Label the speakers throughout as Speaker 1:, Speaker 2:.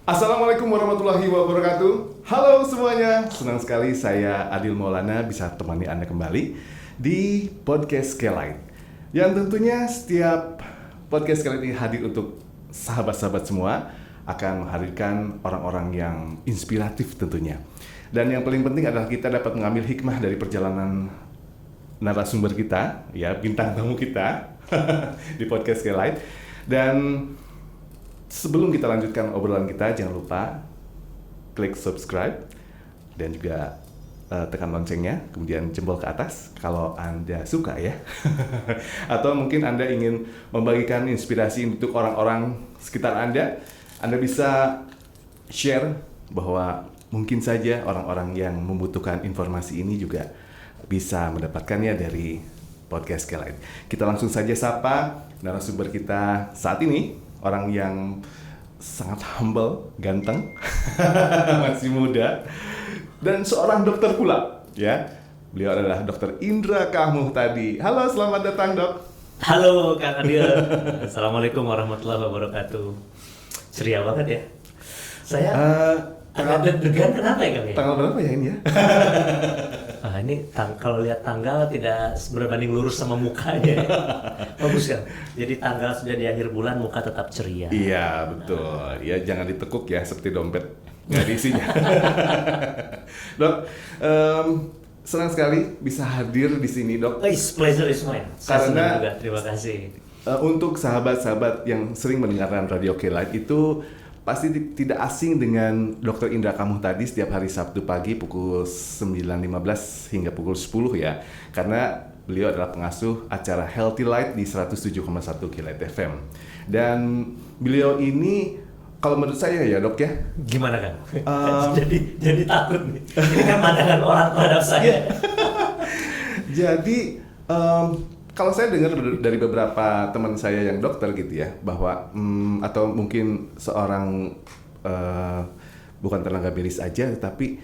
Speaker 1: Assalamualaikum warahmatullahi wabarakatuh. Halo semuanya, senang sekali saya Adil Maulana bisa temani Anda kembali di podcast Kelight. Yang tentunya setiap podcast kali ini hadir untuk sahabat-sahabat semua, akan menghadirkan orang-orang yang inspiratif tentunya. Dan yang paling penting adalah kita dapat mengambil hikmah dari perjalanan narasumber kita, ya, bintang tamu kita di podcast Kelight. Dan sebelum kita lanjutkan obrolan kita, jangan lupa klik subscribe dan juga tekan loncengnya, kemudian jempol ke atas kalau Anda suka ya. Atau mungkin Anda ingin membagikan inspirasi untuk orang-orang sekitar Anda bisa share bahwa mungkin saja orang-orang yang membutuhkan informasi ini juga bisa mendapatkannya dari podcast Kelight. Kita langsung saja sapa narasumber kita saat ini. Orang yang sangat humble, ganteng, masih muda, dan seorang dokter pula, ya. Beliau adalah Dr. Indra K. Muhtadi. Halo, selamat datang, Dok.
Speaker 2: Halo, Kang Adil. Assalamualaikum warahmatullahi wabarakatuh. Ceria banget ya. Saya agak deg-degan, kenapa ya, Kang?
Speaker 1: Tanggal berapa ya ini ya?
Speaker 2: Ini kalau lihat tanggal tidak berbanding lurus sama mukanya. Bagus kan? Jadi tanggal sudah di akhir bulan, muka tetap ceria.
Speaker 1: Iya, betul. Ya, jangan ditekuk ya, seperti dompet nggak diisinya. Dok, senang sekali bisa hadir di sini, Dok.
Speaker 2: Pleasure is mine. Saya senang juga, terima kasih.
Speaker 1: Untuk sahabat-sahabat yang sering mendengarkan Radio Kelight itu pasti tidak asing dengan Dr. Indra K. Muhtadi setiap hari Sabtu pagi pukul 9.15 hingga pukul 10 ya. Karena beliau adalah pengasuh acara Healthy Light di 107,1 Kelight FM. Dan beliau ini, kalau menurut saya ya, Dok ya.
Speaker 2: Gimana kan? Jadi takut nih. Ini kan pandangan orang terhadap saya.
Speaker 1: Jadi kalau saya dengar dari beberapa teman saya yang dokter gitu ya, bahwa atau mungkin seorang bukan tenaga medis aja, tapi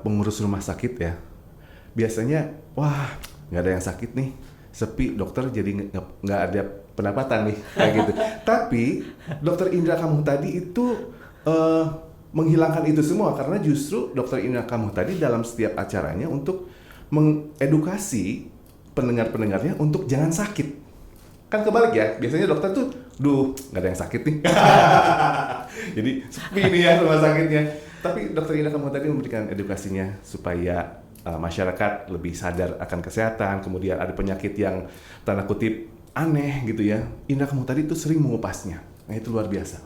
Speaker 1: pengurus rumah sakit ya, biasanya wah nggak ada yang sakit nih, sepi, dokter jadi nggak ada pendapatan nih kayak gitu. Tapi Dr. Indra K. Muhtadi itu menghilangkan itu semua, karena justru Dr. Indra K. Muhtadi dalam setiap acaranya untuk mengedukasi pendengar-pendengarnya untuk jangan sakit. Kan kebalik ya, biasanya dokter tuh, nggak ada yang sakit nih. Jadi sepi nih ya rumah sakitnya. Tapi Dr. Indra K. Muhtadi memberikan edukasinya supaya masyarakat lebih sadar akan kesehatan. Kemudian ada penyakit yang tanda kutip aneh gitu ya, Indra K. Muhtadi itu sering mengupasnya. Nah, itu luar biasa.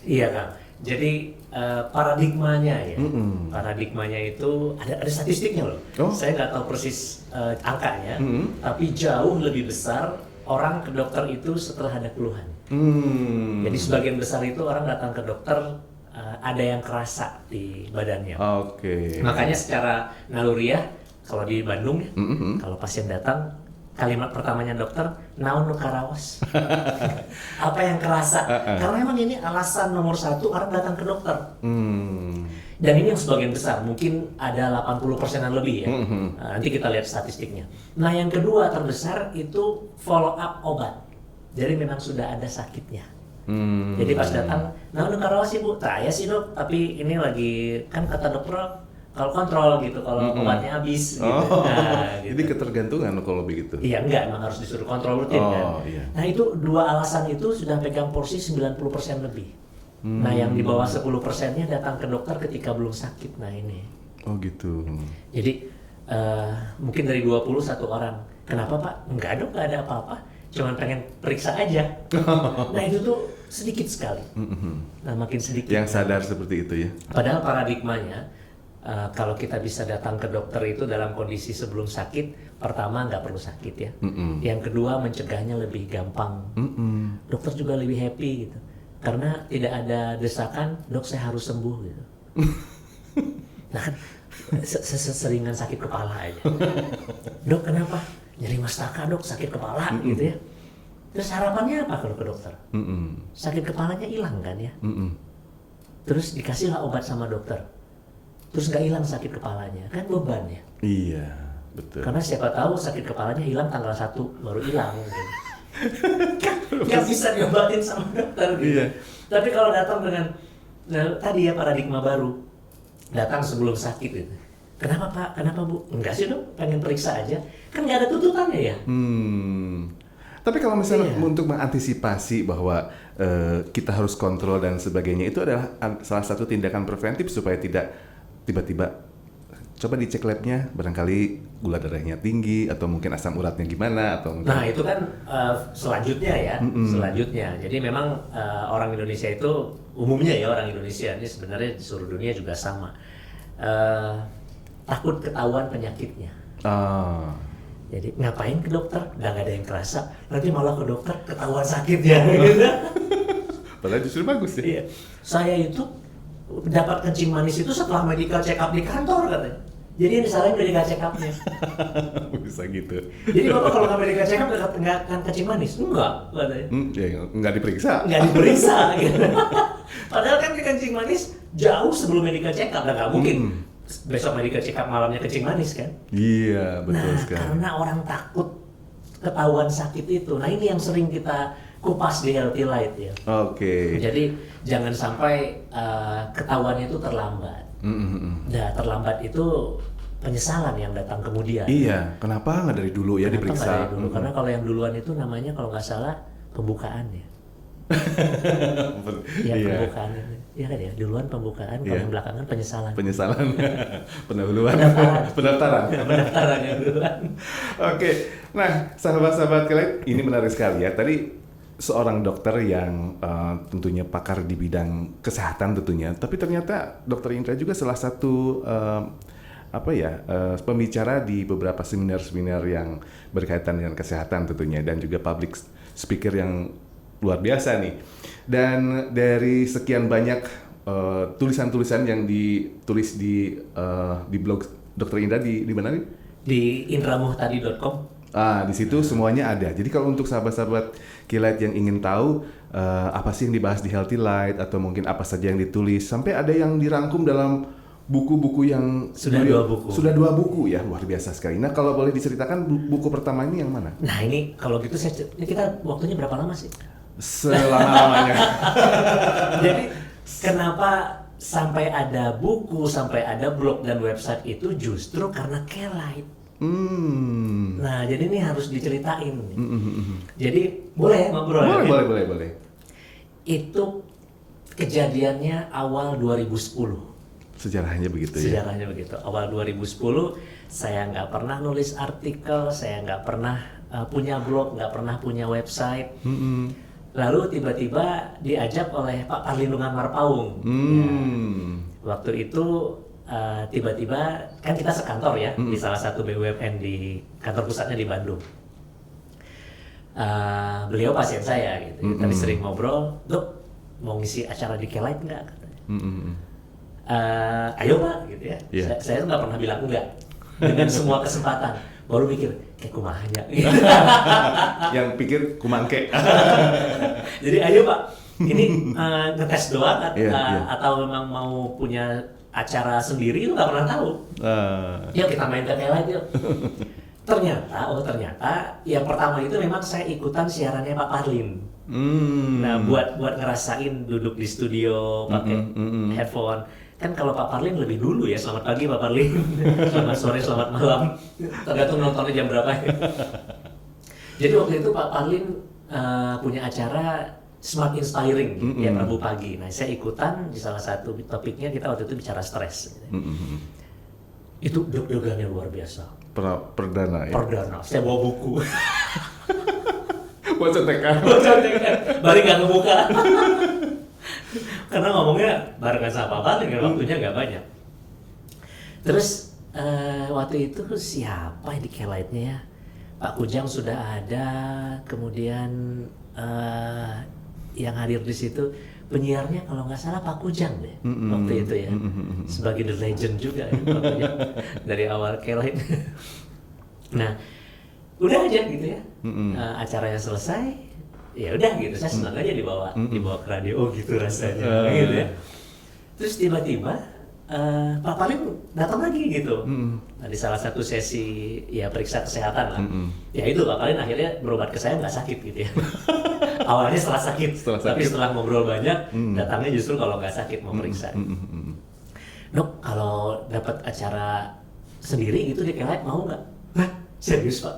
Speaker 2: Iya, Kang. Jadi paradigmanya ya, paradigmanya itu ada statistiknya loh. Saya nggak tahu persis angkanya, tapi jauh lebih besar orang ke dokter itu setelah ada keluhan. Jadi sebagian besar itu orang datang ke dokter ada yang kerasa di badannya. Makanya secara naluriah kalau di Bandung ya, kalau pasien datang, kalimat pertamanya dokter, naon nu karaos. Apa yang kerasa? Karena memang ini alasan nomor satu orang datang ke dokter. Dan ini yang sebagian besar, mungkin ada 80%-an lebih ya. Nanti kita lihat statistiknya. Nah, yang kedua terbesar itu follow up obat. Jadi memang sudah ada sakitnya. Jadi pas datang, naon nu karaos ibu? Ya sih dok, tapi ini lagi, kan kata dokter kalau kontrol gitu, kalau obatnya habis gitu. Nah, gitu.
Speaker 1: Jadi ketergantungan kalau begitu.
Speaker 2: Iya, enggak, memang harus disuruh kontrol rutin kan.
Speaker 1: Iya.
Speaker 2: Nah, itu dua alasan itu sudah pegang porsi 90% lebih. Nah, yang di bawah 10%-nya datang ke dokter ketika belum sakit. Nah, ini.
Speaker 1: Oh gitu.
Speaker 2: Jadi mungkin dari 21 orang. Kenapa Pak? Enggak dok, enggak ada apa-apa. Cuman pengen periksa aja. Nah, itu tuh sedikit sekali. Nah, makin sedikit.
Speaker 1: Yang sadar seperti itu ya.
Speaker 2: Padahal paradigmanya, kalau kita bisa datang ke dokter itu dalam kondisi sebelum sakit, pertama nggak perlu sakit ya. Yang kedua mencegahnya lebih gampang. Dokter juga lebih happy gitu, karena tidak ada desakan, dok saya harus sembuh gitu. Nah kan seseringan sakit kepala aja. Dok kenapa? Nyeri mastaka dok, sakit kepala gitu ya. Terus harapannya apa kalau ke dokter? Sakit kepalanya hilang kan ya. Terus dikasihlah obat sama dokter. Terus nggak hilang sakit kepalanya, kan beban ya.
Speaker 1: Iya, betul.
Speaker 2: Karena siapa tahu sakit kepalanya hilang tanggal 1 baru hilang. Gitu. Nggak bisa diobatin sama dokter gitu. Iya. Tapi kalau datang dengan Nah, tadi ya paradigma baru. Datang sebelum sakit gitu. Kenapa Pak? Kenapa Bu? Enggak sih dong, pengen periksa aja. Kan nggak ada tuntutannya ya.
Speaker 1: Tapi kalau misalnya untuk mengantisipasi bahwa kita harus kontrol dan sebagainya, itu adalah salah satu tindakan preventif supaya tidak tiba-tiba coba dicek labnya, barangkali gula darahnya tinggi atau mungkin asam uratnya gimana atau mungkin...
Speaker 2: Nah itu kan selanjutnya ya, selanjutnya. Jadi memang orang Indonesia itu umumnya ya, orang Indonesia ini sebenarnya di seluruh dunia juga sama, takut ketahuan penyakitnya. Jadi ngapain ke dokter? Nggak ada yang kerasa, nanti malah ke dokter ketahuan sakitnya.
Speaker 1: Padahal justru bagus ya.
Speaker 2: Iya. Saya itu dapat kencing manis itu setelah medical check up di kantor katanya. Jadi yang disalahin medical check up-nya.
Speaker 1: Bisa gitu.
Speaker 2: Jadi Bapak kalau nggak medical check up nggak akan kencing manis? Enggak, katanya.
Speaker 1: Ya nggak diperiksa.
Speaker 2: Nggak diperiksa gitu. Padahal kan kencing manis jauh sebelum medical check up, nggak mungkin besok medical check up malamnya kencing manis kan?
Speaker 1: Iya, betul sekali.
Speaker 2: Karena orang takut ketahuan sakit itu. Nah ini yang sering kita kupas di Healthy Light ya.
Speaker 1: Oke.
Speaker 2: Jadi jangan sampai ketahuannya itu terlambat. Nah terlambat itu penyesalan yang datang kemudian.
Speaker 1: Iya, kenapa nggak dari dulu ya
Speaker 2: Kenapa
Speaker 1: diperiksa?
Speaker 2: nggak dari dulu? Karena kalau yang duluan itu namanya kalau nggak salah pembukaan ya. Pembukaan itu. Iya kan ya, duluan pembukaan, kalau yang belakangan penyesalan.
Speaker 1: Penyesalan, pendahuluan, pendaftaran.
Speaker 2: Pendaftaran yang duluan.
Speaker 1: Oke, nah sahabat-sahabat kalian, ini menarik sekali ya. Tadi seorang dokter yang tentunya pakar di bidang kesehatan tentunya, tapi ternyata Dokter Indra juga salah satu pembicara di beberapa seminar-seminar yang berkaitan dengan kesehatan tentunya, dan juga public speaker yang luar biasa nih. Dan dari sekian banyak tulisan-tulisan yang ditulis di blog Dokter Indra di mana nih?
Speaker 2: Di indramuhtadi.com.
Speaker 1: Di situ semuanya ada. Jadi kalau untuk sahabat-sahabat Keylight yang ingin tahu apa sih yang dibahas di Healthy Light atau mungkin apa saja yang ditulis, sampai ada yang dirangkum dalam buku-buku yang
Speaker 2: sudah 2 buku.
Speaker 1: Sudah 2 buku ya, luar biasa sekali. Nah, kalau boleh diceritakan buku pertama ini yang mana?
Speaker 2: Nah, ini kalau gitu ini kita waktunya berapa lama sih?
Speaker 1: Selama-lamanya.
Speaker 2: Jadi kenapa sampai ada buku, sampai ada blog dan website itu justru karena Keylight. Nah, jadi ini harus diceritain. Jadi boleh ngobrol?
Speaker 1: Boleh.
Speaker 2: Itu kejadiannya awal 2010.
Speaker 1: Sejarahnya begitu ya?
Speaker 2: Sejarahnya begitu. Awal 2010, saya nggak pernah nulis artikel, saya nggak pernah punya blog, nggak pernah punya website. Lalu tiba-tiba diajak oleh Pak Parlindungan Marpaung. Ya. Waktu itu tiba-tiba kan kita sekantor ya di salah satu BUMN di kantor pusatnya di Bandung. Beliau pasien saya gitu. Tadi sering ngobrol, "Dok, mau ngisi acara di Keylight nggak?" katanya. Ayo Pak gitu ya.
Speaker 1: Yeah.
Speaker 2: Saya tuh nggak pernah bilang enggak dengan semua kesempatan. Baru mikir kayak kumahnya.
Speaker 1: Yang pikir kumangke.
Speaker 2: Jadi ayo Pak, ini ngetes doang atau memang mau punya acara sendiri, itu nggak pernah tahu. Yuk kita main ke Keylight yuk. Ternyata yang pertama itu memang saya ikutan siarannya Pak Parlin. Nah buat ngerasain duduk di studio pakai headphone. Kan kalau Pak Parlin lebih dulu ya, selamat pagi Pak Parlin, selamat sore, selamat malam, tergantung nontonnya jam berapa. Jadi waktu itu Pak Parlin punya acara Smart Inspiring ya Rabu pagi. Nah saya ikutan di salah satu topiknya, kita waktu itu bicara stres. Itu deg-degannya luar biasa.
Speaker 1: Perdana ya?
Speaker 2: Perdana, saya bawa buku.
Speaker 1: Buat contekan.
Speaker 2: Balik nggak ngebuka. Karena ngomongnya barengan sama Pak Parlin, kan waktunya nggak banyak. Terus waktu itu siapa di Keylightnya ya? Pak Kujang sudah ada, kemudian yang hadir di situ penyiarnya kalau nggak salah Pak Kujang deh waktu itu ya, sebagai the legend juga ya, Pak Kujang dari awal Keylight. Nah, udah aja gitu ya, acaranya selesai, ya udah gitu, saya senang aja dibawa ke radio gitu rasanya, gitu ya. Terus tiba-tiba Pak Parlin datang lagi gitu, di salah satu sesi ya periksa kesehatan lah. Ya itu Pak Parlin akhirnya berobat ke saya nggak sakit gitu ya. Awalnya setelah sakit, tapi
Speaker 1: sakit.
Speaker 2: setelah ngobrol banyak, datangnya justru kalau nggak sakit mau periksa. Dok, kalau dapat acara sendiri gitu di Kelight mau nggak? Hah? Serius Pak?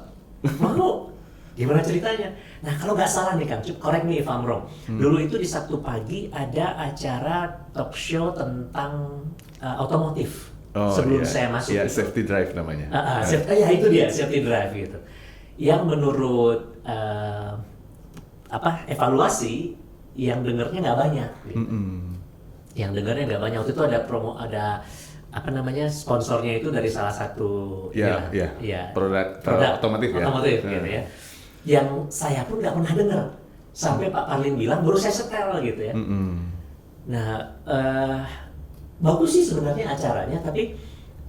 Speaker 2: Mau? Gimana ceritanya? Nah kalau nggak salah nih Kang, correct me if I'm wrong. Dulu itu di Sabtu pagi ada acara talk show tentang otomotif. Sebelum saya masuk.
Speaker 1: Iya,
Speaker 2: gitu.
Speaker 1: safety drive namanya.
Speaker 2: Ya itu dia safety drive gitu. Yang menurut evaluasi yang dengernya nggak banyak. Gitu. Yang dengernya nggak banyak. Waktu itu ada promo, ada sponsornya itu dari salah satu
Speaker 1: produk otomotif
Speaker 2: gitu ya. Yang saya pun nggak pernah dengar sampai Pak Parlin bilang baru saya setel gitu ya. Nah bagus sih sebenarnya acaranya, tapi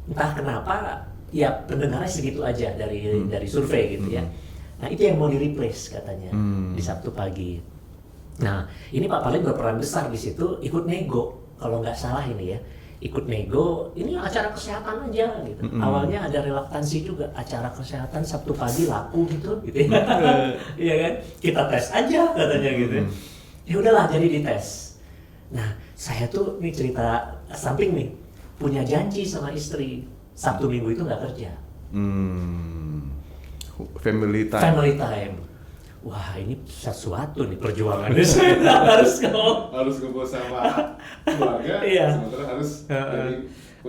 Speaker 2: entah kenapa ya pendengarnya segitu aja dari survei gitu ya. Nah itu yang mau di-replace katanya di Sabtu pagi. Nah ini Pak Parlin berperan besar di situ, ikut nego kalau nggak salah ini ya. Ikut nego, ini acara kesehatan aja gitu. Awalnya ada relaktansi juga, acara kesehatan Sabtu pagi laku gitu ya. Iya kan? Kita tes aja katanya gitu. Ya udahlah jadi dites. Nah, saya tuh nih cerita samping nih, punya janji sama istri Sabtu Minggu itu nggak kerja.
Speaker 1: Family time.
Speaker 2: Family time. Wah ini sesuatu nih perjuangannya. Saya
Speaker 1: harus kumpul sama keluarga, sementara harus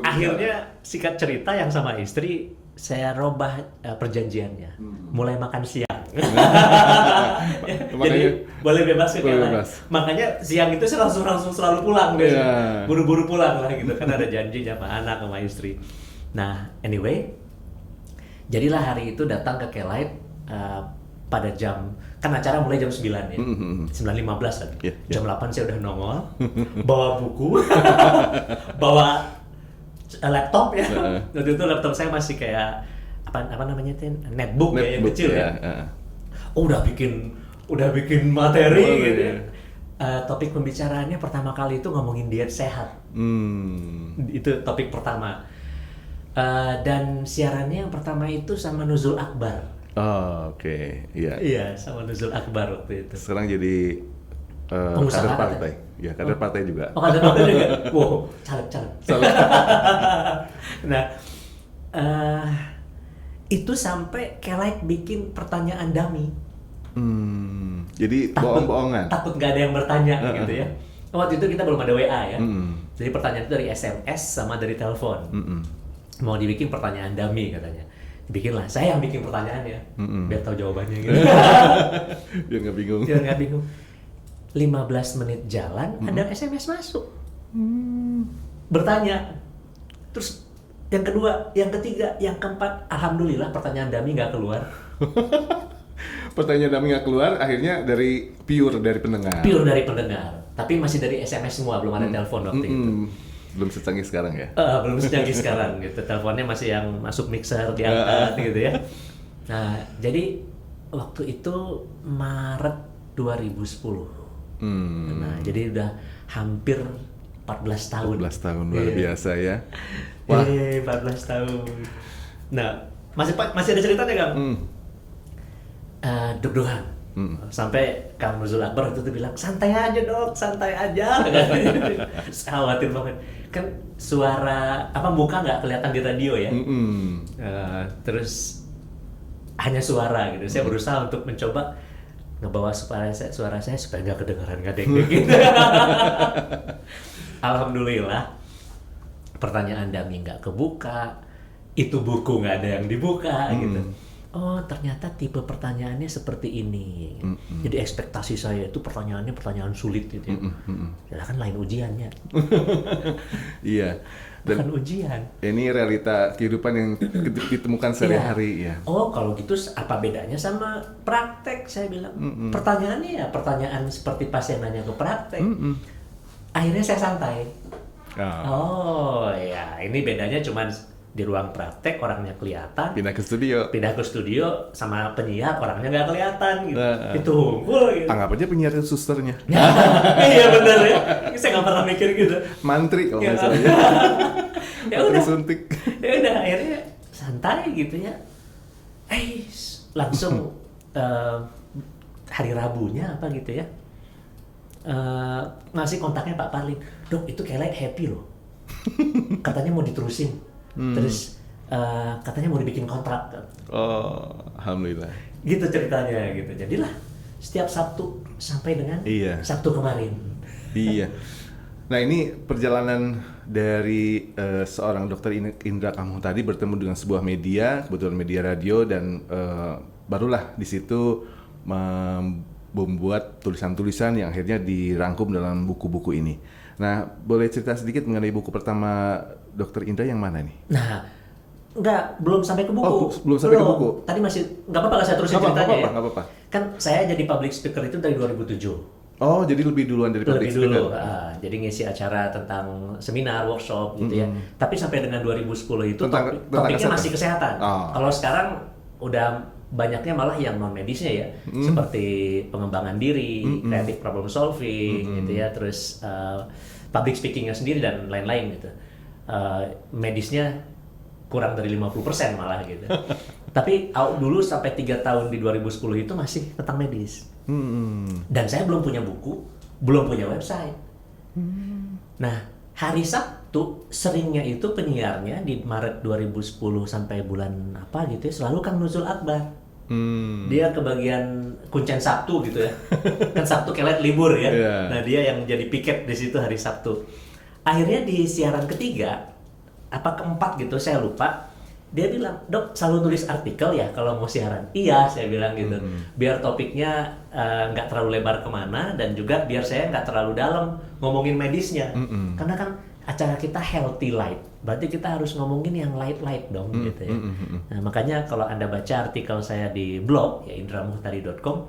Speaker 2: akhirnya singkat cerita yang sama istri saya robah perjanjiannya, mulai makan siang. Jadi boleh bebas ke Kelight. Makanya siang itu saya langsung selalu pulang deh, buru-buru pulang lah gitu kan, ada janji sama anak sama istri. Nah anyway, jadilah hari itu datang ke Kelight pada jam, kan acara mulai jam 9 ya, 9.15 kan. Jam 8 saya udah nongol, bawa buku, bawa laptop ya. Waktu itu laptop saya masih kayak apa namanya itu netbook ya yang kecil ya. Udah bikin materi gitu ya. Topik pembicaraannya pertama kali itu ngomongin diet sehat. Itu topik pertama. Dan siarannya yang pertama itu sama Nuzul Akbar.
Speaker 1: Oke.
Speaker 2: Iya, sama Nuzul Akbar waktu itu.
Speaker 1: Sekarang jadi kader partai. Ya, kader partai juga.
Speaker 2: Oh, kader partai juga. Wow, caleg. Nah, itu sampai Kelight bikin pertanyaan dummy.
Speaker 1: Jadi bohong-bohongan.
Speaker 2: Takut nggak ada yang bertanya gitu ya. Waktu itu kita belum ada WA ya. Jadi pertanyaan itu dari SMS sama dari telepon. Mau dibikin pertanyaan dummy katanya. Bikinlah, saya yang bikin pertanyaannya, biar tahu jawabannya gitu.
Speaker 1: Biar nggak bingung.
Speaker 2: 15 menit jalan, ada SMS masuk. Bertanya. Terus yang kedua, yang ketiga, yang keempat, alhamdulillah pertanyaan dummy nggak keluar.
Speaker 1: Pertanyaan dummy nggak keluar, akhirnya dari pendengar.
Speaker 2: Pure dari pendengar, tapi masih dari SMS semua, belum ada telepon waktu itu.
Speaker 1: Belum secanggih sekarang ya?
Speaker 2: Belum secanggih sekarang gitu. Teleponnya masih yang masuk mixer diangkat gitu ya. Nah, jadi waktu itu Maret 2010. Nah, jadi udah hampir 14 tahun.
Speaker 1: 14 tahun luar biasa ya. Wah,
Speaker 2: 14 tahun. Nah, masih ada ceritanya, Kang. Deg-degan. Sampai Kang Nuzul Akbar itu bilang santai aja dok, santai aja. Khawatir banget kan suara muka nggak kelihatan di radio ya. Terus hanya suara gitu. Saya berusaha untuk mencoba ngebawa suara saya supaya nggak kedengaran ngadeng gitu. Alhamdulillah pertanyaan dummy nggak kebuka, itu buku nggak ada yang dibuka gitu. Oh ternyata tipe pertanyaannya seperti ini. Jadi ekspektasi saya itu pertanyaannya pertanyaan sulit gitu ya. Ya kan lain ujiannya.
Speaker 1: Iya.
Speaker 2: Bukan ujian.
Speaker 1: Ini realita kehidupan yang ditemukan sehari-hari ya.
Speaker 2: Oh kalau gitu apa bedanya sama praktek saya bilang. Pertanyaannya ya pertanyaan seperti pasien nanya ke praktek. Akhirnya saya santai. Oh ya ini bedanya cuman di ruang praktek orangnya kelihatan, pindah ke studio sama penyiar orangnya nggak kelihatan gitu. Itu hunkul gitu.
Speaker 1: Anggap aja penyiar itu susternya.
Speaker 2: Iya benar ya. Saya nggak pernah mikir gitu.
Speaker 1: Mantri kalau nggak salah.
Speaker 2: Ya udah.
Speaker 1: Suntik.
Speaker 2: Ya udah akhirnya santai gitu ya. Langsung hari Rabunya apa gitu ya, ngasih kontaknya Pak Parlin, dok itu Kelight happy loh, katanya mau diterusin, terus katanya mau dibikin kontrak.
Speaker 1: Oh, alhamdulillah.
Speaker 2: Gitu ceritanya gitu. Jadilah setiap Sabtu sampai dengan Sabtu kemarin.
Speaker 1: Iya. Nah ini perjalanan dari seorang dokter Indra Kamhun tadi bertemu dengan sebuah media, kebetulan media radio, dan barulah di situ membuat tulisan-tulisan yang akhirnya dirangkum dalam buku-buku ini. Nah, boleh cerita sedikit mengenai buku pertama dokter Indra yang mana nih?
Speaker 2: Nah, belum sampai ke buku.
Speaker 1: Oh, belum sampai ke buku.
Speaker 2: Tadi masih, nggak apa-apa saya terusin ceritanya ya.
Speaker 1: Nggak apa-apa.
Speaker 2: Kan saya jadi public speaker itu dari 2007.
Speaker 1: Oh, jadi lebih duluan dari public speaker.
Speaker 2: Jadi ngisi acara tentang seminar, workshop gitu ya. Tapi sampai dengan 2010 itu topiknya masih kesehatan. Kalau sekarang udah banyaknya malah yang non medisnya ya, seperti pengembangan diri, creative problem solving gitu ya, terus public speakingnya sendiri dan lain-lain gitu. Medisnya kurang dari 50% malah gitu. Tapi dulu sampai 3 tahun di 2010 itu masih tentang medis. Dan saya belum punya buku, belum punya website. Nah, hari Sabtu seringnya itu penyiarnya di Maret 2010 sampai bulan apa gitu ya, selalu Kang Nuzul Akbar. Dia kebagian kuncen Sabtu gitu ya. Kan Sabtu Kelight libur ya. Nah, dia yang jadi piket di situ hari Sabtu. Akhirnya di siaran ketiga apa keempat gitu saya lupa, dia bilang, dok selalu nulis artikel ya kalau mau siaran. Iya, saya bilang gitu, biar topiknya nggak terlalu lebar kemana, dan juga biar saya nggak terlalu dalam ngomongin medisnya. Karena kan acara kita healthy light, berarti kita harus ngomongin yang light dong gitu ya. Nah, makanya kalau Anda baca artikel saya di blog ya indramuhtadi.com,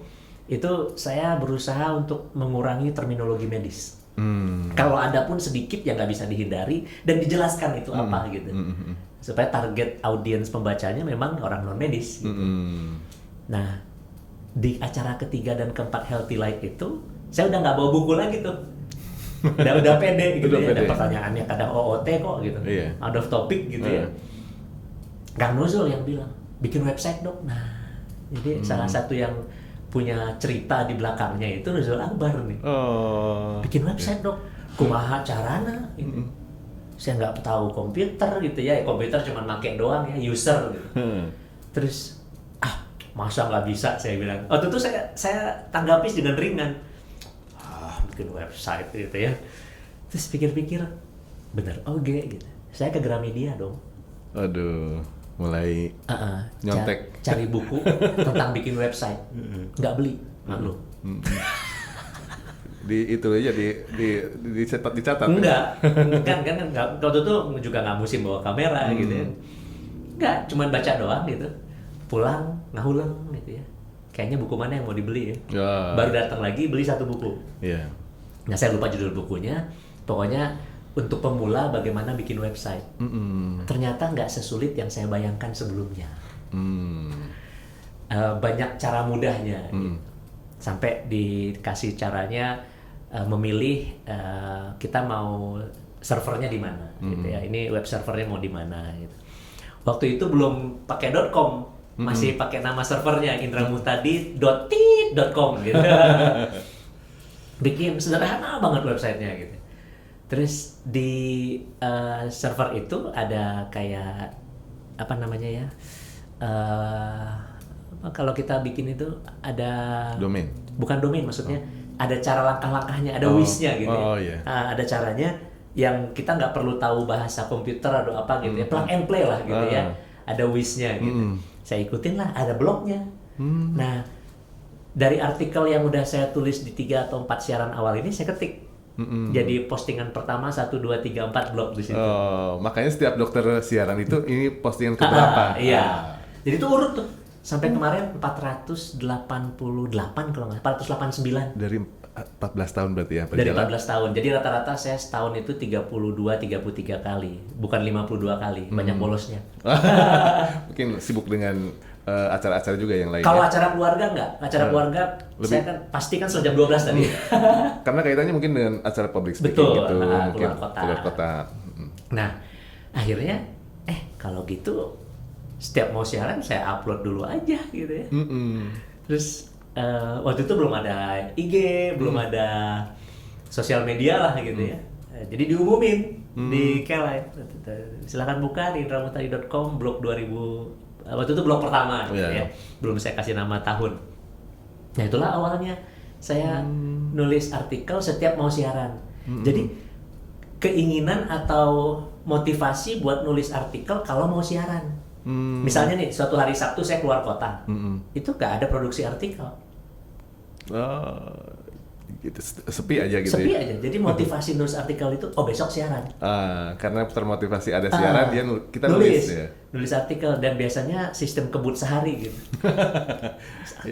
Speaker 2: itu saya berusaha untuk mengurangi terminologi medis. Kalau ada pun sedikit yang nggak bisa dihindari dan dijelaskan itu apa gitu, supaya target audiens pembacanya memang orang non medis gitu. Nah, di acara ketiga dan keempat Healthy Light itu saya udah nggak bawa buku lagi tuh, udah pede gitu ya. Ada pertanyaannya kadang OOT kok gitu, out of topic gitu ya. Kang Nuzul yang bilang bikin website dok. Nah, jadi salah satu yang punya cerita di belakangnya itu Nuzul Akbar nih. Bikin website dok, kumaha carana gitu. Saya nggak tahu komputer gitu ya, komputer cuma make doang ya, user gitu. Terus masa nggak bisa, saya bilang. Waktu itu saya tanggapi dengan ringan, bikin website gitu ya. Terus pikir-pikir, bener oke gitu. Saya ke Gramedia dong.
Speaker 1: Aduh, mulai nyontek.
Speaker 2: Cari buku tentang bikin website, nggak beli, maklum.
Speaker 1: Di itu aja dicatat.
Speaker 2: Enggak, waktu itu juga nggak musim bawa kamera gitu ya. Enggak, cuman baca doang gitu. Pulang ngahulang gitu ya. Kayaknya buku mana yang mau dibeli ya. Baru datang lagi beli satu buku. Nah, saya lupa judul bukunya. Pokoknya untuk pemula bagaimana bikin website. Ternyata nggak sesulit yang saya bayangkan sebelumnya. Banyak cara mudahnya. Sampai dikasih caranya memilih kita mau servernya di mana gitu ya. Ini web servernya mau di mana gitu. Waktu itu belum pakai .com, masih pakai nama servernya indramuhtadi.com gitu. Bikin sederhana banget websitenya gitu. Terus di server itu ada kayak apa namanya ya? Kalau kita bikin itu ada
Speaker 1: domain.
Speaker 2: Bukan domain maksudnya, ada cara langkah-langkahnya, ada wish-nya gitu. Ada caranya yang kita nggak perlu tahu bahasa komputer atau apa gitu ya, plug and play lah gitu ya. Ada wish-nya gitu. Saya ikutin lah, ada blognya. Nah, dari artikel yang udah saya tulis di 3 atau 4 siaran awal ini saya ketik. Jadi postingan pertama 1, 2, 3, 4 blog di situ.
Speaker 1: Makanya setiap dokter siaran itu ini postingan keberapa?
Speaker 2: Iya. Jadi itu urut tuh. Sampai kemarin 488 kalau nggak, 489.
Speaker 1: Dari 14 tahun berarti ya?
Speaker 2: Dari 14 tahun. Jadi rata-rata saya setahun itu 32-33 kali. Bukan 52 kali. Banyak bolosnya.
Speaker 1: Mungkin sibuk dengan acara-acara juga yang lain.
Speaker 2: Kalau acara keluarga nggak? Acara keluarga saya kan pasti kan sejam 12 tadi.
Speaker 1: Karena kaitannya mungkin dengan acara public speaking gitu. Mungkin
Speaker 2: keluar kota. Nah, akhirnya kalau gitu setiap mau siaran saya upload dulu aja gitu ya. Terus waktu itu belum ada IG, belum ada sosial media lah gitu ya. Jadi diumumin di Kelight. Silakan buka di indramutari.com blog 2000. Waktu itu blog pertama gitu ya. Belum saya kasih nama tahun. Nah itulah awalnya saya nulis artikel setiap mau siaran. Jadi keinginan atau motivasi buat nulis artikel kalau mau siaran. Misalnya nih suatu hari Sabtu saya keluar kota, itu nggak ada produksi artikel.
Speaker 1: Gitu, sepi aja gitu.
Speaker 2: Sepi aja. Jadi motivasi nulis artikel itu besok siaran.
Speaker 1: Karena termotivasi ada siaran kita nulis ya.
Speaker 2: Nulis artikel dan biasanya sistem kebut sehari gitu.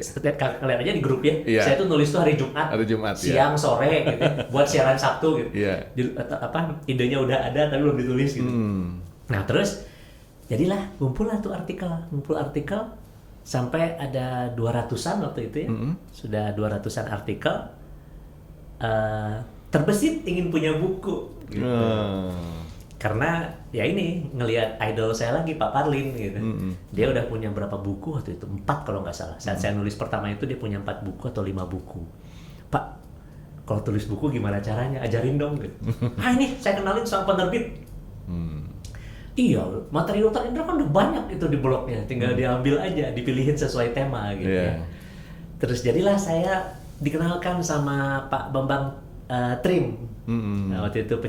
Speaker 2: Setiap kalian aja di grup ya. Saya tuh nulis tuh hari Jumat. Siang, sore gitu. Buat siaran Sabtu gitu. Idenya udah ada tapi belum ditulis gitu. Nah, terus jadilah ngumpul artikel sampai ada 200-an waktu itu ya. Sudah 200-an artikel. Terbesit ingin punya buku gitu. Karena ya ini ngelihat idol saya lagi Pak Parlin gitu. Dia udah punya berapa buku waktu itu? 4 kalau nggak salah. Saat saya nulis pertama itu dia punya 4 buku atau 5 buku. Pak, kalau tulis buku gimana caranya? Ajarin dong gitu. Ini saya kenalin sama penerbit. Iya, materi Dr. Indra kan udah banyak itu di blognya. Tinggal diambil aja, dipilihin sesuai tema gitu ya. Terus jadilah saya dikenalkan sama Pak Bambang Trim. Nah, waktu itu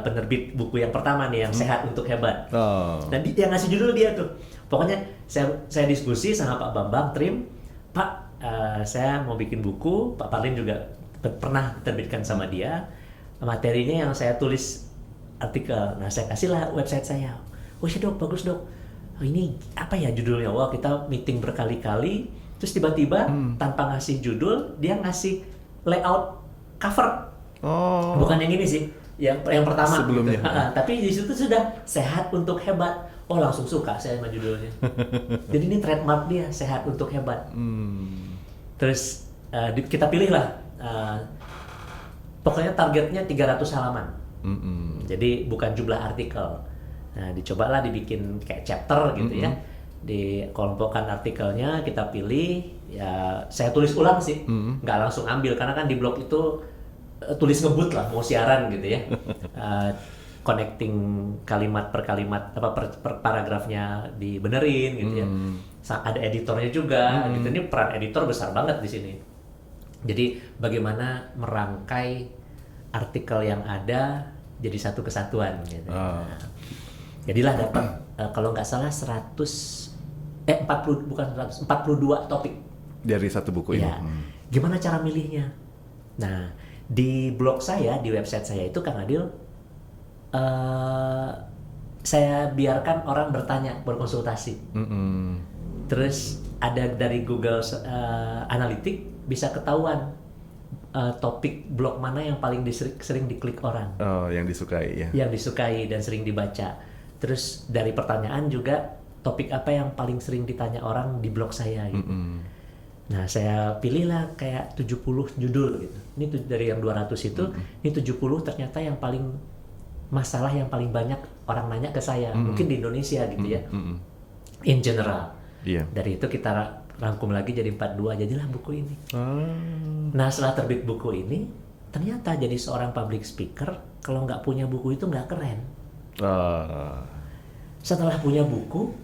Speaker 2: penerbit buku yang pertama nih yang Sehat untuk Hebat. Dan dia ngasih judul dia tuh. Pokoknya saya diskusi sama Pak Bambang Trim, Pak saya mau bikin buku. Pak Parlin juga pernah terbitkan sama dia. Materinya yang saya tulis artikel. Nah saya kasihlah website saya. Iya dok, bagus dok. Ini apa ya judulnya? Wah kita meeting berkali-kali. Terus tiba-tiba tanpa ngasih judul, dia ngasih layout cover. Bukan yang ini sih, yang pertama.
Speaker 1: Sebelumnya.
Speaker 2: Gitu. Tapi di situ sudah Sehat untuk Hebat. Langsung suka saya sama judulnya. Jadi ini trademark dia, Sehat untuk Hebat. Terus kita pilih lah. Pokoknya targetnya 300 halaman. Jadi bukan jumlah artikel. Nah, dicobalah dibikin kayak chapter gitu ya. Dikelompokkan artikelnya, kita pilih, ya saya tulis ulang sih, nggak langsung ambil karena kan di blog itu tulis ngebut lah, mau siaran gitu ya, connecting kalimat per kalimat per paragrafnya dibenerin gitu ya, ada editornya juga, gitu. Ini peran editor besar banget di sini. Jadi bagaimana merangkai artikel yang ada jadi satu kesatuan gitu. Jadilah dapat kalau nggak salah 42 topik
Speaker 1: dari satu buku ini.
Speaker 2: Gimana cara milihnya? Nah, di blog saya, di website saya itu Kang Adil, saya biarkan orang bertanya, berkonsultasi. Terus ada dari Google Analytics bisa ketahuan topik blog mana yang paling sering diklik orang.
Speaker 1: Yang disukai ya.
Speaker 2: Yang disukai dan sering dibaca. Terus dari pertanyaan juga topik apa yang paling sering ditanya orang di blog saya gitu. Nah, saya pilihlah kayak 70 judul gitu. Ini dari yang 200 itu, ini 70 ternyata yang paling masalah yang paling banyak orang nanya ke saya. Mungkin di Indonesia gitu ya. In general. Dari itu kita rangkum lagi jadi 42, jadilah buku ini. Nah, setelah terbit buku ini, ternyata jadi seorang public speaker kalau nggak punya buku itu nggak keren. Setelah punya buku,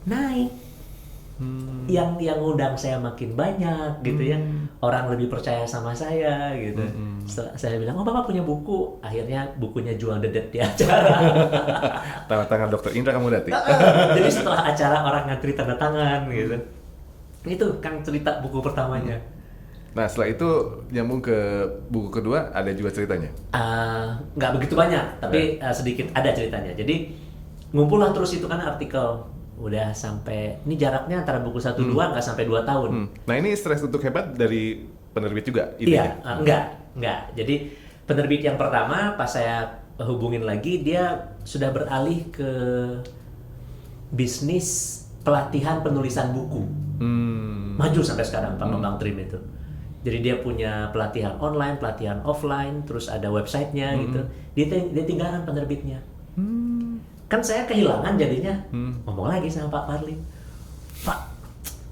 Speaker 2: naik. Yang undang saya makin banyak gitu ya. Orang lebih percaya sama saya gitu. Setelah saya bilang, Bapak punya buku. Akhirnya bukunya jual dedet di acara.
Speaker 1: Tanda tangan Dr. Indra kamu datang.
Speaker 2: Jadi setelah acara orang ngantri tanda tangan gitu. Itu Kang cerita buku pertamanya.
Speaker 1: Nah setelah itu nyambung ke buku kedua, ada juga ceritanya?
Speaker 2: Nggak begitu banyak, tapi sedikit ada ceritanya. Jadi ngumpullah terus itu kan artikel. Udah sampai, ini jaraknya antara buku 1-2 nggak sampai 2 tahun.
Speaker 1: Nah ini Stres untuk Hebat dari penerbit juga?
Speaker 2: Iya, enggak. Jadi penerbit yang pertama pas saya hubungin lagi, dia sudah beralih ke bisnis pelatihan penulisan buku. Maju sampai sekarang Pak Bambang Trim itu. Jadi dia punya pelatihan online, pelatihan offline, terus ada websitenya gitu. Dia tinggalkan penerbitnya. Kan saya kehilangan jadinya. Ngomong lagi sama Pak Parlin, Pak,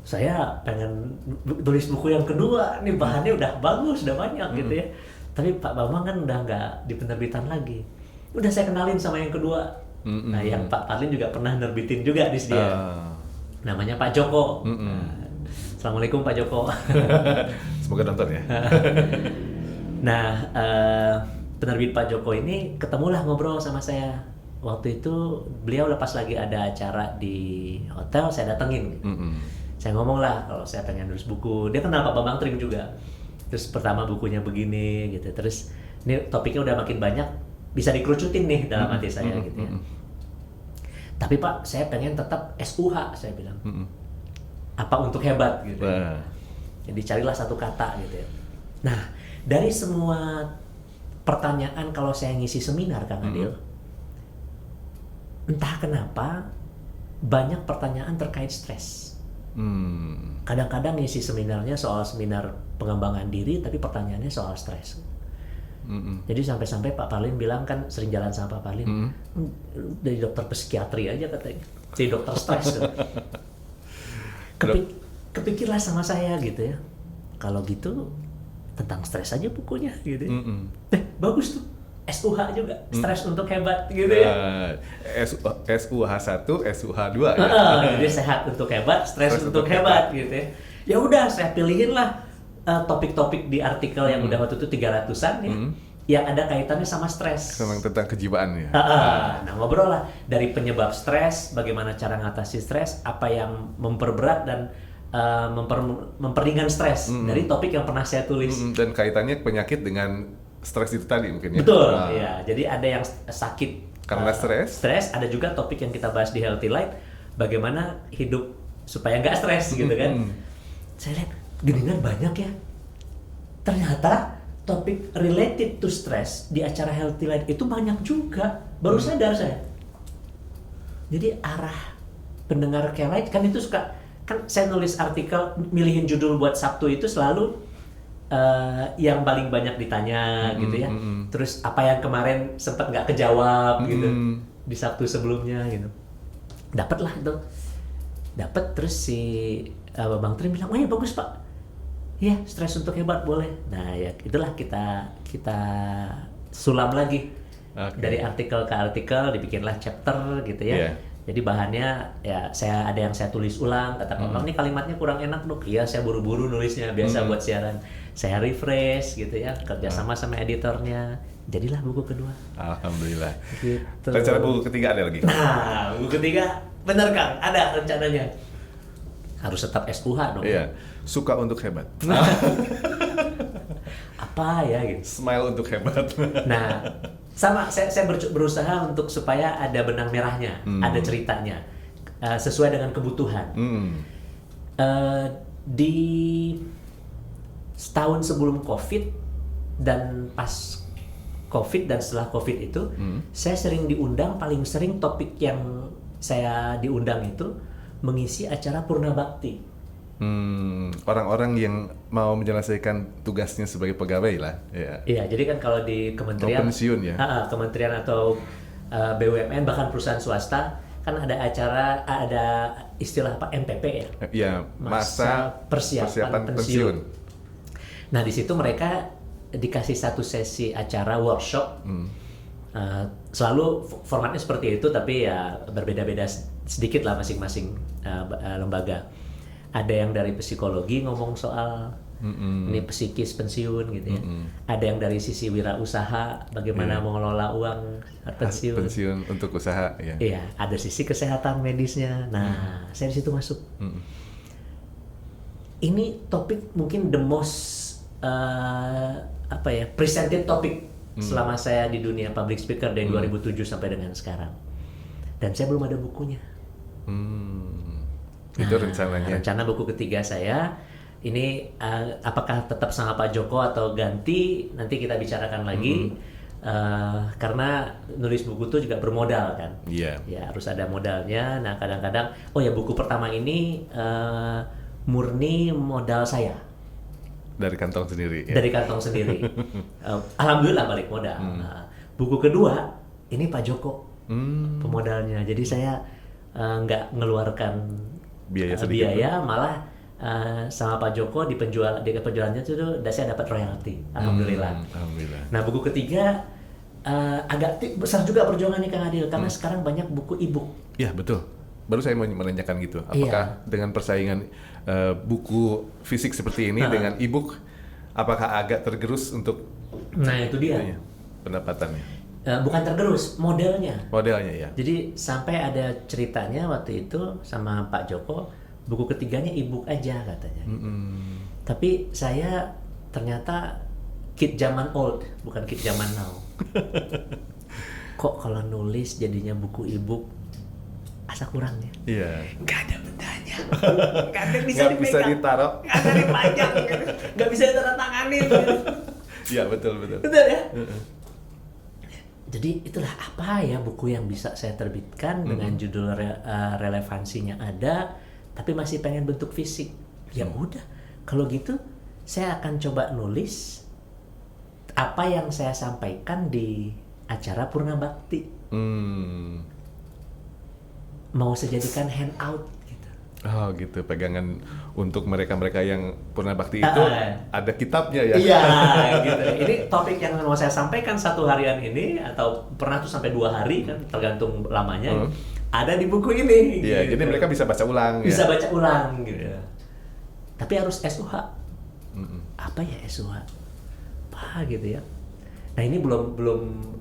Speaker 2: saya pengen tulis buku yang kedua, nih bahannya udah bagus, udah banyak gitu ya. Tapi Pak Bambang kan udah nggak di penerbitan lagi. Udah saya kenalin sama yang kedua. Nah, yang Pak Parlin juga pernah nerbitin juga di dia. Namanya Pak Joko. Assalamualaikum Pak Joko.
Speaker 1: Semoga nonton ya.
Speaker 2: Nah, penerbit Pak Joko ini ketemulah ngobrol sama saya. Waktu itu beliau lepas lagi ada acara di hotel, saya datengin. Saya ngomong lah kalau saya pengen nulis buku. Dia kenal Pak Bambang Trim juga. Terus pertama bukunya begini gitu. Terus ini topiknya udah makin banyak, bisa dikerucutin nih dalam hati saya gitu ya. Tapi Pak, saya pengen tetap SUH, saya bilang. Apa untuk hebat gitu. Jadi carilah satu kata gitu ya. Nah, dari semua pertanyaan kalau saya ngisi seminar Kang Adil, entah kenapa banyak pertanyaan terkait stres. Kadang-kadang ngisi seminarnya soal seminar pengembangan diri, tapi pertanyaannya soal stres. Jadi sampai-sampai Pak Parlin bilang, kan sering jalan sama Pak Parlin, dari dokter psikiatri aja katanya, jadi dokter stres. Kepikirlah sama saya gitu ya, kalau gitu tentang stres aja bukunya gitu ya. Bagus tuh, SUH juga, stres untuk hebat gitu ya.
Speaker 1: SUH 1, SUH 2 ya.
Speaker 2: Jadi sehat untuk hebat, stres untuk hebat gitu ya. Ya udah, saya pilihin lah topik-topik di artikel yang udah waktu itu 300-an ya, yang ada kaitannya sama stres.
Speaker 1: Tentang kejiwaan ya.
Speaker 2: Nah, ngobrol lah dari penyebab stres, bagaimana cara ngatasi stres, apa yang memperberat dan memperingan stres dari topik yang pernah saya tulis.
Speaker 1: Dan kaitannya penyakit dengan stres itu tadi mungkin ya.
Speaker 2: Betul, ya. Jadi ada yang sakit
Speaker 1: karena stres,
Speaker 2: ada juga topik yang kita bahas di Healthy Life, bagaimana hidup supaya nggak stres gitu kan. Saya lihat geningan banyak ya. Ternyata topik related to stress di acara Healthy Life itu banyak juga. Baru sadar saya. Jadi arah pendengar K-Light kan itu suka, kan saya nulis artikel, milihin judul buat Sabtu itu selalu yang paling banyak ditanya gitu ya. Terus apa yang kemarin sempat nggak kejawab gitu di Sabtu sebelumnya gitu. Dapatlah itu. Dapat, terus si Bang Trim bilang, "Oh ya bagus Pak. Ya, stres untuk hebat boleh." Nah, ya itulah kita sulam lagi. Dari artikel ke artikel dibikinlah chapter gitu ya. Jadi bahannya ya ada yang saya tulis ulang, kata Bang, ini kalimatnya kurang enak Dok. Iya, saya buru-buru nulisnya, biasa buat siaran. Saya refresh gitu ya, kerjasama sama editornya. Jadilah buku kedua.
Speaker 1: Alhamdulillah.
Speaker 2: Gitu.
Speaker 1: Rencana buku ketiga ada lagi?
Speaker 2: Nah, buku ketiga bener Kang, ada rencananya. Harus tetap SUH dong.
Speaker 1: Iya, suka untuk hebat.
Speaker 2: Apa ya gitu.
Speaker 1: Smile untuk hebat.
Speaker 2: Nah, sama saya berusaha untuk supaya ada benang merahnya, ada ceritanya, sesuai dengan kebutuhan. Di setahun sebelum COVID dan pas COVID dan setelah COVID itu, saya sering diundang, paling sering topik yang saya diundang itu mengisi acara Purna Bakti.
Speaker 1: Orang-orang yang mau menyelesaikan tugasnya sebagai pegawai lah.
Speaker 2: Iya, jadi kan kalau di kementerian,
Speaker 1: pensiun ya.
Speaker 2: Kementerian atau BUMN bahkan perusahaan swasta kan ada acara, ada istilah apa, MPP ya?
Speaker 1: Iya, masa persiapan pensiun.
Speaker 2: Nah, di situ mereka dikasih satu sesi acara workshop. Selalu formatnya seperti itu, tapi ya berbeda-beda sedikit lah masing-masing lembaga. Ada yang dari psikologi ngomong soal ini psikis pensiun gitu ya. Ada yang dari sisi wirausaha, bagaimana mengelola uang pensiun.
Speaker 1: Pensiun untuk usaha ya.
Speaker 2: Iya, ada sisi kesehatan medisnya. Nah, saya di situ masuk. Ini topik mungkin the most presented topik selama saya di dunia public speaker dari 2007 sampai dengan sekarang. Dan saya belum ada bukunya.
Speaker 1: Itu rencananya.
Speaker 2: Rencana buku ketiga saya ini apakah tetap sama Pak Joko atau ganti, nanti kita bicarakan lagi. Karena nulis buku itu juga bermodal kan.
Speaker 1: Iya.
Speaker 2: Ya harus ada modalnya. Nah kadang-kadang, buku pertama ini murni modal saya.
Speaker 1: Dari kantong sendiri. Ya?
Speaker 2: Dari kantong sendiri. Alhamdulillah balik modal. Buku kedua ini Pak Joko pemodalnya. Jadi saya nggak ngeluarkan biaya, malah sama Pak Joko di penjualannya itu saya dapat royalti, alhamdulillah.
Speaker 1: Alhamdulillah.
Speaker 2: Nah, buku ketiga agak besar juga perjuangannya Kang Adil karena sekarang banyak buku e-book.
Speaker 1: Iya, betul. Baru saya mau menanyakan gitu. Apakah dengan persaingan buku fisik seperti ini dengan e-book, apakah agak tergerus untuk
Speaker 2: itu dia
Speaker 1: pendapatannya?
Speaker 2: Bukan tergerus, modelnya
Speaker 1: ya.
Speaker 2: Jadi sampai ada ceritanya waktu itu sama Pak Joko, buku ketiganya e-book aja katanya. Tapi saya ternyata kid zaman old, bukan kid zaman now. Kok kalau nulis jadinya buku e-book asa kurang ya?
Speaker 1: Iya.
Speaker 2: Nggak ada bedanya. Nggak ada bisa
Speaker 1: Nggak bisa ditaruh.
Speaker 2: Nggak ada dipajang. Nggak bisa ditandatanganin.
Speaker 1: Iya, betul.
Speaker 2: Betul ya? Jadi itulah apa ya buku yang bisa saya terbitkan dengan judul relevansinya ada, tapi masih pengen bentuk fisik. Ya udah, kalau gitu saya akan coba nulis apa yang saya sampaikan di acara Purna Bakti. Mau saya jadikan handout gitu.
Speaker 1: Oh gitu, pegangan untuk mereka-mereka yang Purna Bakti itu ada kitabnya ya?
Speaker 2: Iya gitu. Ini topik yang mau saya sampaikan satu harian ini atau pernah tuh sampai 2 hari kan tergantung lamanya. Ada di buku ini.
Speaker 1: Iya, gitu. Jadi mereka bisa baca ulang
Speaker 2: bisa
Speaker 1: ya?
Speaker 2: Baca ulang gitu. Tapi harus SUH. Apa ya SUH? Apa gitu ya. Nah ini belum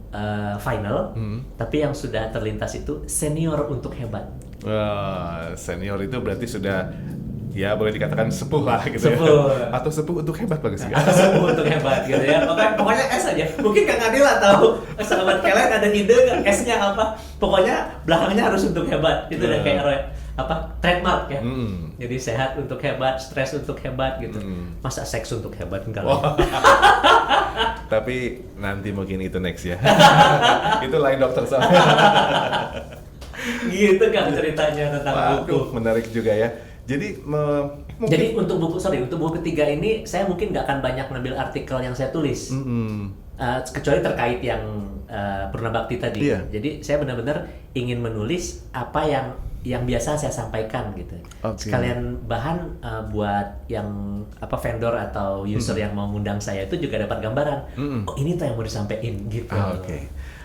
Speaker 2: final, tapi yang sudah terlintas itu senior untuk hebat.
Speaker 1: Senior itu berarti sudah ya boleh dikatakan sepuh lah gitu
Speaker 2: sepuh.
Speaker 1: Ya. Atau sepuh untuk hebat bagus ya.
Speaker 2: Atau sepuh untuk hebat gitu ya. Pokoknya S aja. Mungkin Kang Adil atau sahabat kalian ada ide S-nya apa? Pokoknya belakangnya harus untuk hebat. Itu udah kayak trademark ya. Jadi sehat untuk hebat, stres untuk hebat gitu. Masa seks untuk hebat enggak lah.
Speaker 1: Tapi nanti mungkin itu next ya. Itu lain dokter sama.
Speaker 2: Gitu kan ceritanya tentang buku.
Speaker 1: Menarik juga ya. Jadi
Speaker 2: Jadi untuk buku ketiga ini saya mungkin nggak akan banyak ngambil artikel yang saya tulis. Kecuali terkait yang Purna Bakti tadi.
Speaker 1: Iya.
Speaker 2: Jadi saya benar-benar ingin menulis apa yang biasa saya sampaikan gitu. Sekalian bahan buat yang vendor atau user yang mau ngundang saya itu juga dapat gambaran. Oh ini tuh yang mau disampaikan gitu.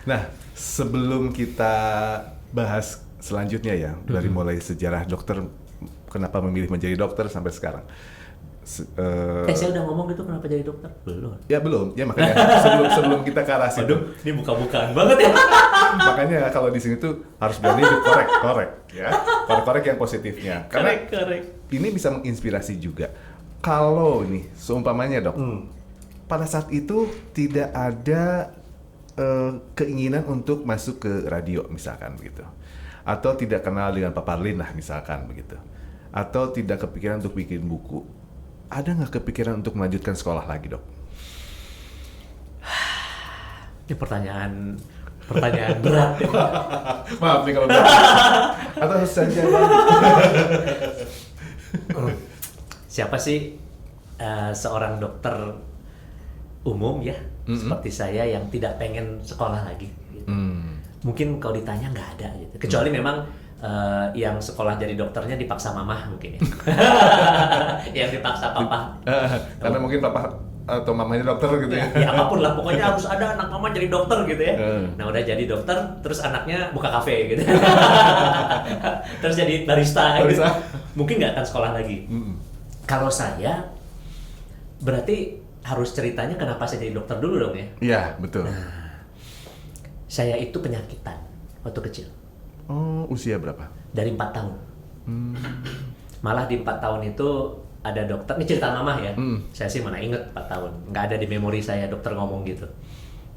Speaker 1: Nah sebelum kita bahas selanjutnya ya dari mulai sejarah dokter, kenapa memilih menjadi dokter sampai sekarang.
Speaker 2: Saya udah ngomong gitu kenapa jadi dokter? Belum.
Speaker 1: Ya belum. Ya makanya sebelum kita ke arah situ.
Speaker 2: Aduh, ini buka-bukaan banget ya.
Speaker 1: Makanya kalau di sini tuh harus berani korek ya. Korek yang positifnya. Karena ini bisa menginspirasi juga. Kalau ini seumpamanya dok, pada saat itu tidak ada keinginan untuk masuk ke radio misalkan begitu. Atau tidak kenal dengan Pak Parlin lah misalkan begitu. Atau tidak kepikiran untuk bikin buku. Ada nggak kepikiran untuk melanjutkan sekolah lagi dok?
Speaker 2: Ini pertanyaan berat.
Speaker 1: Maaf nih kalau berat. Atau saja.
Speaker 2: Siapa sih seorang dokter umum ya seperti saya yang tidak pengen sekolah lagi? Gitu. Mungkin kalau ditanya nggak ada gitu. Kecuali memang yang sekolah jadi dokternya dipaksa mamah mungkin ya. Yang dipaksa papa.
Speaker 1: Karena mungkin papa atau mamanya dokter gitu ya.
Speaker 2: Ya apapun lah, pokoknya harus ada anak mama jadi dokter gitu ya. Nah udah jadi dokter, terus anaknya buka kafe gitu. Terus jadi barista. Gitu. Mungkin nggak akan sekolah lagi. Kalau saya, berarti harus ceritanya kenapa saya jadi dokter dulu dong ya?
Speaker 1: Iya, betul.
Speaker 2: Nah, saya itu penyakitan waktu kecil.
Speaker 1: Oh, usia berapa?
Speaker 2: Dari 4 tahun. Malah di 4 tahun itu ada dokter, ini cerita mama ya. Saya sih mana inget 4 tahun. Nggak ada di memori saya dokter ngomong gitu.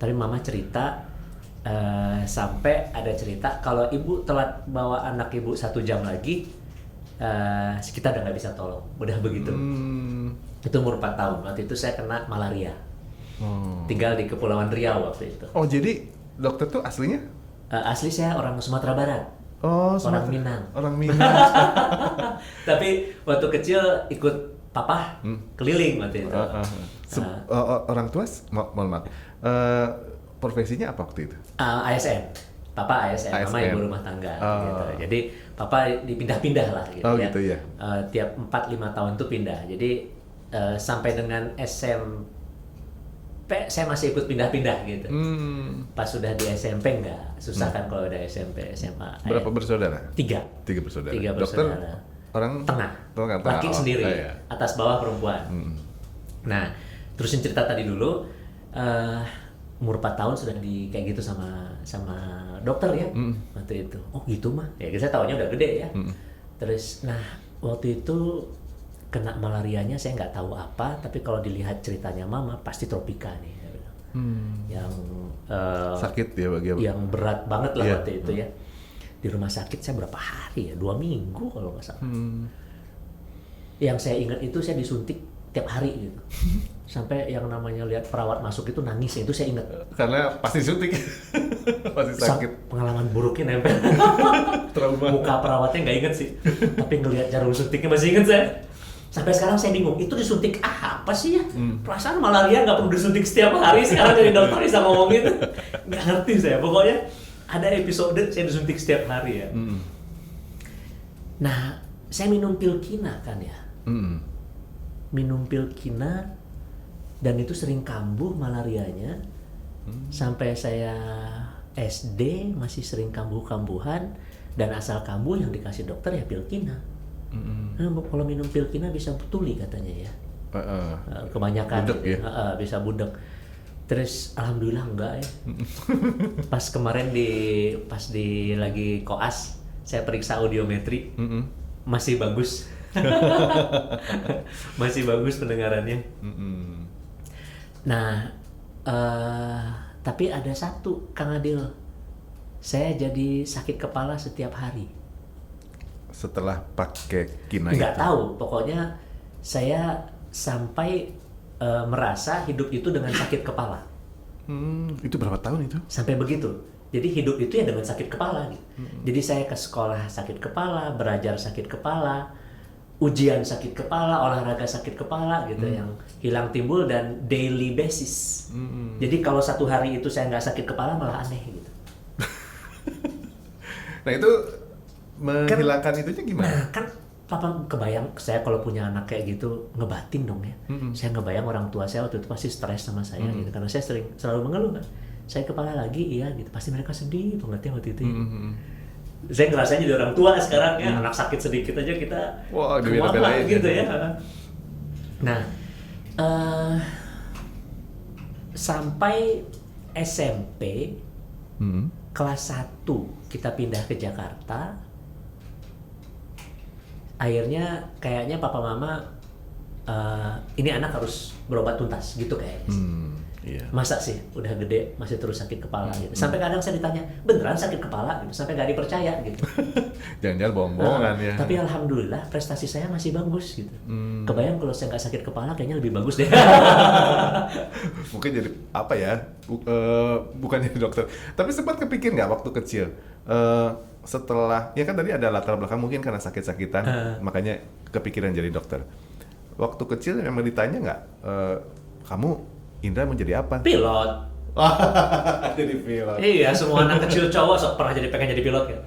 Speaker 2: Tapi mama cerita, sampai ada cerita kalau ibu telat bawa anak ibu 1 jam lagi, kita udah nggak bisa tolong. Udah begitu. Itu umur 4 tahun. Waktu itu saya kena malaria. Tinggal di Kepulauan Riau waktu itu.
Speaker 1: Oh, jadi dokter tuh aslinya?
Speaker 2: Asli saya orang Sumatera Barat.
Speaker 1: Oh,
Speaker 2: orang Minang.
Speaker 1: Orang Minang.
Speaker 2: Tapi waktu kecil ikut papa keliling waktu itu.
Speaker 1: Orang tua, mohon maaf. Profesinya apa waktu itu?
Speaker 2: ASN. Papa ASN, Mama
Speaker 1: ASN.
Speaker 2: ibu rumah tangga
Speaker 1: Oh.
Speaker 2: gitu. Jadi Papa dipindah-pindah lah gitu
Speaker 1: Oh,
Speaker 2: ya.
Speaker 1: gitu ya.
Speaker 2: Tiap 4-5 tahun tuh pindah. Jadi sampai dengan SMP saya masih ikut pindah-pindah gitu. Pas sudah di SMP enggak, susah kan kalau udah SMP, SMA.
Speaker 1: Berapa bersaudara?
Speaker 2: 3
Speaker 1: bersaudara.
Speaker 2: Tiga
Speaker 1: Dokter
Speaker 2: bersaudara.
Speaker 1: orang
Speaker 2: Tengah. Laki
Speaker 1: Oh,
Speaker 2: sendiri,
Speaker 1: iya.
Speaker 2: atas bawah perempuan. Nah, terusin cerita tadi dulu. Umur 4 tahun sudah kayak gitu sama dokter ya waktu itu. Oh gitu mah. Ya saya tahunya udah gede ya. Terus, nah waktu itu kena malarianya saya nggak tahu apa, tapi kalau dilihat ceritanya Mama pasti tropika nih. Saya bilang. Yang
Speaker 1: Sakit ya bagi
Speaker 2: yang berat banget lah
Speaker 1: Iya.
Speaker 2: waktu itu ya. Di rumah sakit saya berapa hari ya? 2 minggu kalau nggak salah. Yang saya ingat itu saya disuntik tiap hari gitu. Sampai yang namanya lihat perawat masuk itu nangis, itu saya ingat.
Speaker 1: Karena pasti suntik. Pasti sakit.
Speaker 2: Pengalaman buruknya nempel.
Speaker 1: Trauma.
Speaker 2: Muka perawatnya nggak inget sih, tapi ngelihat jarum suntiknya masih inget saya. Sampai sekarang saya bingung, itu disuntik apa sih ya? Perasaan malaria nggak perlu disuntik setiap hari, sekarang jadi dokter bisa ngomong gitu. Nggak ngerti saya, pokoknya ada episode saya disuntik setiap hari ya. Nah, saya minum pil kina kan ya. Minum pil kina, dan itu sering kambuh malarianya. Sampai saya SD masih sering kambuh-kambuhan, dan asal kambuh yang dikasih dokter ya pil kina. Nah, kalau minum pil kina bisa tuli katanya ya. Kebanyakan
Speaker 1: Budek ya?
Speaker 2: bisa budek. Terus alhamdulillah enggak ya. Pas kemarin pas di lagi koas saya periksa audiometri, masih bagus. Masih bagus pendengarannya. Nah, tapi ada satu Kang Adil, saya jadi sakit kepala setiap hari.
Speaker 1: Setelah pakai kina
Speaker 2: Nggak
Speaker 1: itu.
Speaker 2: tahu, pokoknya saya sampai merasa hidup itu dengan sakit kepala.
Speaker 1: Itu berapa tahun itu?
Speaker 2: Sampai begitu. Jadi hidup itu ya dengan sakit kepala gitu. Jadi saya ke sekolah sakit kepala, belajar sakit kepala, ujian sakit kepala, olahraga sakit kepala gitu, yang hilang timbul dan daily basis. Jadi kalau satu hari itu saya nggak sakit kepala malah aneh gitu.
Speaker 1: Nah itu menghilangkan itunya gimana?
Speaker 2: Nah kan Papa kebayang saya kalau punya anak kayak gitu ngebatin dong ya. Saya ngebayang orang tua saya waktu itu pasti stres sama saya gitu, karena saya selalu mengeluh kan. Saya kepala lagi iya gitu, pasti mereka sedih banget ya waktu itu. Saya ngerasain jadi orang tua sekarang ya, anak sakit sedikit aja kita
Speaker 1: Wah,
Speaker 2: kemana gitu ya. Nah, sampai SMP kelas 1 kita pindah ke Jakarta. Akhirnya kayaknya papa mama ini anak harus berobat tuntas gitu kayaknya.
Speaker 1: Iya.
Speaker 2: Masa sih udah gede masih terus sakit kepala gitu. Sampai kadang saya ditanya, beneran sakit kepala gitu, sampai nggak dipercaya gitu.
Speaker 1: Jangan-jangan bohong-bohongan ya.
Speaker 2: Tapi alhamdulillah prestasi saya masih bagus gitu. Kebayang kalau saya nggak sakit kepala kayaknya lebih bagus deh.
Speaker 1: Mungkin jadi apa ya? Bukan jadi dokter. Tapi sempat kepikir nggak waktu kecil? Setelah ya kan tadi ada latar belakang mungkin karena sakit-sakitan, makanya kepikiran jadi dokter. Waktu kecil memang ditanya nggak, kamu Indra mau jadi apa?
Speaker 2: Pilot.
Speaker 1: Jadi pilot.
Speaker 2: Iya, semua anak kecil cowok pernah pengen jadi pilot kan?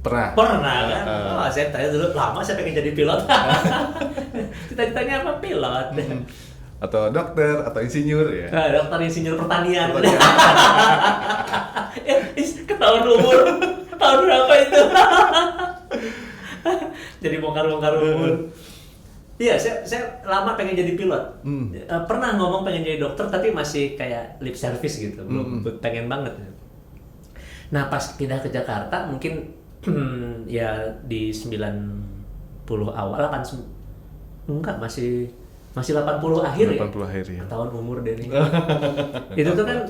Speaker 1: Pernah.
Speaker 2: Pernah kan? Saya tanya dulu, lama saya pengen jadi pilot. Cita-citanya apa? Pilot.
Speaker 1: Atau dokter, atau insinyur ya.
Speaker 2: Dokter insinyur pertanian. Ketahuan umur. Tahun berapa itu? Jadi bongkar-bongkar umur. Iya, saya lama pengen jadi pilot. Pernah ngomong pengen jadi dokter, tapi masih kayak lip service gitu, belum pengen banget. Nah, pas pindah ke Jakarta, mungkin ya di 90 awal, enggak, masih 80 akhir
Speaker 1: 80 akhir ya.
Speaker 2: Tahun umur deh nih. Itu tuh kan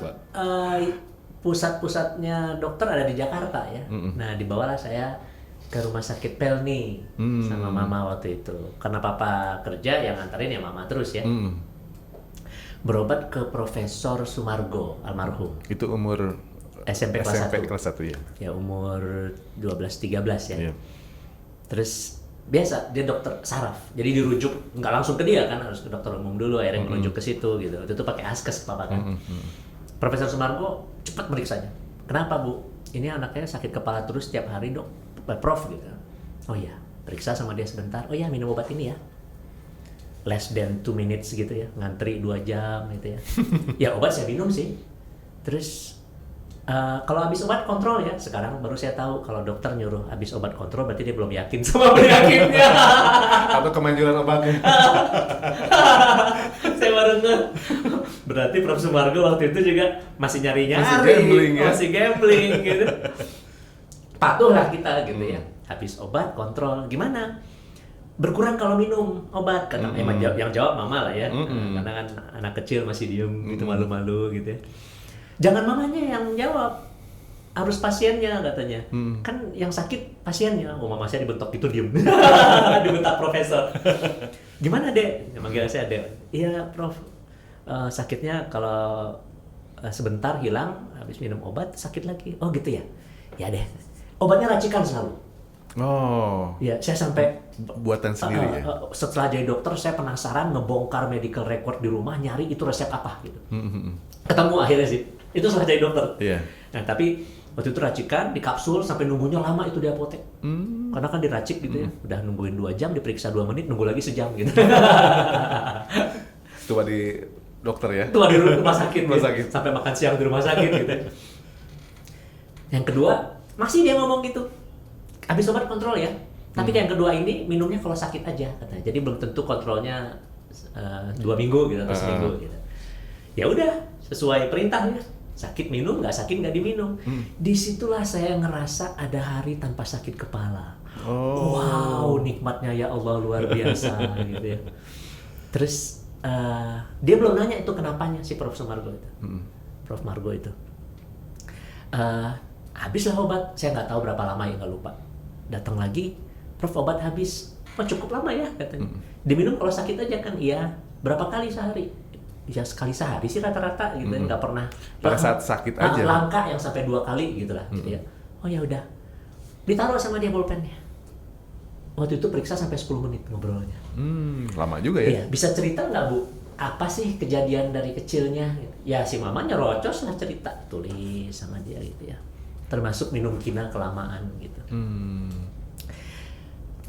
Speaker 2: pusat-pusatnya dokter ada di Jakarta ya. Nah, dibawalah saya ke rumah sakit Pelni sama mama waktu itu. Karena papa kerja, yang nganterin ya mama terus ya. Berobat ke Profesor Sumargo, almarhum.
Speaker 1: Itu umur
Speaker 2: SMP kelas 1.
Speaker 1: kelas 1 ya.
Speaker 2: Ya umur 12-13 ya.
Speaker 1: Iya.
Speaker 2: Terus biasa dia dokter saraf. Jadi dirujuk nggak langsung ke dia kan, harus ke dokter umum dulu, akhirnya merujuk ke situ gitu. Itu pakai askes papa kan. Profesor Sumargo cepat meriksanya. Kenapa, Bu? ini anaknya sakit kepala terus setiap hari dok, prof gitu. Oh iya, periksa sama dia sebentar. Oh iya, minum obat ini ya. Less than 2 minutes gitu ya, ngantri 2 jam gitu ya. Ya obat saya minum sih. Terus kalau habis obat kontrol ya. Sekarang baru saya tahu kalau dokter nyuruh habis obat kontrol berarti dia belum yakin sama penyakitnya.
Speaker 1: Atau kemanjuran obatnya.
Speaker 2: Saya baru berarti Prof. Sumargo waktu itu juga masih nyari-nyari, masih gambling gitu. Patuhlah kita gitu ya. Habis obat kontrol, gimana? Berkurang kalau minum obat, karena emang yang jawab mama lah ya. Karena kan anak kecil masih diem gitu, malu-malu gitu ya. Jangan mamanya yang jawab, harus pasiennya katanya. Kan yang sakit pasiennya. Oh, mama saya dibentak gitu diem. Dibentak profesor. Gimana dek? Manggil saya dek. Iya prof, sakitnya kalau sebentar hilang, habis minum obat sakit lagi. Oh gitu ya? Ya deh. Obatnya racikan selalu.
Speaker 1: Oh.
Speaker 2: Ya, saya sampai
Speaker 1: buatan sendiri ya.
Speaker 2: Setelah jadi dokter saya penasaran ngebongkar medical record di rumah, nyari itu resep apa gitu. Ketemu akhirnya sih. Itu setelah jadi dokter.
Speaker 1: Iya.
Speaker 2: Nah, tapi waktu itu racikan di kapsul sampai nunggunya lama itu di apotek. Karena kan diracik gitu ya. Udah nungguin 2 jam, diperiksa 2 menit, nunggu lagi sejam gitu.
Speaker 1: Coba di dokter ya.
Speaker 2: Tua di rumah sakit,
Speaker 1: Rumah
Speaker 2: gitu.
Speaker 1: sakit.
Speaker 2: Sampai makan siang di rumah sakit gitu. Yang kedua, masih dia ngomong gitu. Habis obat kontrol ya. Tapi yang kedua ini minumnya kalau sakit aja katanya. Jadi belum tentu kontrolnya 2 minggu gitu atau seminggu gitu. Ya udah, sesuai perintahnya. Sakit minum, nggak sakit nggak diminum. Disitulah saya ngerasa ada hari tanpa sakit kepala.
Speaker 1: Oh.
Speaker 2: Wow, nikmatnya ya Allah luar biasa gitu ya. Terus dia belum nanya itu kenapanya si Prof. Sumargo itu. Prof. Margo itu. Habislah obat, saya nggak tahu berapa lama ya, nggak lupa. Datang lagi, Prof. Obat habis. Oh cukup lama ya katanya. Diminum kalau sakit aja kan? Iya. Berapa kali sehari? Ya sekali sehari sih rata-rata gitu, nggak pernah.
Speaker 1: Pada saat sakit aja.
Speaker 2: Langka yang sampai 2 kali gitulah, gitu ya. Oh ya udah. Ditaruh sama dia bolpennya. Waktu itu periksa sampai 10 menit ngobrolnya.
Speaker 1: Lama juga ya?
Speaker 2: Iya, bisa cerita nggak Bu? Apa sih kejadian dari kecilnya? Ya si mama nyerocos lah cerita, tulis sama dia gitu ya. Termasuk minum kina kelamaan gitu.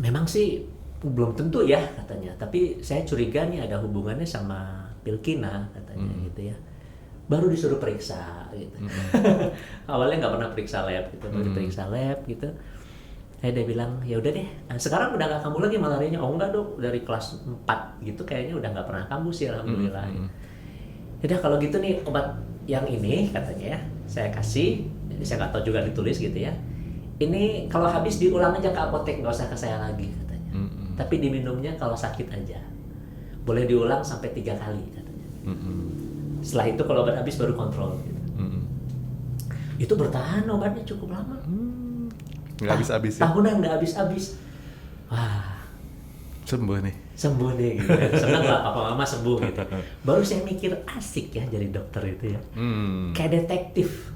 Speaker 2: Memang sih belum tentu ya katanya, tapi saya curiga nih ada hubungannya sama pil kina katanya gitu ya. Baru disuruh periksa gitu. Awalnya nggak pernah periksa lab gitu, baru diperiksa lab gitu. Dia bilang ya udah deh, sekarang udah nggak kambuh lagi malarianya. Oh enggak dok, dari kelas 4 gitu kayaknya udah nggak pernah kambuh sih alhamdulillah. Udah kalau gitu nih obat yang ini katanya ya, saya kasih. Saya nggak tahu juga ditulis gitu ya. Ini kalau habis diulang aja ke apotek, nggak usah ke saya lagi katanya. Tapi diminumnya kalau sakit aja. Boleh diulang sampai 3 kali katanya. Setelah itu kalau obat habis baru kontrol gitu. Itu bertahan obatnya cukup lama.
Speaker 1: Nggak habis-habis ya?
Speaker 2: Tahunan nggak habis-habis. Wah,
Speaker 1: sembuh nih
Speaker 2: gitu. Senang lah papa mama sembuh gitu. Baru saya mikir asik ya jadi dokter itu ya. Kayak detektif.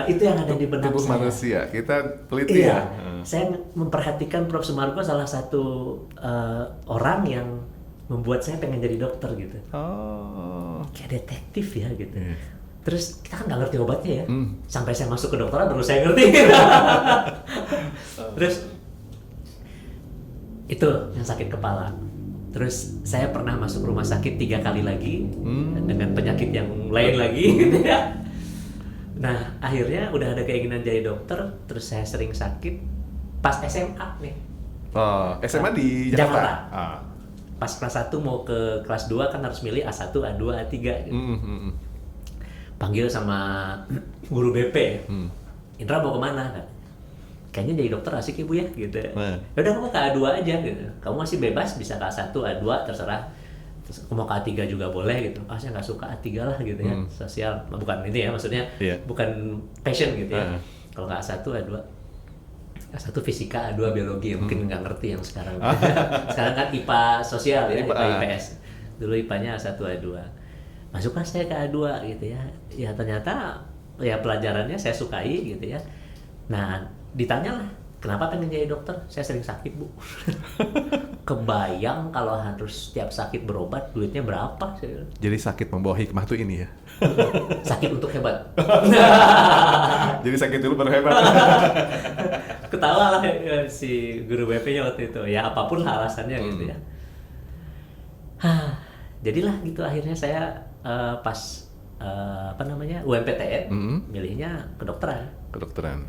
Speaker 2: Itu yang ada di benak
Speaker 1: tubuh
Speaker 2: saya.
Speaker 1: manusia, kita peliti
Speaker 2: iya,
Speaker 1: ya.
Speaker 2: Saya memperhatikan Prof. Sumargo salah satu orang yang membuat saya pengen jadi dokter gitu. Kayak detektif ya gitu. Terus kita kan nggak ngerti obatnya ya. Sampai saya masuk ke dokteran baru saya ngerti. Terus itu yang sakit kepala. Terus saya pernah masuk rumah sakit 3 kali lagi dengan penyakit yang lain lagi gitu ya. Nah akhirnya udah ada keinginan jadi dokter. Terus saya sering sakit pas SMA nih.
Speaker 1: SMA di Jakarta.
Speaker 2: Pas kelas 1 mau ke kelas 2 kan harus milih A1, A2, A3 gitu. Panggil sama guru BP. Indra mau kemana? Kayaknya jadi dokter asik ibu ya gitu. Yaudah kamu ke A2 aja gitu. Kamu masih bebas bisa ke A1, A2 terserah. Terus aku mau ke A3 juga boleh gitu. Saya nggak suka A3 lah gitu ya. Sosial, bukan ini ya maksudnya. Bukan passion gitu ya. Kalau nggak A1, A2. A1 fisika, A2 biologi. Mungkin nggak ngerti yang sekarang. Sekarang kan IPA sosial ya, IPA IPS. Dulu IPA-nya A1, A2. Masuklah saya ke A2 gitu ya. Ya ternyata ya pelajarannya saya sukai gitu ya. Nah ditanyalah Kenapa pengen jadi dokter? Saya sering sakit, Bu. Kebayang kalau harus setiap sakit berobat, duitnya berapa? Saya bilang.
Speaker 1: Jadi sakit membawa hikmah tuh ini ya.
Speaker 2: Sakit untuk hebat.
Speaker 1: Jadi sakit dulu baru hebat.
Speaker 2: Ketawa lah si guru BP-nya waktu itu. Ya apapun lah alasannya gitu ya. Jadilah gitu akhirnya saya pas UMPTN milihnya kedokteran.
Speaker 1: Kedokteran.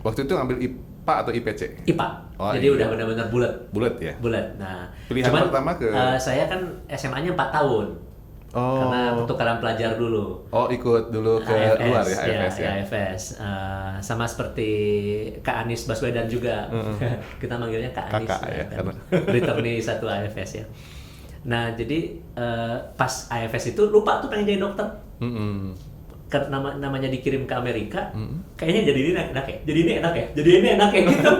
Speaker 1: Waktu itu ngambil IPA atau IPC?
Speaker 2: IPA.
Speaker 1: Oh,
Speaker 2: jadi
Speaker 1: iya.
Speaker 2: udah benar-benar bulat.
Speaker 1: Bulat ya?
Speaker 2: Bulat. Nah,
Speaker 1: Pilihan
Speaker 2: cuman,
Speaker 1: pertama ke
Speaker 2: saya kan SMA-nya 4 tahun.
Speaker 1: Oh.
Speaker 2: Karena pertukaran pelajar dulu.
Speaker 1: Oh, ikut dulu ke
Speaker 2: AFS,
Speaker 1: luar ya, AFS ya.
Speaker 2: AFS. Sama seperti Kak Anies Baswedan juga. Kita manggilnya Kak Anies.
Speaker 1: Kakak ya,
Speaker 2: Kan. Returnee satu AFS ya. Nah, jadi pas AFS itu lupa tuh pengen jadi dokter. Karena namanya dikirim ke Amerika, kayaknya jadi ini enak ya, jadi ini enak ya gitu.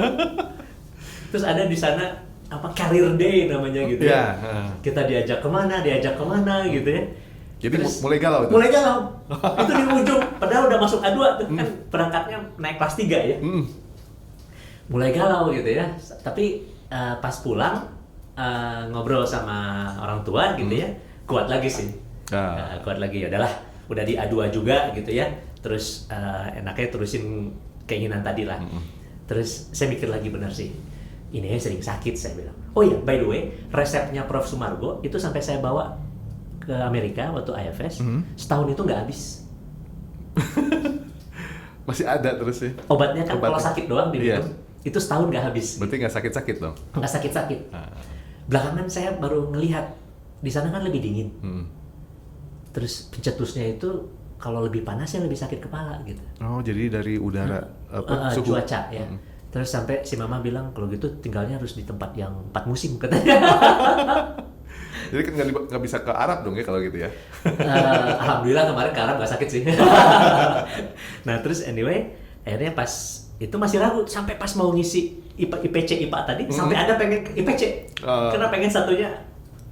Speaker 2: Terus ada di sana apa career day namanya gitu ya. Kita diajak kemana gitu ya.
Speaker 1: Jadi
Speaker 2: terus,
Speaker 1: mulai galau itu?
Speaker 2: Mulai galau. Itu di ujung, padahal udah masuk A2 tuh kan berangkatnya naik kelas 3 ya. Mulai galau gitu ya. Tapi pas pulang ngobrol sama orang tua gitu ya, kuat lagi sih. Kuat lagi, ya udahlah, udah di A2 juga gitu ya. Terus enaknya terusin keinginan tadi lah. Terus saya mikir lagi benar sih. Ini sering sakit saya bilang. Oh iya, by the way, resepnya Prof. Sumargo itu sampai saya bawa ke Amerika waktu IFS, setahun itu nggak habis.
Speaker 1: Masih ada terus ya?
Speaker 2: Obatnya kan kalau sakit doang diminum, itu setahun nggak habis.
Speaker 1: Berarti nggak sakit-sakit dong?
Speaker 2: Nggak sakit-sakit. Belakangan saya baru ngelihat, di sana kan lebih dingin. Terus pencetusnya itu kalau lebih panas ya lebih sakit kepala gitu.
Speaker 1: Oh, jadi dari udara, suhu?
Speaker 2: Cuaca ya. Terus sampai si mama bilang kalau gitu tinggalnya harus di tempat yang 4 musim katanya.
Speaker 1: Jadi kan nggak bisa ke Arab dong ya kalau gitu ya?
Speaker 2: Alhamdulillah kemarin ke Arab nggak sakit sih. Nah terus anyway, akhirnya pas itu masih ragu sampai pas mau ngisi IPA tadi sampai ada pengen ke IPC karena pengen satunya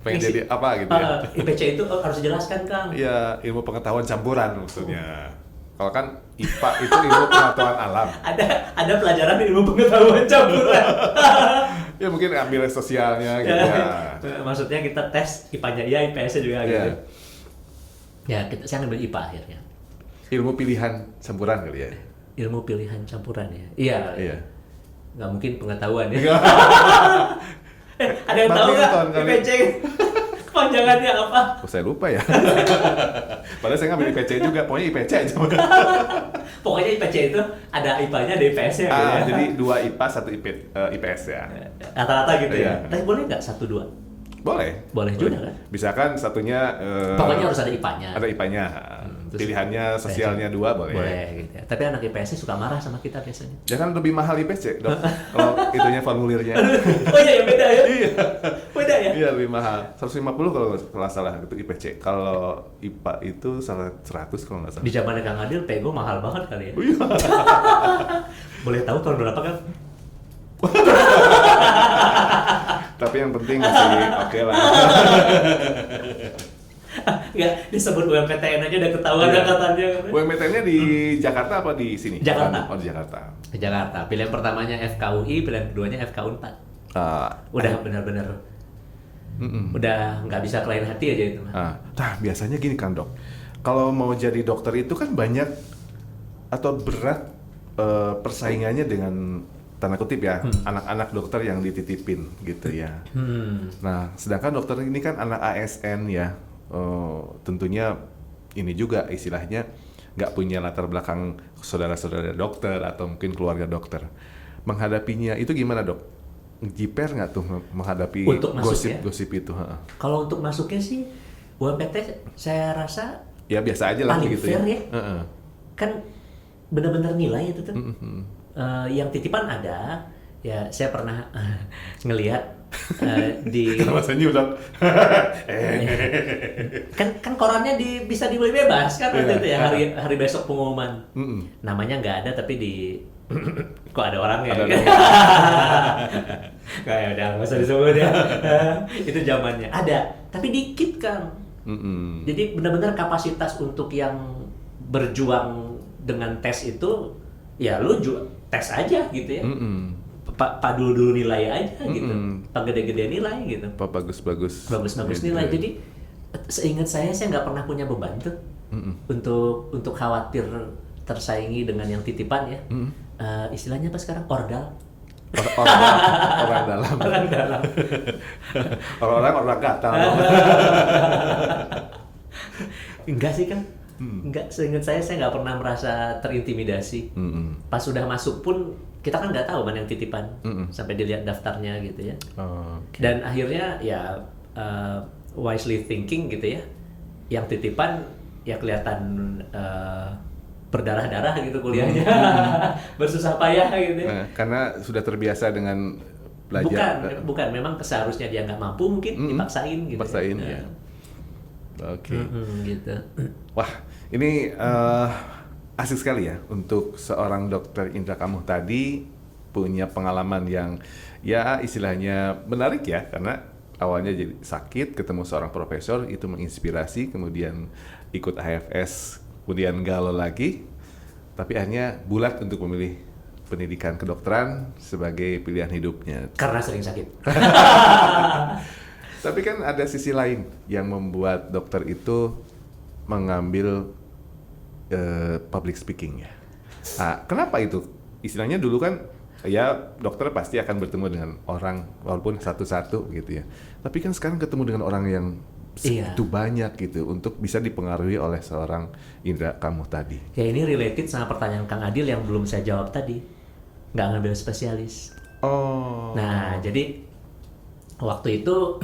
Speaker 1: pengen
Speaker 2: ngisi.
Speaker 1: Jadi apa gitu ya?
Speaker 2: IPC itu harus jelaskan Kang.
Speaker 1: Iya, ilmu pengetahuan campuran maksudnya. Kalau kan IPA itu ilmu pengetahuan alam.
Speaker 2: Ada pelajaran ilmu pengetahuan campuran.
Speaker 1: Ya mungkin ambil sosialnya gitu ya.
Speaker 2: Maksudnya kita tes IPA-nya iya, IPS-nya juga gitu. Ya, saya ngambil IPA akhirnya.
Speaker 1: Ilmu pilihan campuran kali ya.
Speaker 2: Ilmu pilihan campuran ya. Iya. Nggak mungkin pengetahuan ya. Ada yang tahu nggak IPC? Kepanjangannya apa?
Speaker 1: Oh, saya lupa ya. Padahal saya ngambil IPC juga, pokoknya IPC aja.
Speaker 2: Pokoknya IPC itu ada IPA-nya, ada IPS-nya gitu ya.
Speaker 1: Jadi 2 IPA, 1 IPS ya.
Speaker 2: Rata-rata gitu ya.
Speaker 1: Iya.
Speaker 2: Tapi boleh nggak 1-2? Boleh juga kan?
Speaker 1: Bisa kan satunya
Speaker 2: pokoknya harus ada IPA-nya.
Speaker 1: Ada IPA-nya. Pilihannya sosialnya 2 boleh.
Speaker 2: Boleh gitu ya. Tapi anak IPS suka marah sama kita biasanya.
Speaker 1: Ya kan lebih mahal IPC, Dok. Kalau itunya formulirnya.
Speaker 2: Oh iya, beda ya?
Speaker 1: Iya.
Speaker 2: Beda ya?
Speaker 1: Iya, lebih mahal. 150 kalau nggak salah itu IPC. Kalau IPA itu 100 kalau nggak salah.
Speaker 2: Di zamannya Kang Adil, Pego mahal banget kali ya?
Speaker 1: Oh, iya.
Speaker 2: Boleh tahu tahun berapa kan?
Speaker 1: Tapi yang penting masih oke lah.
Speaker 2: Enggak, disebut UMPTN aja udah ketahuan angkatannya.
Speaker 1: UMPTN-nya di Jakarta apa di sini?
Speaker 2: Jakarta.
Speaker 1: Oh, di Jakarta.
Speaker 2: Di Jakarta. Pilihan pertamanya FKUI, pilihan keduanya FK4. Udah benar-benar. Udah nggak bisa ke lain hati aja itu.
Speaker 1: Nah, biasanya gini kan, Dok. Kalau mau jadi dokter itu kan banyak atau berat persaingannya dengan tanda kutip ya, anak-anak dokter yang dititipin gitu ya. Nah, sedangkan dokter ini kan anak ASN ya. Tentunya ini juga istilahnya nggak punya latar belakang saudara-saudara dokter atau mungkin keluarga dokter. Menghadapinya itu gimana, Dok? Jiper nggak tuh menghadapi gosip-gosip itu?
Speaker 2: Kalau untuk masuknya sih UMPT saya rasa
Speaker 1: ya biasa aja lah
Speaker 2: paling
Speaker 1: gitu
Speaker 2: fair
Speaker 1: ya.
Speaker 2: Kan benar-benar nilai itu tuh. Yang titipan ada, ya saya pernah ngelihat di
Speaker 1: Kenapa senyum, Dok?
Speaker 2: kan korannya bisa dibeli bebas kan waktu itu ya, hari besok pengumuman. Namanya nggak ada tapi di kok ada orangnya
Speaker 1: ada
Speaker 2: kan? Kayak udah nggak usah disebut ya. Itu zamannya ada tapi dikit kan. Jadi benar-benar kapasitas untuk yang berjuang dengan tes itu ya lu tes aja gitu ya. Pak dulu nilai aja gitu. Pak gede-gede nilai gitu.
Speaker 1: Pak bagus-bagus
Speaker 2: Nilai. Jadi seingat saya nggak pernah punya beban tuh untuk khawatir tersaingi dengan yang titipan ya. Istilahnya apa sekarang? Ordal.
Speaker 1: Orang dalam. Orang gatal.
Speaker 2: Enggak sih kan? Enggak, seingat saya nggak pernah merasa terintimidasi. Pas sudah masuk pun kita kan nggak tahu mana yang titipan sampai dilihat daftarnya gitu ya. Dan akhirnya ya wisely thinking gitu ya, yang titipan ya kelihatan berdarah-darah gitu kuliahnya, bersusah payah gitu ya.
Speaker 1: Nah, karena sudah terbiasa dengan belajar.
Speaker 2: Bukan, memang seharusnya dia nggak mampu mungkin dipaksain gitu.
Speaker 1: Dipaksain ya. Oke.
Speaker 2: Gitu.
Speaker 1: Wah, ini asik sekali ya untuk seorang dokter Indra Kamuh tadi punya pengalaman yang ya istilahnya menarik ya, karena awalnya jadi sakit ketemu seorang profesor itu menginspirasi, kemudian ikut AFS, kemudian galau lagi, tapi akhirnya bulat untuk memilih pendidikan kedokteran sebagai pilihan hidupnya.
Speaker 2: Karena sering sakit.
Speaker 1: Tapi kan ada sisi lain yang membuat dokter itu mengambil public speaking ya. Nah, kenapa itu? Istilahnya dulu kan ya dokter pasti akan bertemu dengan orang walaupun satu-satu gitu ya. Tapi kan sekarang ketemu dengan orang yang segitu banyak gitu untuk bisa dipengaruhi oleh seorang Indra Kamuh tadi.
Speaker 2: Ya ini related sama pertanyaan Kang Adil yang belum saya jawab tadi. Nggak ngambil spesialis. Nah, jadi waktu itu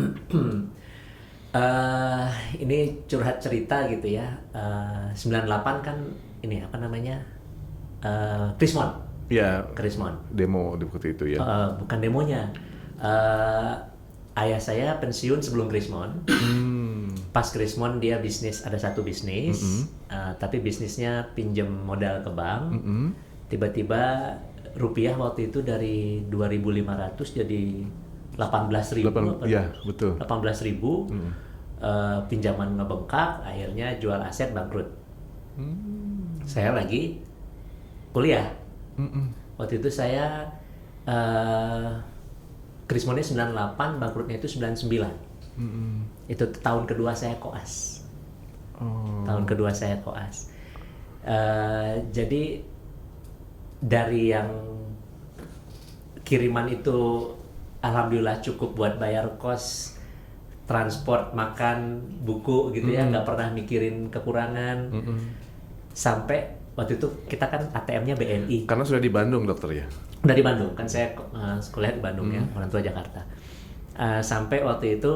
Speaker 2: ini curhat cerita gitu ya. 98 kan ini apa namanya? Krismon.
Speaker 1: Ya.
Speaker 2: Krismon.
Speaker 1: Demo waktu itu ya.
Speaker 2: Bukan demonya. Ayah saya pensiun sebelum Krismon. Pas Krismon dia ada satu bisnis, tapi bisnisnya pinjem modal ke bank. Tiba-tiba rupiah waktu itu dari 2.500 jadi 18.000.
Speaker 1: Iya, betul.
Speaker 2: 18.000. Pinjaman ngebengkak, akhirnya jual aset bangkrut. Saya lagi kuliah. Waktu itu saya Krismonnya 98, bangkrutnya itu 99. Itu tahun kedua saya koas. Tahun kedua saya koas. Jadi dari yang kiriman itu alhamdulillah cukup buat bayar kos, transport, makan, buku gitu ya, nggak pernah mikirin kekurangan. Sampai waktu itu kita kan ATM-nya BNI.
Speaker 1: Karena sudah di Bandung dokter ya?
Speaker 2: Udah di Bandung, kan saya sekolah di Bandung ya, orang tua Jakarta. Sampai waktu itu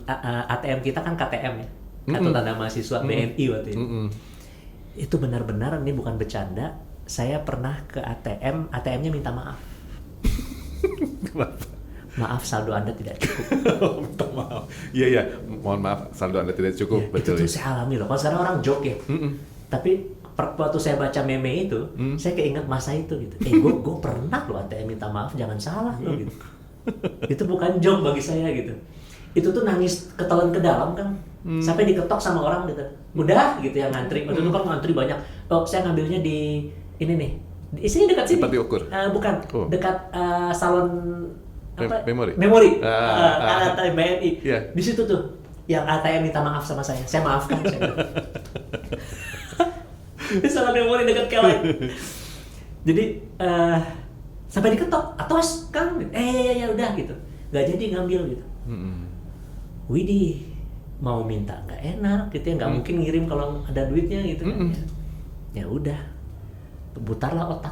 Speaker 2: ATM kita kan KTM ya, kartu tanda mahasiswa BNI waktu itu. Itu benar-benar, ini bukan bercanda, saya pernah ke ATM, ATM-nya minta maaf. Maaf, saldo Anda tidak cukup.
Speaker 1: Minta maaf. Iya, mohon maaf, saldo Anda tidak cukup.
Speaker 2: Ya,
Speaker 1: betul.
Speaker 2: Itu saya alami loh, kalau sekarang orang joke ya. Tapi waktu saya baca meme itu, saya keinget masa itu gitu. Gue pernah loh ATM minta maaf, jangan salah loh gitu. Itu bukan joke bagi saya gitu. Itu tuh nangis ketelan ke dalam kan, sampai diketok sama orang gitu. Udah gitu yang ngantri. Waktu itu kan ngantri banyak. Oh, saya ngambilnya di ini nih. Di sini dekat sini.
Speaker 1: Tempat diukur?
Speaker 2: Bukan, dekat salon apa?
Speaker 1: Memori.
Speaker 2: ATM BNI.
Speaker 1: Yeah.
Speaker 2: Di situ tuh yang ATM minta maaf sama saya. Saya maafkan. Di salon Memori dekat Kelai. Jadi sampai diketok, atos Kang. Ya udah gitu. Nggak jadi ngambil gitu. Widih, mau minta nggak enak gitu ya, nggak mungkin ngirim kalau ada duitnya gitu kan. Ya udah, putarlah otak.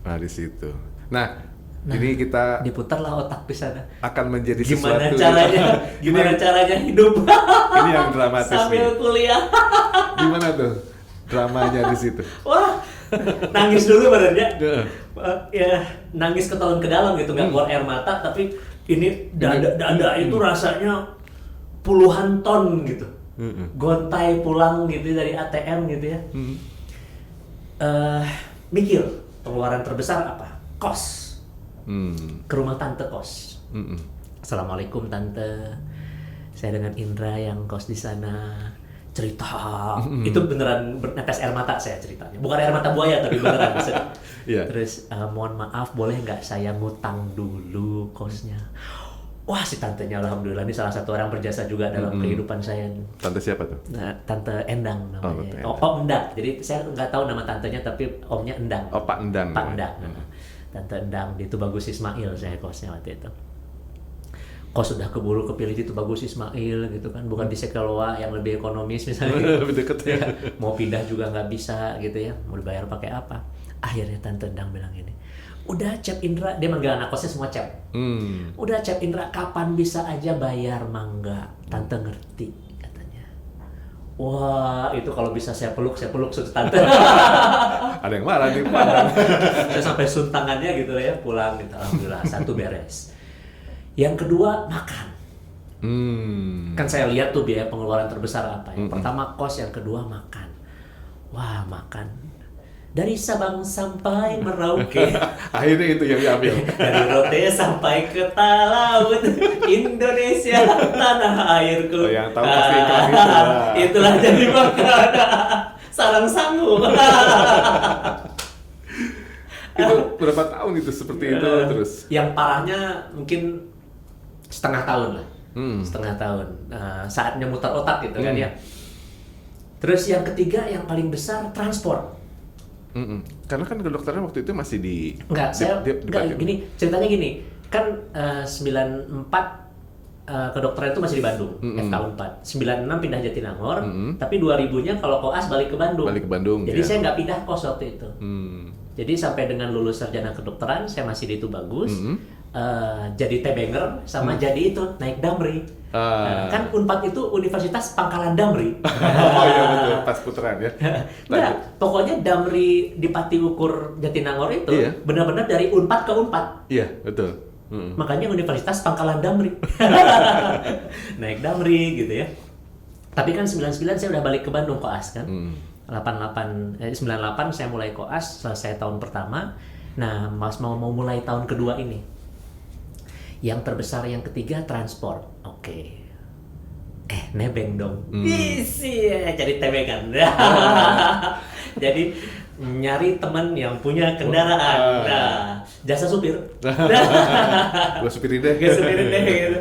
Speaker 1: Nah di situ. Nah, ini kita
Speaker 2: diputarlah otak di sana.
Speaker 1: Akan menjadi
Speaker 2: gimana
Speaker 1: sesuatu.
Speaker 2: Gimana caranya hidup?
Speaker 1: Ini yang dramatis
Speaker 2: sambil
Speaker 1: nih.
Speaker 2: kuliah.
Speaker 1: Gimana tuh dramanya di situ?
Speaker 2: Wah, nangis dulu badannya. Ya, nangis ketelan ke dalam gitu, nggak keluar air mata, tapi ini dada itu rasanya puluhan ton gitu. Gontai pulang gitu dari ATM gitu ya. Mikir pengeluaran terbesar apa? Kos. Ke rumah tante kos. Assalamualaikum tante, saya dengan Indra yang kos di sana. cerita. Itu beneran netes air mata saya ceritanya. Bukan air mata buaya tapi beneran.
Speaker 1: Iya.
Speaker 2: Terus mohon maaf boleh nggak saya ngutang dulu kosnya. Wah, si tantenya alhamdulillah ini salah satu orang berjasa juga dalam kehidupan saya.
Speaker 1: Tante siapa tuh?
Speaker 2: Nah, Tante Endang namanya.
Speaker 1: Oh,
Speaker 2: Om Endang. Jadi saya nggak tahu nama tantenya tapi omnya Endang.
Speaker 1: Oh, Pak Endang.
Speaker 2: Pak Endang. Tante Endang di Tubagus Ismail saya kosnya waktu itu. Kos sudah keburu kepilih di Tubagus Ismail gitu kan, bukan di Sekeloa yang lebih ekonomis misalnya.
Speaker 1: Lebih deket ya.
Speaker 2: Mau pindah juga nggak bisa gitu ya, mau dibayar pakai apa? Akhirnya Tante Endang bilang ini, udah Cep Indra, dia manggil anak kosnya semua Cep. Udah Cep Indra, kapan bisa aja bayar mangga, Tante ngerti katanya. Wah, itu kalau bisa saya peluk suatu Tante.
Speaker 1: Ada yang marah di Padang.
Speaker 2: Saya sampai suntangannya gitu ya, pulang gitu. Alhamdulillah, satu beres. Yang kedua, makan. Kan saya lihat tuh biaya pengeluaran terbesar apa ya. Pertama kos, yang kedua makan. Wah, makan. Dari Sabang sampai Merauke.
Speaker 1: Akhirnya itu yang diambil.
Speaker 2: Dari Rote sampai ke Talaut, Indonesia tanah airku.
Speaker 1: Oh, yang tahu pasti iklan itu lah.
Speaker 2: Itulah jadi makan. Sarang sangu.
Speaker 1: Itu berapa tahun itu seperti itu terus?
Speaker 2: Yang parahnya mungkin setengah tahun lah. Setengah tahun. Saatnya muter otak gitu kan ya. Terus yang ketiga yang paling besar transport.
Speaker 1: Karena kan kedokteran waktu itu masih di...
Speaker 2: Enggak, gini, ceritanya gini. Kan 94 kedokteran itu masih di Bandung, FK 4. 96 pindah Jatinangor, tapi 2000-nya kalau koas balik ke Bandung.
Speaker 1: Balik ke Bandung.
Speaker 2: Jadi
Speaker 1: ya.
Speaker 2: saya nggak pindah kos waktu itu. Jadi sampai dengan lulus sarjana kedokteran, saya masih di Tubagus. Jadi tebenger sama jadi itu naik Damri. Kan Unpad itu Universitas Pangkalan Damri.
Speaker 1: Oh iya betul, pas putaran ya.
Speaker 2: Nah, pokoknya Damri di Pati Ukur Jatinangor itu benar-benar dari Unpad ke Unpad.
Speaker 1: Iya betul.
Speaker 2: Makanya Universitas Pangkalan Damri. Naik Damri gitu ya. Tapi kan 99 saya udah balik ke Bandung koas kan. 98 saya mulai koas, selesai tahun pertama. Nah, Mas mau mulai tahun kedua ini. Yang terbesar yang ketiga transport. Oke. Nebeng dong. Isi jadi tebengan. Jadi nyari teman yang punya kendaraan. Nah, jasa supir.
Speaker 1: Gua supirin deh.
Speaker 2: Gitu.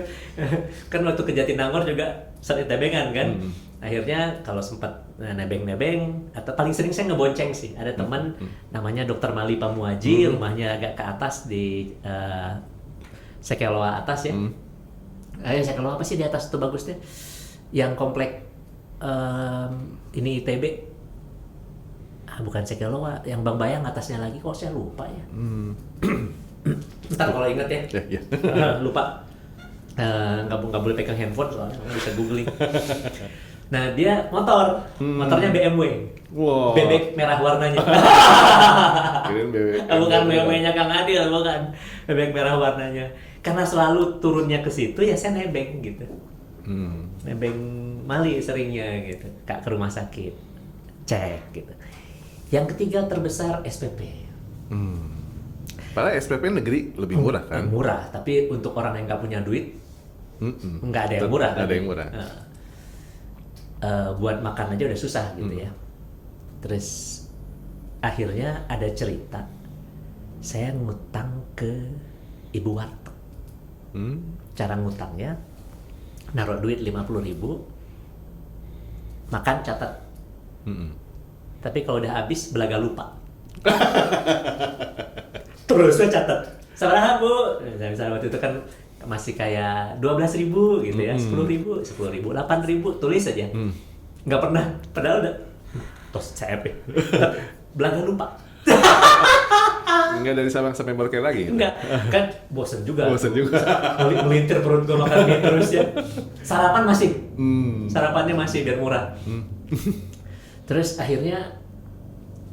Speaker 2: Kan waktu ke Jatinangor juga sering tebengan kan. Akhirnya kalau sempat nebeng-nebeng atau paling sering saya ngebonceng sih. Ada teman namanya Dr. Mali Pamuaji, rumahnya agak ke atas di Sekeloa atas ya. Sekeloa apa sih di atas itu bagusnya? Yang komplek ini ITB. Bukan Sekeloa, yang Bang Bayang atasnya lagi, kok saya lupa ya. Ntar kalau inget ya. Lupa. Nggak boleh pegang handphone soalnya bisa googling. Nah dia motornya BMW.
Speaker 1: Wow.
Speaker 2: Bebek merah warnanya. Bukan BMW-nya Kang Adil, bukan. Bebek merah warnanya. Karena selalu turunnya ke situ ya saya nebeng gitu. Nebeng Mali seringnya gitu. Kak ke rumah sakit. Cek gitu. Yang ketiga terbesar SPP.
Speaker 1: Padahal SPP negeri lebih murah kan?
Speaker 2: Murah, tapi untuk orang yang nggak punya duit, nggak ada yang murah.
Speaker 1: Nggak ada yang murah.
Speaker 2: Buat makan aja udah susah gitu ya. Terus akhirnya ada cerita, saya ngutang ke Ibu Warteg. Cara ngutangnya, naruh duit 50.000, makan catat. Tapi kalau udah habis belaga lupa. Terus gue catat. Seberapa Bu? Misalnya waktu itu kan masih kayak 12.000 gitu ya, 10.000, 8.000, tulis aja. Nggak pernah, padahal udah tos CP. Belaga lupa.
Speaker 1: Enggak dari Sabang sampai Merauke lagi?
Speaker 2: Enggak, kan bosen juga. Melintir perut gue makan mie terus ya. Sarapan masih. Sarapannya masih biar murah. Terus akhirnya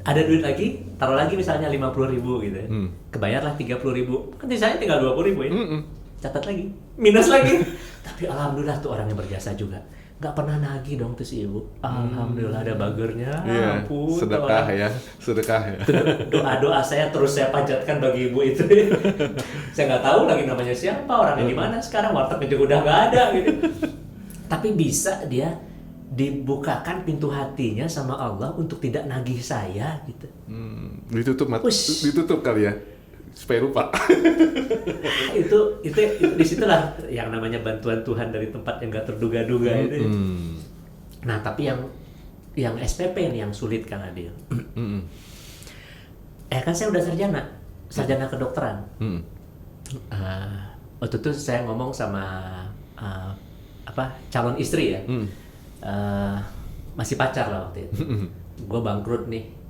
Speaker 2: ada duit lagi, taruh lagi misalnya 50.000 gitu ya. Kebayarlah 30.000. Kan sisanya tinggal 20.000 ya. Catat lagi, minus lagi. Tapi alhamdulillah tuh orangnya berjasa juga. Nggak pernah nagih dong tuh si ibu. Alhamdulillah ada bagernya.
Speaker 1: Iya, sedekah ya.
Speaker 2: Doa-doa saya terus saya panjatkan bagi ibu itu. Saya nggak tahu lagi namanya siapa, orangnya di mana sekarang, wartegnya juga udah nggak ada gitu. Tapi bisa dia dibukakan pintu hatinya sama Allah untuk tidak nagih saya gitu.
Speaker 1: Ditutup kali ya supaya lupa.
Speaker 2: itu disitulah yang namanya bantuan Tuhan dari tempat yang gak terduga-duga itu. Nah tapi yang SPP nih yang sulit kan Adil. Kan saya udah sarjana kedokteran. Waktu itu saya ngomong sama calon istri ya. Masih pacar lah waktu itu. Gue bangkrut nih.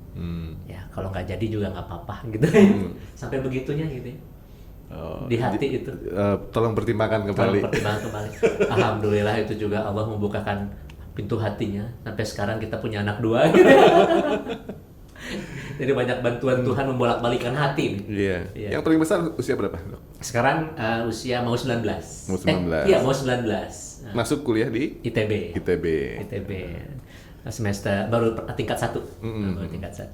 Speaker 2: Ya kalau nggak jadi juga nggak apa-apa gitu. Sampai begitunya gitu. Di hati itu.
Speaker 1: Tolong pertimbangkan kembali.
Speaker 2: Alhamdulillah itu juga Allah membukakan pintu hatinya. Sampai sekarang kita punya anak 2. Gitu. Jadi banyak bantuan Tuhan membolak-balikan hati.
Speaker 1: Iya. Yang paling besar usia berapa?
Speaker 2: Sekarang usia mau 19.
Speaker 1: Mau 19.
Speaker 2: Iya mau 19.
Speaker 1: Masuk kuliah di
Speaker 2: ITB.
Speaker 1: ITB.
Speaker 2: Semester baru tingkat 1. Baru tingkat 1.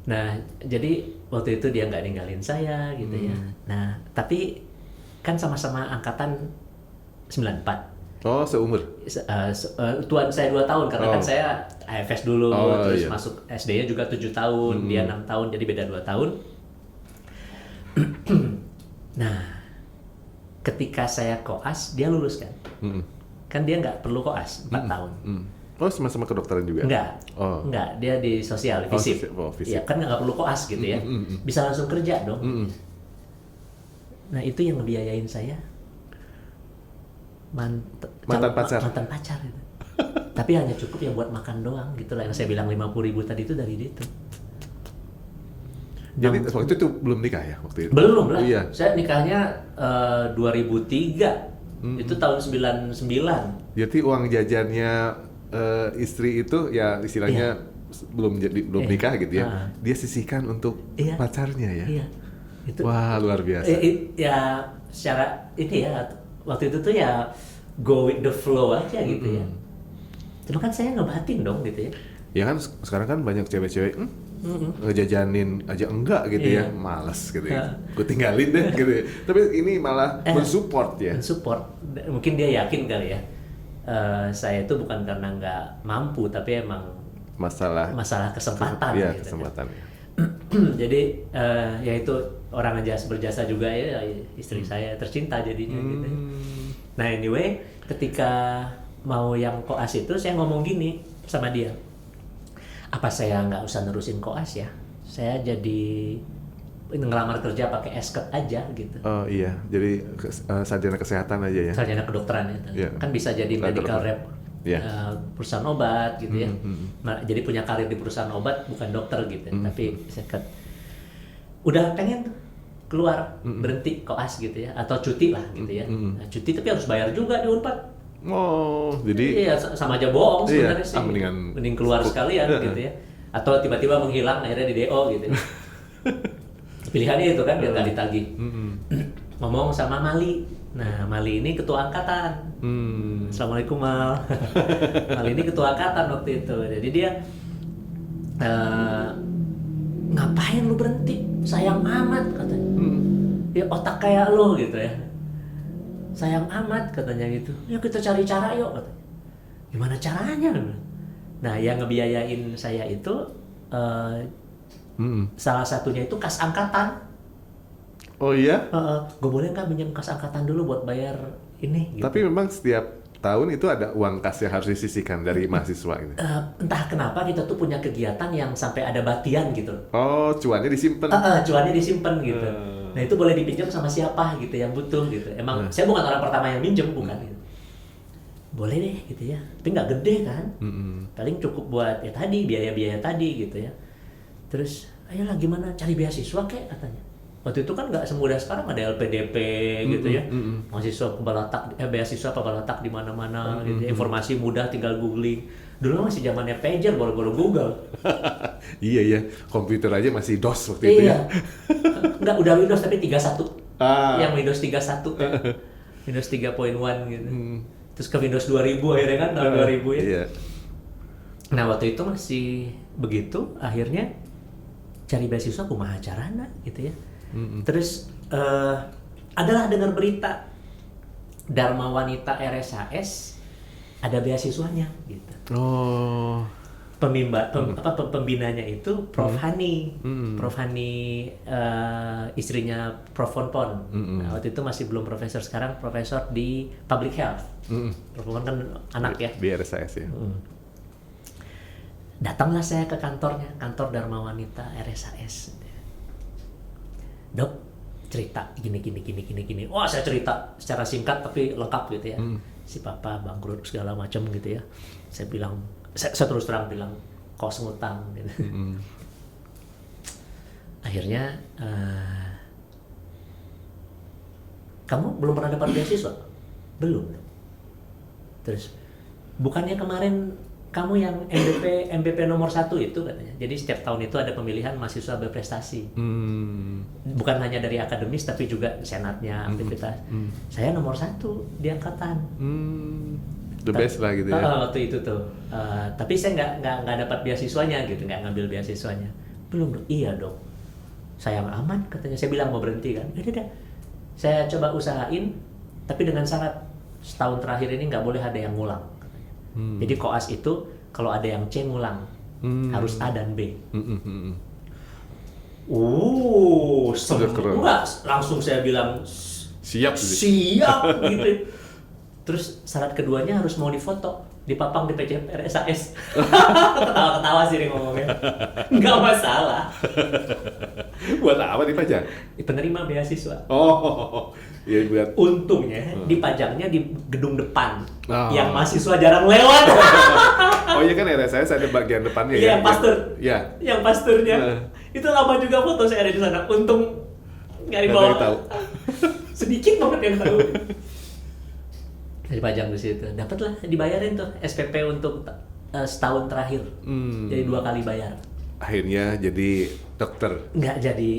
Speaker 2: Nah, jadi waktu itu dia nggak ninggalin saya gitu ya. Nah, tapi kan sama-sama angkatan 94.
Speaker 1: Oh, seumur?
Speaker 2: Tuan saya 2 tahun karena kan saya AFS dulu, terus masuk SD-nya juga 7 tahun, dia 6 tahun, jadi beda 2 tahun. Nah, ketika saya koas, dia lulus kan? Kan dia nggak perlu koas, 4 tahun.
Speaker 1: Oh, sama-sama kedokteran juga?
Speaker 2: Enggak, dia di sosial, FISIP. Ya, kan nggak perlu koas gitu ya. Bisa langsung kerja dong. Nah, itu yang ngebiayain saya. Mantan pacar gitu. Tapi hanya cukup ya buat makan doang gitu lah, yang saya bilang 50.000 tadi itu dari itu.
Speaker 1: Jadi waktu itu belum nikah ya waktu itu?
Speaker 2: Belum lah.
Speaker 1: Iya.
Speaker 2: Saya nikahnya 2003. Itu tahun 99.
Speaker 1: Jadi uang jajannya istri itu ya istilahnya belum nikah gitu ya. Dia sisihkan untuk pacarnya ya.
Speaker 2: Iya. Itu.
Speaker 1: Wah, luar biasa.
Speaker 2: Ya secara ini ya waktu itu tuh ya go with the flow aja gitu ya. Cuma kan saya ngebatin dong gitu ya.
Speaker 1: Ya kan sekarang kan banyak cewek-cewek ngejajanin aja enggak gitu ya, malas gitu ya. Gue tinggalin deh gitu ya. Tapi ini malah mensupport ya.
Speaker 2: Mensupport. Mungkin dia yakin kali ya. Saya itu bukan karena nggak mampu, tapi emang masalah kesempatan.
Speaker 1: Iya,
Speaker 2: gitu,
Speaker 1: kesempatan.
Speaker 2: Kan. Jadi ya itu orang aja berjasa juga ya, istri saya tercinta jadinya gitu. Nah anyway, ketika mau yang koas itu saya ngomong gini sama dia, apa saya nggak usah nerusin koas ya, saya jadi ngelamar kerja pakai esket aja gitu.
Speaker 1: Oh iya, jadi sarjana kesehatan aja ya.
Speaker 2: Sarjana kedokteran ya, kan bisa jadi medical rep. Perusahaan obat gitu ya. Jadi punya karir di perusahaan obat, bukan dokter gitu, tapi seket. Udah pengen keluar, berhenti koas gitu ya, atau cuti lah gitu ya. Nah, cuti tapi harus bayar juga di Unpad.
Speaker 1: Oh, jadi
Speaker 2: iya sama aja bohong sebenarnya sih. Mending keluar sekalian gitu ya. Atau tiba-tiba menghilang akhirnya di DO gitu. Pilihannya itu kan biar gak ditagih. Ngomong sama Mali. Nah, Mali ini ketua angkatan. Assalamualaikum Mal. Mali ini ketua angkatan waktu itu. Jadi dia ngapain lu berhenti? Sayang amat katanya. Ya otak kayak lo gitu ya. Sayang amat katanya gitu. Ya kita cari cara yuk katanya. Gimana caranya? Nah, yang ngebiayain saya itu salah satunya itu kas angkatan.
Speaker 1: Oh iya?
Speaker 2: Gue boleh nggak minjem kas angkatan dulu buat bayar ini? Gitu.
Speaker 1: Tapi memang setiap tahun itu ada uang kas yang harus disisihkan dari mahasiswa ini.
Speaker 2: Entah kenapa kita tuh punya kegiatan yang sampai ada batian gitu.
Speaker 1: Oh, cuannya disimpan.
Speaker 2: Cuannya disimpan gitu. Nah itu boleh dipinjam sama siapa gitu yang butuh gitu. Emang saya bukan orang pertama yang minjem, bukan gitu. Boleh deh gitu ya. Tapi nggak gede kan. Paling cukup buat ya tadi biaya-biaya tadi gitu ya. Terus ayolah gimana cari beasiswa kek katanya. Waktu itu kan nggak semudah sekarang, ada LPDP gitu ya. Mahasiswa pembalatak, beasiswa pembalatak di mana-mana gitu. Informasi mudah tinggal googling. Dulu masih zamannya pager, baru-baru Google.
Speaker 1: Iya, komputer aja masih DOS waktu itu ya.
Speaker 2: Nggak, udah Windows tapi 31. Yang Windows 31 ya. Windows 3.1 gitu. Terus ke Windows 2000 akhirnya kan tahun 2000 ya. Iya. Nah waktu itu masih begitu, akhirnya cari beasiswa kumaha carana gitu ya. Terus adalah dengar berita Dharma Wanita RSHS ada beasiswanya gitu.
Speaker 1: Oh.
Speaker 2: Pembinanya itu Prof. Hani. Prof. Hani istrinya Prof. Ponpon. Nah, waktu itu masih belum profesor, sekarang profesor di Public Health. Prof. Ponpon kan anak ya.
Speaker 1: Di RSAS ya.
Speaker 2: Datanglah saya ke kantornya, kantor Dharma Wanita RSAS. Dok, cerita gini. Wah, saya cerita secara singkat tapi lengkap gitu ya. Si papa bangkrut segala macam gitu ya. Saya bilang, saya terus terang bilang kos ngutang gitu. Akhirnya kamu belum pernah dapat beasiswa? Belum. Terus bukannya kemarin kamu yang MVP nomor 1 itu katanya. Jadi setiap tahun itu ada pemilihan mahasiswa berprestasi. Bukan hanya dari akademis tapi juga senatnya, aktivitas. Saya nomor 1 di angkatan.
Speaker 1: The best lah gitu ya.
Speaker 2: Waktu itu tuh. Tapi saya nggak dapat beasiswanya gitu, nggak ngambil beasiswanya. Belum dong. Iya dong. Sayang aman katanya. Saya bilang mau berhenti kan. Udah. Saya coba usahain, tapi dengan syarat setahun terakhir ini nggak boleh ada yang ngulang. Jadi koas itu kalau ada yang C ngulang, harus A dan B. Enggak, langsung saya bilang
Speaker 1: siap
Speaker 2: gitu. Terus syarat keduanya harus mau difoto, dipapang di PJ RSAS. Ketawa-ketawa sih ngomongnya. Nggak masalah.
Speaker 1: Buat apa dipajang?
Speaker 2: Penerima beasiswa.
Speaker 1: Oh, iya buat.
Speaker 2: Untungnya dipajangnya di gedung depan, yang mahasiswa jarang lewat.
Speaker 1: Oh iya kan RSAS ada bagian depannya ya?
Speaker 2: Iya, pastur.
Speaker 1: Iya.
Speaker 2: Yang pasturnya. Itu lama juga foto saya ada di sana. Untung nggak dibawa.
Speaker 1: Tahu.
Speaker 2: Sedikit banget yang tahu. Dipajang di situ. Dapatlah, dibayarin tuh SPP untuk setahun terakhir. Jadi 2 kali bayar.
Speaker 1: Akhirnya jadi dokter.
Speaker 2: Nggak jadi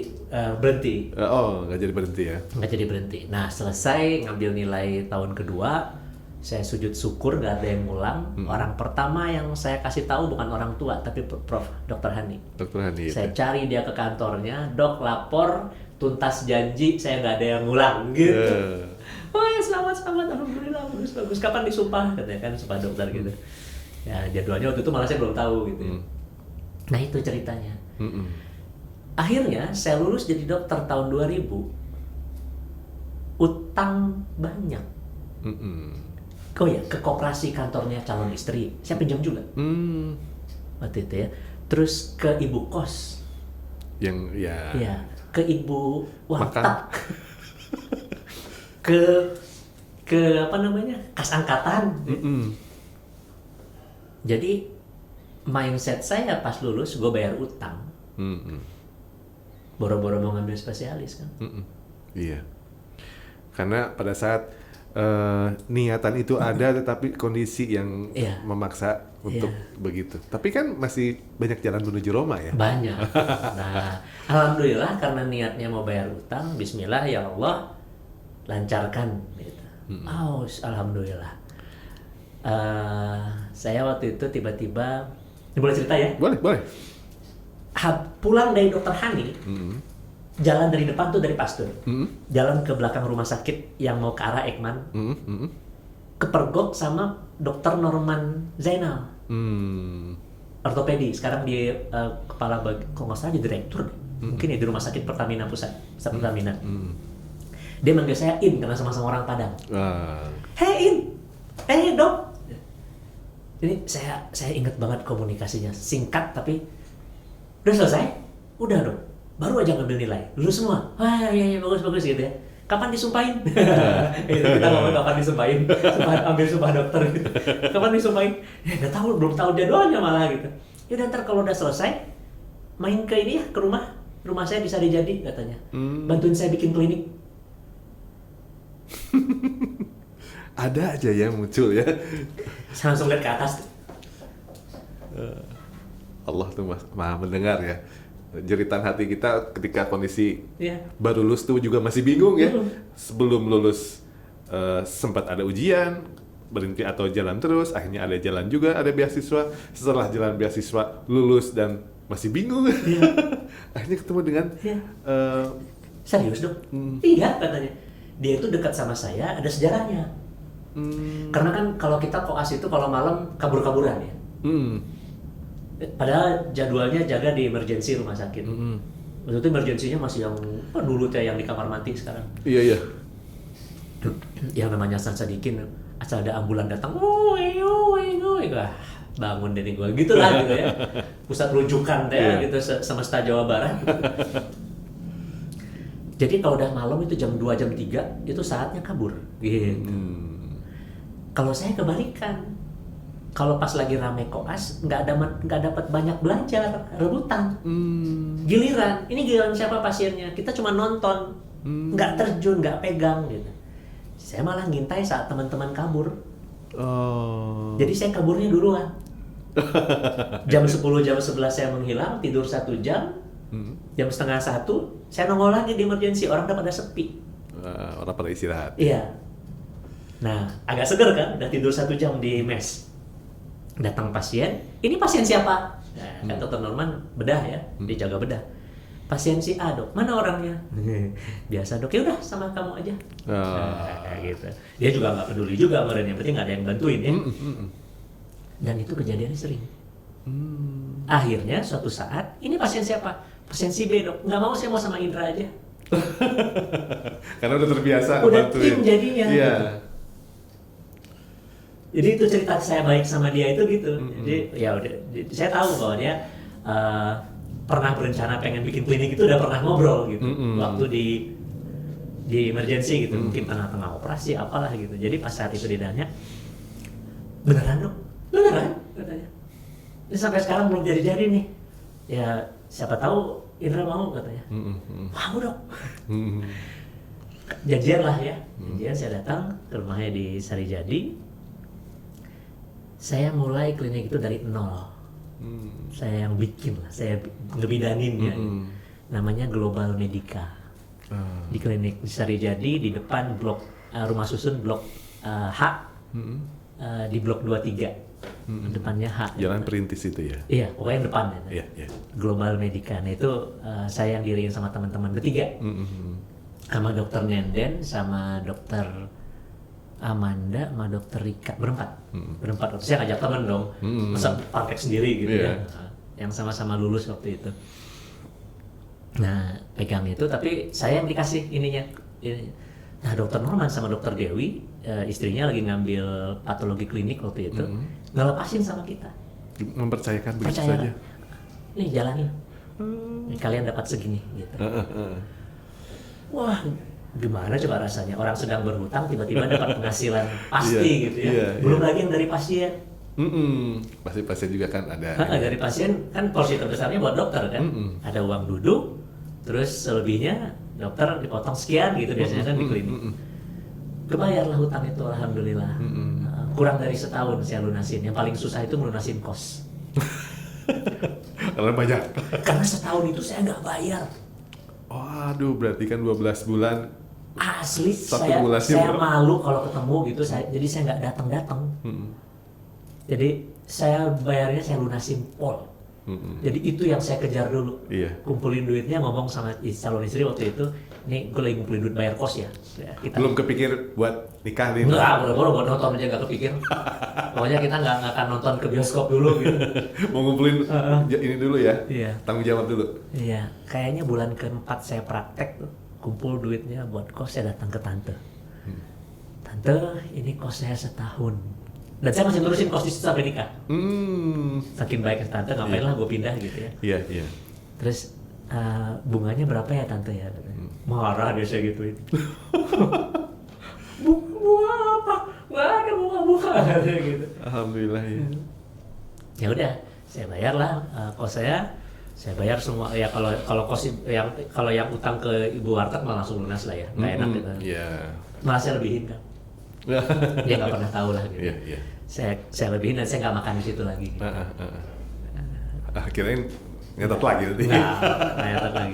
Speaker 2: berhenti.
Speaker 1: Nggak jadi berhenti ya?
Speaker 2: Nggak jadi berhenti. Nah, selesai ngambil nilai tahun kedua, saya sujud syukur nggak ada yang ngulang. Orang pertama yang saya kasih tahu bukan orang tua, tapi Prof. Dr. Hani. Dr. Hani. Saya cari dia ke kantornya, dok lapor, tuntas janji, saya nggak ada yang ngulang gitu. Oh ya selamat, alhamdulillah, bagus. Kapan disumpah? Katanya kan sumpah dokter gitu. Ya jadwalnya waktu itu malah saya belum tahu gitu. Nah itu ceritanya. Akhirnya saya lulus jadi dokter tahun 2000. Utang banyak. Oh ya, ke koperasi kantornya calon istri. Saya pinjam juga. Waktu itu ya. Terus ke ibu kos.
Speaker 1: Yang ya.
Speaker 2: Ya, ke ibu warteg. ke apa namanya? Kas angkatan. Jadi mindset saya pas lulus gue bayar utang. Boro-boro mau ngambil spesialis kan.
Speaker 1: Iya. Karena pada saat niatan itu ada tetapi kondisi yang memaksa untuk begitu. Tapi kan masih banyak jalan menuju Roma ya?
Speaker 2: Banyak. Nah, alhamdulillah karena niatnya mau bayar utang, bismillah ya Allah lancarkan gitu. Alhamdulillah. Saya waktu itu tiba-tiba, boleh cerita ya?
Speaker 1: Boleh.
Speaker 2: Pulang dari Dr. Hani, jalan dari depan tuh dari Pasteur, jalan ke belakang rumah sakit yang mau ke arah Ekman, kepergok sama Dr. Norman Zainal, ortopedi. Sekarang di kepala kalau nggak salah jadi direktur, mungkin ya di rumah sakit Pertamina Pusat, Pertamina. Dia manggil saya In karena sama-sama orang Padang. Hey In, dok. Ini saya ingat banget komunikasinya, singkat tapi udah selesai, udah dok. Baru aja ngambil nilai, lulus semua. Wah iya bagus gitu ya. Kapan disumpahin? Kita ngomong kapan disumpahin, ambil sumpah dokter gitu. Kapan disumpahin? Ya nggak tahu, belum tahu jadwalnya malah gitu. Ya udah ntar kalau udah selesai, main ke ini ya ke rumah saya bisa dijadi katanya. Bantuin saya bikin klinik.
Speaker 1: Ada aja yang muncul ya.
Speaker 2: Saya langsung lihat ke atas.
Speaker 1: Allah tuh maha mendengar ya. Jeritan hati kita ketika kondisi baru lulus tuh juga masih bingung ya. Sebelum lulus sempat ada ujian, berhenti atau jalan terus, akhirnya ada jalan juga, ada beasiswa. Setelah jalan beasiswa, lulus dan masih bingung. Akhirnya ketemu dengan
Speaker 2: serius dong? Iya katanya. Dia itu dekat sama saya, ada sejarahnya. Karena kan kalau kita koas itu kalau malam kabur-kaburan ya. Padahal jadwalnya jaga di emergency rumah sakit. Waktu itu emergensinya masih yang dulu teh yang di kamar mati sekarang.
Speaker 1: Iya.
Speaker 2: Yang namanya Hasan Sadikin, asal ada ambulan datang, woi, bangun dari gua gitu lah gitu ya. Pusat rujukan teh gitu semesta Jawa Barat. Jadi kalau udah malam itu jam 2, jam 3 itu saatnya kabur gitu. Kalau saya kebalikan. Kalau pas lagi rame koas nggak dapat banyak belajar, rebutan. Giliran, ini giliran siapa pasiennya? Kita cuma nonton, nggak terjun, nggak pegang gitu. Saya malah ngintai saat teman-teman kabur. Jadi saya kaburnya duluan. Jam 10, jam 11 saya menghilang, tidur 1 jam. Jam setengah 1, saya nongol lagi di emergency, orang udah pada sepi.
Speaker 1: Orang pada istirahat.
Speaker 2: Iya. Nah, agak seger kan, udah tidur 1 jam di mes. Datang pasien, ini pasien siapa? Nah, kan dokter Norman bedah ya, dia jaga bedah. Pasien si A, dok, mana orangnya? Biasa dok, ya udah sama kamu aja. Nah, gitu. Dia juga nggak peduli juga yang penting nggak ada yang bantuin ya. Dan itu kejadiannya sering. Akhirnya suatu saat, ini pasien siapa? Pasien si B, dok, nggak mau, saya mau sama Indra aja.
Speaker 1: Karena udah terbiasa
Speaker 2: udah
Speaker 1: bantuin.
Speaker 2: tim jadinya.
Speaker 1: Iya.
Speaker 2: Jadi itu cerita saya baik sama dia itu gitu. Jadi ya udah, saya tahu bahwa dia pernah berencana pengen bikin klinik itu, udah pernah ngobrol gitu. Waktu di emergency gitu, mungkin tengah-tengah operasi apalah gitu. Jadi pas saat itu ditanya, beneran dok? Beneran? Katanya. Ini sampai sekarang belum jadi-jadi nih. Ya siapa tahu Indra mau katanya. Mau dok. Janjian lah ya. Janjian saya datang ke rumahnya di Sarijadi. Saya mulai klinik itu dari nol. Saya yang bikin lah, saya ngebidanin ya. Namanya Global Medica. Di klinik di Sarijadi, di depan blok rumah susun blok H, di blok 23. Depannya H.
Speaker 1: Jalan Perintis itu ya?
Speaker 2: Iya, pokoknya depan ya.
Speaker 1: Iya.
Speaker 2: Global Medica. Nah itu saya yang diriin sama teman-teman bertiga. Sama dokter Nenden, sama dokter Amanda, sama dokter Rika, berempat. Saya ngajak teman dong, masa praktek sendiri gitu ya. Yang sama-sama lulus waktu itu. Nah, pegang itu, tapi saya yang dikasih ininya. Nah, dokter Norman sama dokter Dewi, istrinya lagi ngambil patologi klinik waktu itu, ngelepasin sama kita.
Speaker 1: Mempercayakan begitu
Speaker 2: Percaya,
Speaker 1: saja.
Speaker 2: nih jalanin. Nih, kalian dapat segini gitu. Wah, gimana coba rasanya orang sedang berhutang tiba-tiba dapat penghasilan pasti gitu ya. Belum lagi yang dari pasien.
Speaker 1: Pasti pasien juga kan ada.
Speaker 2: Dari pasien kan porsi terbesarnya buat dokter kan. Ada uang duduk, terus selebihnya dokter dipotong sekian gitu biasanya kan di klinik. Kebayarlah hutang itu alhamdulillah. Kurang dari setahun saya lunasin. Yang paling susah itu melunasin kos.
Speaker 1: Karena banyak.
Speaker 2: Karena setahun itu saya nggak bayar.
Speaker 1: Waduh, berarti kan 12 bulan.
Speaker 2: Asli,
Speaker 1: Satu
Speaker 2: saya malu kalau ketemu gitu, jadi saya nggak datang. Jadi saya bayarnya saya lunasin pol. Jadi itu yang saya kejar dulu. Kumpulin duitnya, ngomong sama calon istri waktu itu, nih gue lagi ngumpulin duit bayar kos ya.
Speaker 1: Belum kepikir buat nikah nih?
Speaker 2: Enggak, boro-boro buat nonton aja nggak kepikir. Pokoknya kita nggak akan nonton ke bioskop dulu gitu.
Speaker 1: Mau ngumpulin ini dulu ya? Tanggung jawab dulu?
Speaker 2: Iya, kayaknya bulan ke-4 saya praktek tuh, kumpul duitnya buat kos, saya datang ke tante. Tante, ini kos saya setahun. Dan saya masih terusin kos di situ sampai nikah. Saking baiknya tante, ngapain lah gue pindah gitu ya.
Speaker 1: Iya.
Speaker 2: Terus bunganya berapa ya tante ya? Marah dia saya gituin. Bunga apa? Nggak ada bunga-bunga gitu.
Speaker 1: Alhamdulillah ya.
Speaker 2: Ya udah, saya bayar lah kos saya bayar semua ya. Kalau kos yang utang ke ibu warteg malah langsung lunas lah ya, nggak enak gitu. Malah saya lebihin kan. Dia nggak pernah tahu lah gitu. Saya lebihin dan saya nggak makan di situ lagi. Gitu.
Speaker 1: Kirain ngetot lagi nanti.
Speaker 2: Nggak ngetot lagi.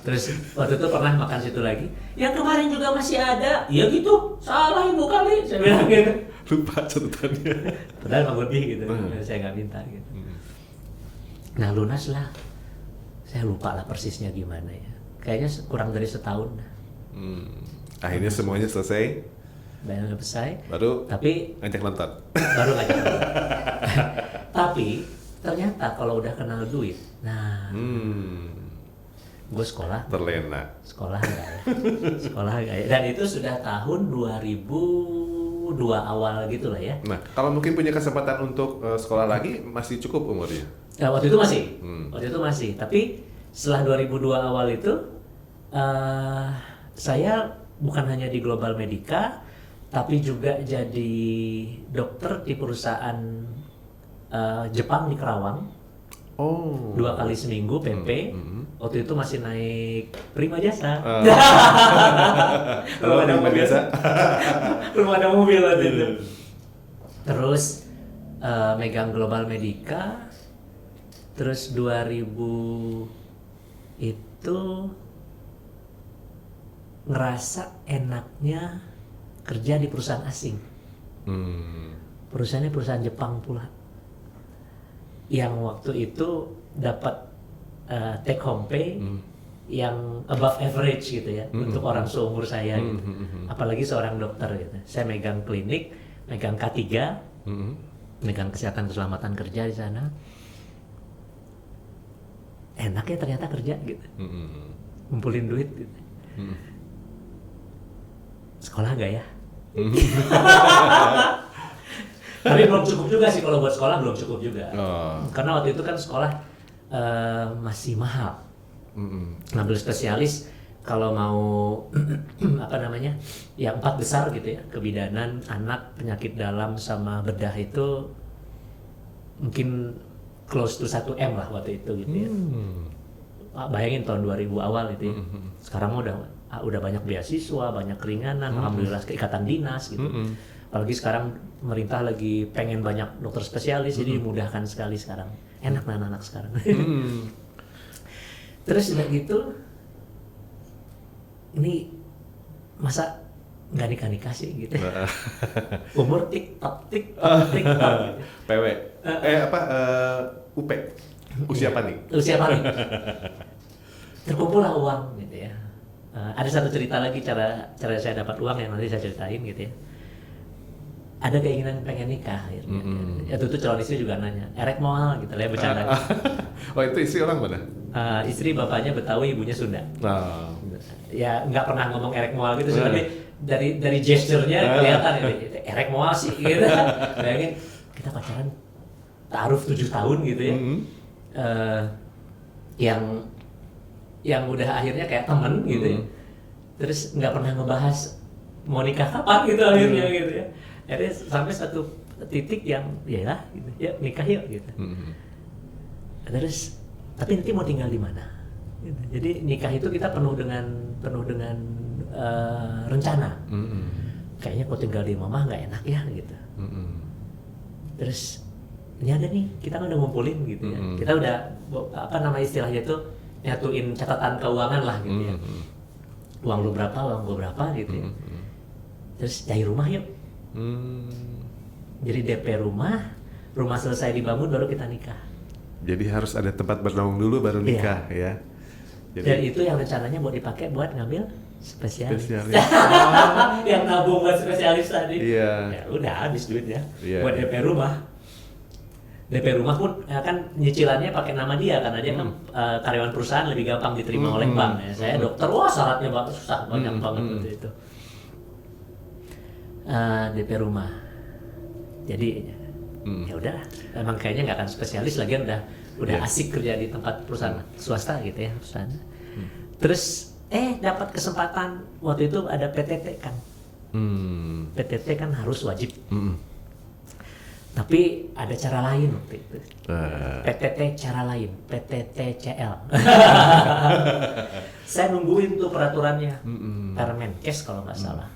Speaker 2: Terus waktu itu pernah makan situ lagi. Yang kemarin juga masih ada. Ya gitu, salah ibu kali. Saya bilang gitu.
Speaker 1: Lupa catatannya.
Speaker 2: Padahal emang lebih gitu. Saya nggak minta gitu. Nah lunas lah. Saya lupa lah persisnya gimana ya. Kayaknya kurang dari setahun.
Speaker 1: Akhirnya semuanya selesai.
Speaker 2: bayar nggak selesai.
Speaker 1: Tapi ngajak nonton.
Speaker 2: Baru ngajak nonton. Tapi ternyata kalau udah kenal duit, nah, gue sekolah
Speaker 1: terlena.
Speaker 2: Sekolah enggak ya? Sekolah enggak ya? Dan itu sudah tahun 2002 awal gitu lah ya.
Speaker 1: Nah, kalau mungkin punya kesempatan untuk sekolah lagi, masih cukup umurnya?
Speaker 2: Ya, waktu itu masih. Tapi setelah 2002 awal itu, saya bukan hanya di Global Medica, tapi juga jadi dokter di perusahaan Jepang di Kerawang. 2 kali seminggu PP. Waktu itu masih naik Prima Jasa. Belum ada mobil. Belum ada mobil waktu itu. Terus megang Global Medica. Terus 2000 itu ngerasa enaknya kerja di perusahaan asing. Perusahaannya perusahaan Jepang pula. Yang waktu itu dapat take home pay yang above average gitu ya untuk orang seumur saya gitu. Apalagi seorang dokter gitu. Saya megang klinik, megang K3, megang kesehatan keselamatan kerja di sana. Enak ya ternyata kerja gitu. Ngumpulin duit gitu. Sekolah enggak ya? Tapi belum cukup juga sih, kalau buat sekolah belum cukup juga. Karena waktu itu kan sekolah masih mahal. Ngambil spesialis kalau mau yang 4 besar gitu ya, kebidanan, anak, penyakit dalam sama bedah itu mungkin close to 1 M lah waktu itu gitu ya. Bayangin tahun 2000 awal itu ya. Sekarang udah banyak beasiswa, banyak keringanan, alhamdulillah ikatan dinas gitu. Apalagi sekarang pemerintah lagi pengen banyak dokter spesialis, jadi dimudahkan sekali sekarang. Enak anak-anak sekarang. Terus udah gitu, ini masa nggak nikah sih gitu. Umur tiktok.
Speaker 1: PW. UP. Usia panik.
Speaker 2: Terkumpullah uang gitu ya. Ada satu cerita lagi cara saya dapat uang yang nanti saya ceritain gitu ya. Ada keinginan pengen nikah akhirnya. Itu calon istri juga nanya, erek moal gitu lah ya, bercanda.
Speaker 1: Oh, itu istri orang mana?
Speaker 2: Istri bapaknya Betawi, ibunya Sunda. Ya nggak pernah ngomong erek moal gitu, tapi dari gesturnya kelihatan erek moal sih gitu. Bayangin kita pacaran ta'aruf 7 tahun gitu ya. Yang udah akhirnya kayak temen gitu ya. Terus nggak pernah ngebahas mau nikah kapan gitu akhirnya gitu ya. Jadi sampai satu titik yang ya gitu, ya nikah yuk gitu. Terus tapi nanti mau tinggal di mana? Gitu. Jadi nikah itu kita penuh dengan rencana. Kayaknya kalau tinggal di mama nggak enak ya gitu. Terus ini ada nih, kita kan udah ngumpulin gitu ya. Kita udah istilahnya itu nyatuin catatan keuangan lah gitu ya. Uang lu berapa, uang gua berapa gitu ya. Terus cari rumah yuk. Jadi DP rumah selesai dibangun baru kita nikah.
Speaker 1: Jadi harus ada tempat bernaung dulu baru nikah ya.
Speaker 2: Jadi, dan itu yang rencananya mau dipakai buat ngambil spesialis. Yang nabung buat spesialis tadi. Ya udah habis duitnya buat DP rumah. DP rumah pun kan nyicilannya pakai nama dia karena dia kan karyawan perusahaan, lebih gampang diterima oleh bank ya. Saya dokter, syaratnya susah banyak banget waktu itu. DP rumah. Jadi ya udah, emang kayaknya nggak akan spesialis lagi, udah asik kerja di tempat perusahaan swasta gitu ya perusahaan. Terus dapat kesempatan waktu itu ada PTT kan. PTT kan harus wajib. Tapi ada cara lain waktu itu. PTT cara lain, PTTCL. Saya nungguin tuh peraturannya, Permenkes kalau nggak salah.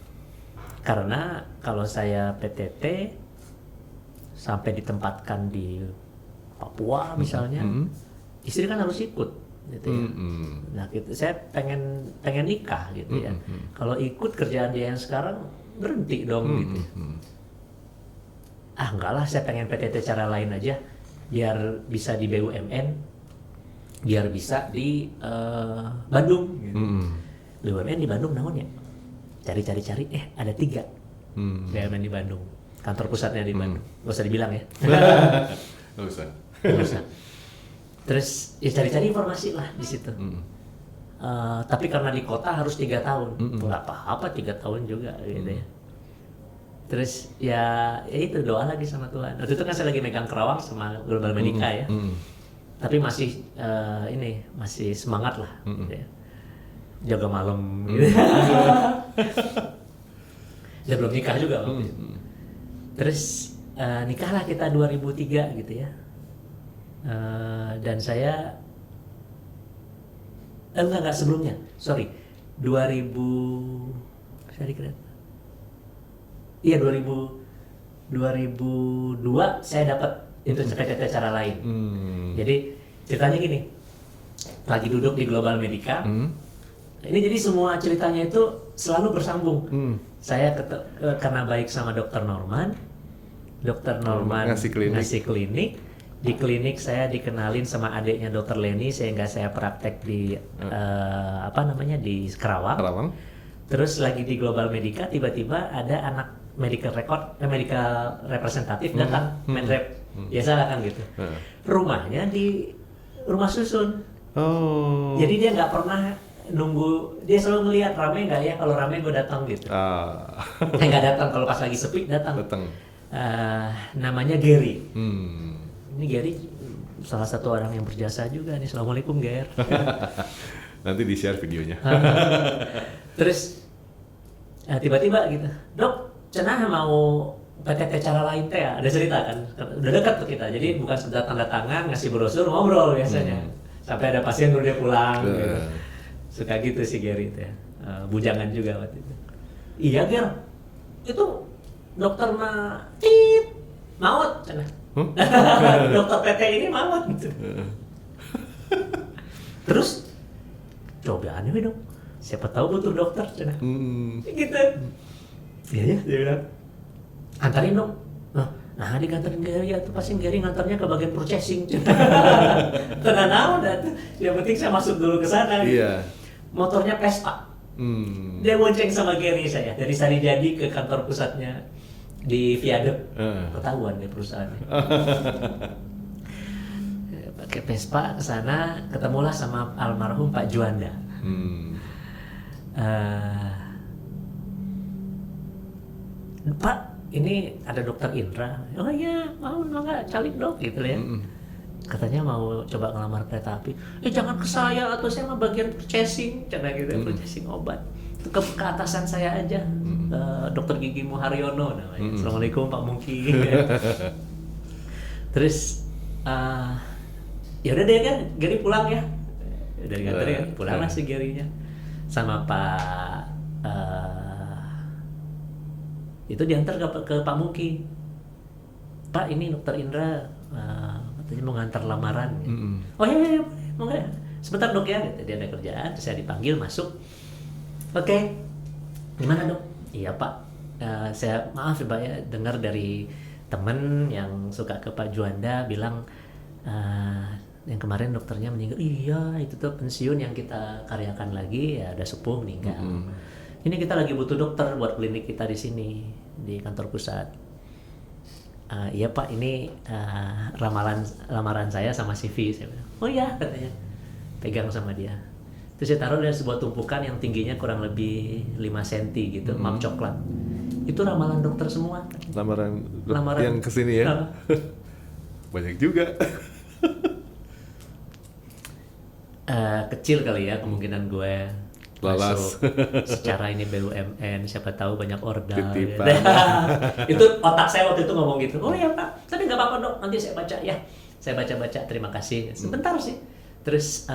Speaker 2: Karena kalau saya PTT sampai ditempatkan di Papua misalnya, istri kan harus ikut gitu ya. Nah gitu, saya pengen nikah gitu ya. Kalau ikut kerjaan dia yang sekarang berhenti dong gitu. Enggak lah, saya pengen PTT cara lain aja, biar bisa di BUMN, biar bisa di Bandung gitu. BUMN di Bandung naon ya? Cari-cari, ada 3. BUMN di Bandung. Kantor pusatnya di Bandung. Gak usah dibilang ya.
Speaker 1: Nggak usah.
Speaker 2: Nggak usah. Terus ya cari-cari informasi lah di situ. Tapi karena di kota harus 3 tahun. Nggak apa-apa 3 tahun juga gitu ya. Terus ya itu doa lagi sama Tuhan. Waktu itu kan saya lagi megang Kerawang sama Global Medica ya. Tapi masih masih semangat lah. Gitu ya. Jaga malam gitu. Dia belum nikah juga waktu itu. Terus nikahlah kita 2003 gitu ya. Dan saya enggak sebelumnya. Sorry. 2000 saya dikira. Iya 2002 saya dapat itu cerita cara lain. Jadi ceritanya gini. Lagi duduk di Global Medica. Ini jadi semua ceritanya itu selalu bersambung. Saya karena baik sama Dokter Norman ngasih klinik. Di klinik saya dikenalin sama adiknya Dokter Leni sehingga saya praktek di di Kerawang. Terus lagi di Global Medica tiba-tiba ada anak medical representatif datang main rep. Biasa lah kan gitu. Rumahnya di rumah susun. Oh. Jadi dia nggak pernah nunggu, dia selalu ngelihat rame nggak ya, kalau rame gue datang gitu. Nggak datang, kalau pas lagi sepi datang. Namanya Gary. Ini Gary salah satu orang yang berjasa juga nih. Assalamualaikum Ger.
Speaker 1: Nanti di share videonya.
Speaker 2: Terus tiba-tiba gitu, Dok, cenah mau PTT cara lain teh ya? Ada cerita kan, udah dekat tuh kita. Jadi bukan sekedar tanda tangan, ngasih brosur, ngobrol biasanya. Sampai ada pasien baru dia pulang. Gitu. Suka gitu sih Gary itu ya. Bujangan juga waktu itu. Iya Ger, itu dokter maut cenah. Dokter PT ini maut. Terus coba aneh dong. Siapa tahu butuh dokter cenah. Gitu. Iya ya, dia bilang. Antarin dong. Nah, digantarin Gary ya, tuh pasti Gary ngantarnya ke bagian purchasing. Tenang aja tuh. Yang penting saya masuk dulu ke sana. Iya. Motornya Vespa. Dia bonceng sama Gary saya dari Sarijadi ke kantor pusatnya di Viaduk. Ketahuan deh perusahaannya. Pakai Vespa ke sana, ketemulah sama almarhum Pak Juanda. Pak, ini ada Dokter Indra. Oh iya, mau nggak calik dok gitu ya. Katanya mau coba ngelamar kereta api. Jangan ke saya, atau saya mah bagian purchasing, cina gitu, purchasing obat. Itu ke atasan saya aja, Dokter Gigi Muharyono namanya. Assalamualaikum Pak Mungki. Terus ya udah deh kan, Gary pulang ya. Udah digantarin kan, pulanglah si Gary-nya sama Pak. Itu diantar ke Pak Mungki. Pak, ini Dokter Indra katanya mau ngantar lamaran. Oh iya, mau nggak? Sebentar dok ya. Dia ada kerjaan, terus saya dipanggil masuk. Oke, gimana dok? Iya Pak, saya maaf ya Pak ya, dengar dari temen yang suka ke Pak Juanda bilang yang kemarin dokternya meninggal. Iya, itu tuh pensiun yang kita karyakan lagi ya, ada sepuh meninggal. Ini kita lagi butuh dokter buat klinik kita di sini di kantor pusat. Iya Pak, ini lamaran saya sama CV. Saya bilang, oh iya katanya, pegang sama dia. Terus saya taruh dari sebuah tumpukan yang tingginya kurang lebih 5 cm gitu, map coklat. Itu ramalan dokter semua. Lamaran
Speaker 1: yang kesini ya? Banyak juga.
Speaker 2: Kecil kali ya kemungkinan gue
Speaker 1: lolos
Speaker 2: secara ini BUMN, siapa tahu banyak order gitu. Itu otak saya waktu itu ngomong gitu. Oh iya Pak, tapi nggak apa-apa dok, nanti saya baca ya. Saya baca-baca, terima kasih. Sebentar sih. Terus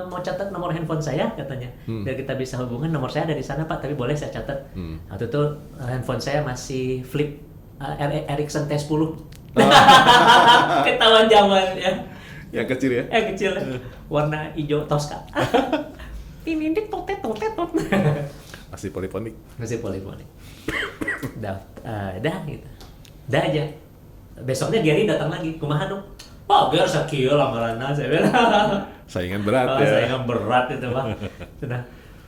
Speaker 2: mau catat nomor handphone saya katanya, biar kita bisa hubungan. Nomor saya ada di sana Pak, tapi boleh saya catat. Waktu itu handphone saya masih flip Ericsson T10. Ketahuan zaman ya.
Speaker 1: Yang kecil ya?
Speaker 2: Yang kecil, warna hijau Tosca. Ini totet.
Speaker 1: Masih poliponik.
Speaker 2: Dah gitu. Dah aja. Besoknya Gary datang lagi, kumaha dong? Pak, biar sakieu lamaranna saya bilang.
Speaker 1: Saingan berat ya.
Speaker 2: Saingan berat itu Pak. Sudah.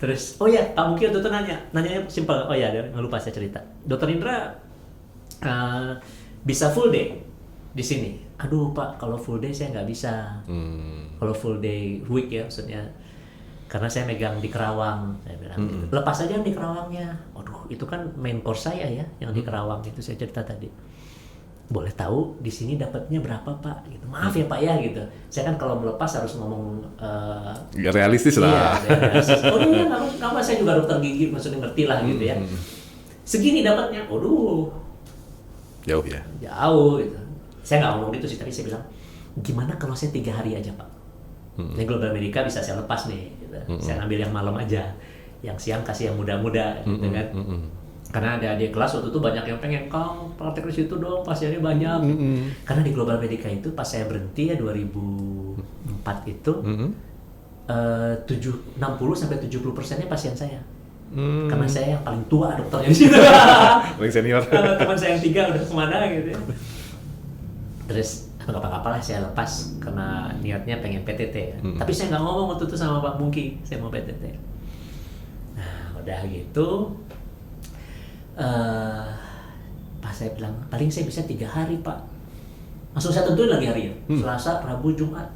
Speaker 2: Terus, oh ya, Pak Muki waktu itu nanya simpel. Oh ya, nggak lupa saya cerita. Dokter Indra bisa full day di sini. Aduh Pak, kalau full day saya nggak bisa. Kalau full day week ya maksudnya. Karena saya megang di Kerawang, saya bilang gitu. Lepas aja di Kerawangnya. Waduh, itu kan main course saya ya, yang di Kerawang itu saya cerita tadi. Boleh tahu di sini dapatnya berapa Pak? Gitu. Maaf ya Pak ya gitu. Saya kan kalau melepas harus ngomong
Speaker 1: ya, realistis lah.
Speaker 2: Iya, realistis. Oh iya, nama saya juga dokter gigi, maksudnya ngerti lah gitu ya. Segini dapatnya, waduh,
Speaker 1: jauh ya.
Speaker 2: Jauh gitu. Saya nggak ngomong gitu sih, tapi saya bilang, gimana kalau saya 3 hari aja Pak? Ini Global Medica bisa saya lepas nih, gitu. Saya ngambil yang malam aja, yang siang kasih yang muda-muda, gitu kan. Karena ada adik kelas waktu itu banyak yang pengen, Kang, praktek di situ dong, pasiennya banyak. Karena di Global Medica itu pas saya berhenti ya 2004 itu, 60-70%-nya pasien saya. Karena saya yang paling tua dokternya di situ.
Speaker 1: Paling senior.
Speaker 2: Teman saya yang 3 udah kemana gitu ya. Terus nggak apa-apa lah saya lepas karena niatnya pengen PTT ya. Tapi saya nggak ngomong waktu itu sama Pak Mungki saya mau PTT. Nah udah gitu pas saya bilang paling saya bisa 3 hari Pak. Langsung saya tentuin lagi hari ya, Selasa, Rabu, Jumat.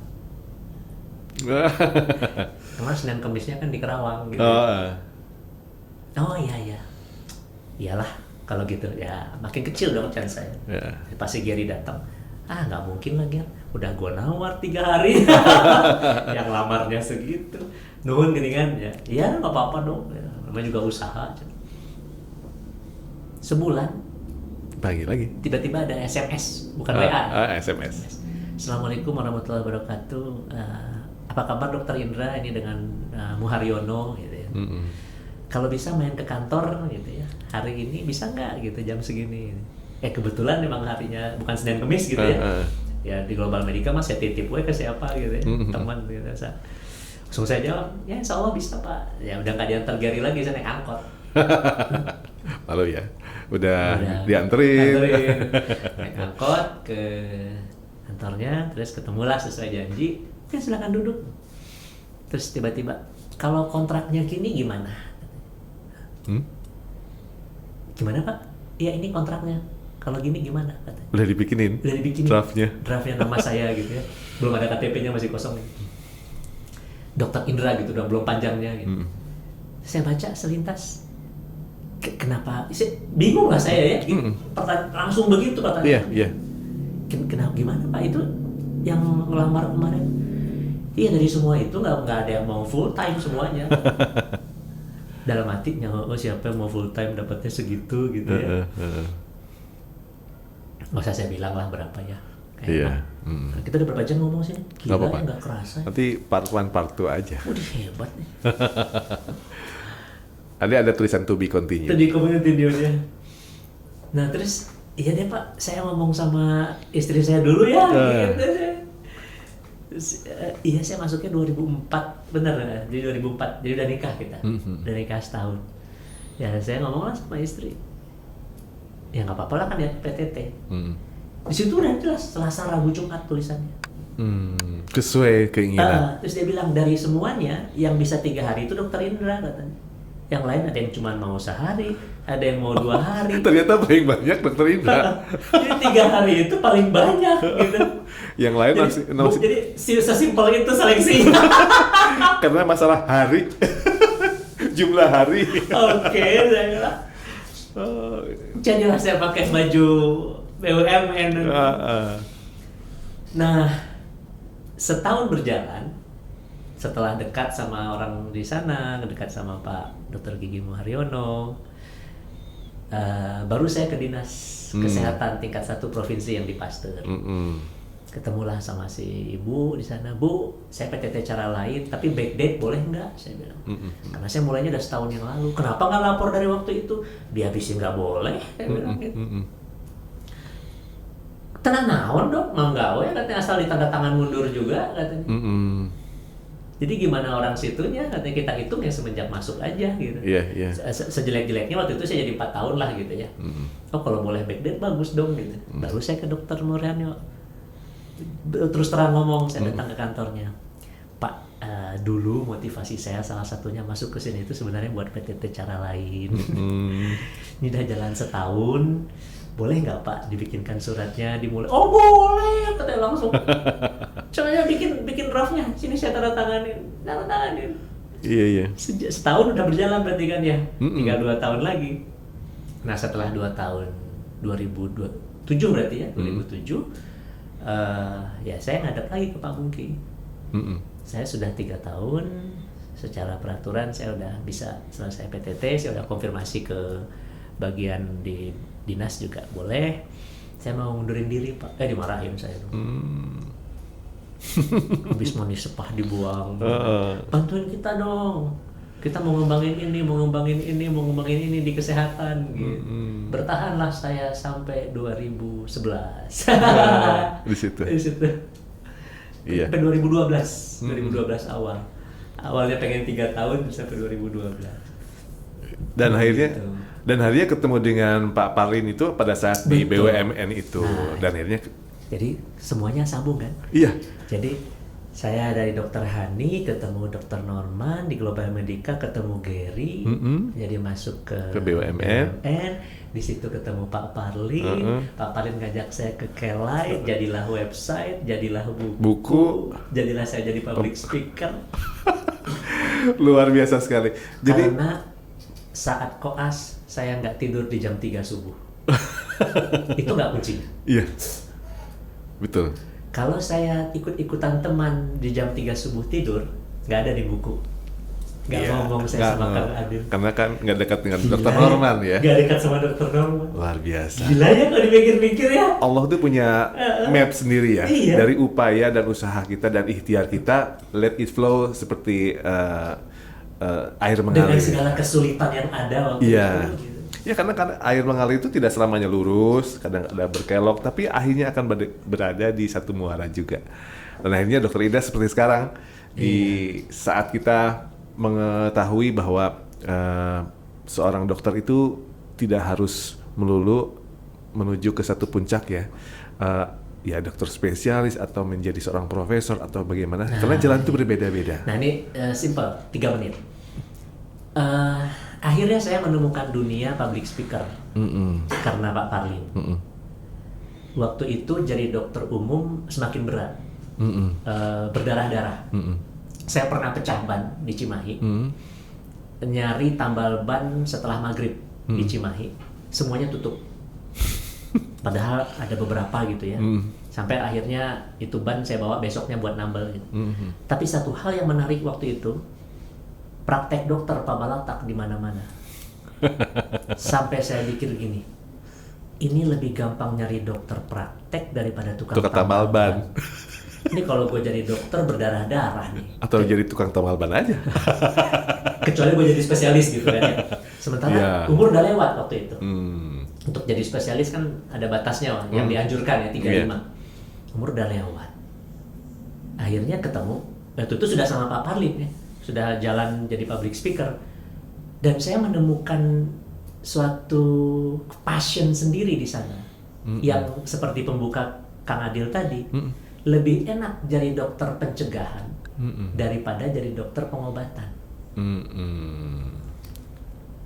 Speaker 2: Karena Senin Kemisnya kan di Kerawang gitu. Oh iya iyalah kalau gitu ya makin kecil dong chance saya. Pas si Gary datang, nggak mungkin lagi, udah gua nawar 3 hari, yang lamarnya segitu, nuhun geningan ya, iya nggak apa-apa dong, ya, namanya juga usaha. Sebulan,
Speaker 1: lagi,
Speaker 2: tiba-tiba ada SMS, bukan WA.
Speaker 1: SMS.
Speaker 2: Assalamualaikum warahmatullahi wabarakatuh. Apa kabar Dokter Indra ini dengan Muharyono gitu ya. Kalau bisa main ke kantor gitu ya. Hari ini bisa nggak gitu jam segini. Kebetulan memang harinya bukan Senin Kemis gitu ya. Ya di Global Medica mas saya titip ke siapa gitu ya. Teman gitu. Langsung saya jawab, ya insya Allah bisa Pak. Ya udah nggak diantar Gary lagi, saya naik angkot.
Speaker 1: Malu ya. Udah dianterin.
Speaker 2: Naik angkot ke kantornya, terus ketemulah sesuai janji. Ya silakan duduk. Terus tiba-tiba, kalau kontraknya gini gimana? Gimana Pak? Iya ini kontraknya. Kalau gini gimana? Katanya.
Speaker 1: Udah dibikinin draftnya
Speaker 2: nama saya gitu ya. Belum ada KTP-nya, masih kosong. Dokter Indra gitu, udah belum panjangnya gitu. Saya baca selintas. Kenapa? Bingung lah saya ya. Langsung begitu pertanyaan.
Speaker 1: Iya.
Speaker 2: Kenapa gimana Pak? Itu yang ngelamar kemarin. Iya dari semua itu nggak ada yang mau full time semuanya. Dalam hatinya, siapa yang mau full time dapatnya segitu gitu ya. Nggak usah saya bilang lah berapa ya.
Speaker 1: Iya.
Speaker 2: Kita udah berapa jam ngomong sih? Gila ya, nggak kerasa.
Speaker 1: Nanti part 1, part 2 aja.
Speaker 2: Udah hebat nih.
Speaker 1: Ada tulisan to be continued.
Speaker 2: To be continued dia. Nah terus, iya deh Pak, saya ngomong sama istri saya dulu ya. Gitu. Iya saya masuknya 2004, bener di 2004, jadi udah nikah kita, udah nikah setahun. Ya saya ngomong lah sama istri, ya nggak apa-apa lah kan ya PTT. Di situ udah jelas Selasa, Rabu, Jumat tulisannya.
Speaker 1: Sesuai keinginan.
Speaker 2: Terus dia bilang dari semuanya yang bisa 3 hari itu Dokter Indra katanya. Yang lain ada yang cuma mau sehari, ada yang mau 2 hari.
Speaker 1: Ternyata paling banyak Dokter Indra.
Speaker 2: Jadi 3 hari itu paling banyak gitu.
Speaker 1: Yang lain masih.
Speaker 2: Jadi sesimpel itu seleksi.
Speaker 1: Karena masalah hari, jumlah hari.
Speaker 2: Oke, saya bilang. Jadilah saya pakai baju BUMN. Nah, setahun berjalan. Setelah dekat sama orang di sana, dekat sama Pak Dr. Gigi Muharyono, baru saya ke dinas kesehatan tingkat 1 provinsi yang di Pasteur. Ketemulah sama si ibu di sana, Bu, saya PTT cara lain, tapi backdate boleh nggak? Saya bilang, karena saya mulainya udah setahun yang lalu. Kenapa nggak lapor dari waktu itu? Dihabisin nggak boleh, saya bilang gitu. Tenang naon dong, mau nggak? Ya katanya asal ditanda tangan mundur juga katanya. Jadi gimana orang situnya, katanya kita hitung ya semenjak masuk aja gitu.
Speaker 1: Iya.
Speaker 2: Sejelek-jeleknya waktu itu saya jadi 4 tahun lah gitu ya. Oh kalau boleh backdate bagus dong gitu. Baru saya ke Dokter Muharyono. Terus terang ngomong, saya datang ke kantornya. Pak, dulu motivasi saya salah satunya masuk ke sini itu sebenarnya buat PTT cara lain. Ini udah jalan setahun, boleh nggak Pak dibikinkan suratnya dimulai? Oh boleh, katanya langsung. Coba bikin draftnya, sini saya tanda tanganin.
Speaker 1: Iya.
Speaker 2: Setahun udah berjalan berarti kan ya, tinggal 2 tahun lagi. Nah setelah 2 tahun, 2007 berarti ya, 2007, ya saya ngadap lagi ke Pak Bungki. Saya sudah 3 tahun, secara peraturan saya udah bisa selesai PTT, saya udah konfirmasi ke bagian di dinas juga boleh. Saya mau ngundurin diri Pak, dimarahin saya. Habis mandi sepah dibuang. Bantuin kita dong. Kita mau ngembangin ini di kesehatan gitu. Bertahanlah saya sampai 2011.
Speaker 1: Di situ. Iya.
Speaker 2: Sampai 2012 awal. Awalnya pengen 3 tahun sampai 2012.
Speaker 1: Dan akhirnya ketemu dengan Pak Parlin itu pada saat di BUMN itu. Dan akhirnya
Speaker 2: jadi semuanya sambung kan?
Speaker 1: Iya.
Speaker 2: Jadi saya dari Dr. Hani ketemu Dr. Norman di Global Medica, ketemu Gary, jadi masuk ke
Speaker 1: BUMN.
Speaker 2: Di situ ketemu Pak Parlin, Pak Parlin ngajak saya ke Kelite, jadilah website, jadilah buku, jadilah saya jadi public speaker.
Speaker 1: Luar biasa sekali. Jadi
Speaker 2: karena saat koas saya nggak tidur di jam 3 subuh. Itu nggak kuncinya.
Speaker 1: Iya. Betul.
Speaker 2: Kalau saya ikut-ikutan teman di jam 3 subuh tidur, nggak ada di buku. Nggak ngomong saya sama Kang Adil.
Speaker 1: Karena kan nggak dekat dengan Dr. Norman ya.
Speaker 2: Nggak dekat sama Dr. Norman.
Speaker 1: Luar biasa.
Speaker 2: Gila ya kalau dipikir-pikir ya.
Speaker 1: Allah tuh punya map sendiri ya.
Speaker 2: Iya.
Speaker 1: Dari upaya dan usaha kita dan ikhtiar kita, let it flow seperti air mengalir.
Speaker 2: Dengan segala kesulitan yang ada waktu itu. Gitu.
Speaker 1: Ya karena air mengalir itu tidak selamanya lurus, kadang ada berkelok, tapi akhirnya akan berada di satu muara juga. Dan akhirnya Dr. Ida seperti sekarang, di saat kita mengetahui bahwa seorang dokter itu tidak harus melulu menuju ke satu puncak ya, ya dokter spesialis atau menjadi seorang profesor atau bagaimana, karena jalan itu berbeda-beda.
Speaker 2: Nah ini simple, 3 menit. Akhirnya saya menemukan dunia public speaker karena Pak Parlin. Waktu itu jadi dokter umum semakin berat, berdarah-darah. Saya pernah pecah ban di Cimahi, nyari tambal ban setelah maghrib di Cimahi, semuanya tutup. Padahal ada beberapa gitu ya. Sampai akhirnya itu ban saya bawa besoknya buat nambal gitu. Tapi satu hal yang menarik waktu itu, praktek dokter Pak Balatak di mana-mana. Sampai saya pikir gini, ini lebih gampang nyari dokter praktek daripada tukang tambal ban. Ini kalau gue jadi dokter berdarah-darah nih.
Speaker 1: Atau jadi tukang tambal ban aja.
Speaker 2: Kecuali gue jadi spesialis gitu kan ya. Sementara umur udah lewat waktu itu. Untuk jadi spesialis kan ada batasnya yang dianjurkan ya 35. Umur udah lewat. Akhirnya ketemu, waktu itu sudah sama Pak Parlin ya. Sudah jalan jadi public speaker, dan saya menemukan suatu passion sendiri di sana yang seperti pembuka Kang Adil tadi, lebih enak jadi dokter pencegahan daripada jadi dokter pengobatan.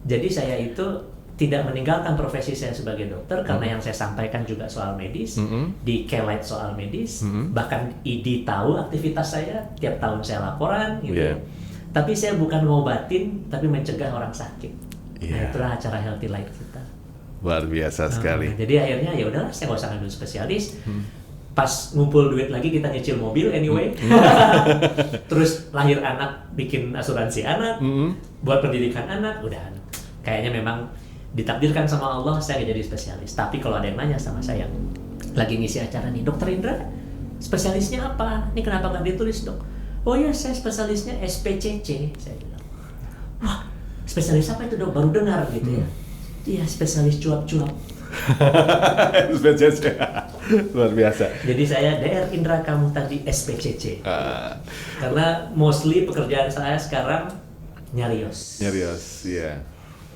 Speaker 2: Jadi saya itu tidak meninggalkan profesi saya sebagai dokter karena yang saya sampaikan juga soal medis, di Kelite soal medis, bahkan ID tahu aktivitas saya, tiap tahun saya laporan gitu. Tapi saya bukan ngobatin, tapi mencegah orang sakit. Nah, itulah acara Healthy Life kita.
Speaker 1: Luar biasa sekali.
Speaker 2: Jadi akhirnya ya udahlah, saya nggak usah ngambil spesialis. Pas ngumpul duit lagi kita nyicil mobil anyway. Terus lahir anak, bikin asuransi anak, buat pendidikan anak, udah. Kayaknya memang ditakdirkan sama Allah saya jadi spesialis. Tapi kalau ada yang nanya sama saya, lagi ngisi acara nih, Dokter Indra, spesialisnya apa? Ini kenapa nggak ditulis dok? Oh ya, saya spesialisnya SPCC, saya bilang. Wah, spesialis apa itu dok? Baru dengar gitu ya. Iya, spesialis cuap-cuap.
Speaker 1: SPCC, luar biasa.
Speaker 2: Jadi saya DR Indra, kamu tadi SPCC. Karena mostly pekerjaan saya sekarang nyarios.
Speaker 1: Nyarios, iya.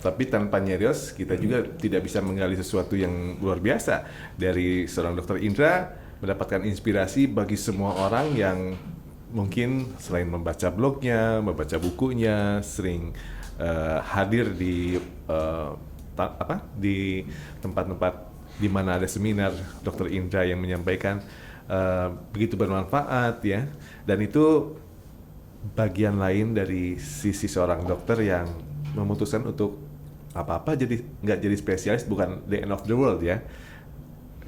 Speaker 1: Tapi tanpa nyarios, kita juga tidak bisa menggali sesuatu yang luar biasa. Dari seorang Dokter Indra, mendapatkan inspirasi bagi semua orang yang mungkin selain membaca blognya, membaca bukunya, sering hadir di di tempat-tempat di mana ada seminar Dr. Indra yang menyampaikan begitu bermanfaat ya. Dan itu bagian lain dari sisi seorang dokter yang memutuskan untuk apa-apa jadi nggak jadi spesialis, bukan the end of the world ya.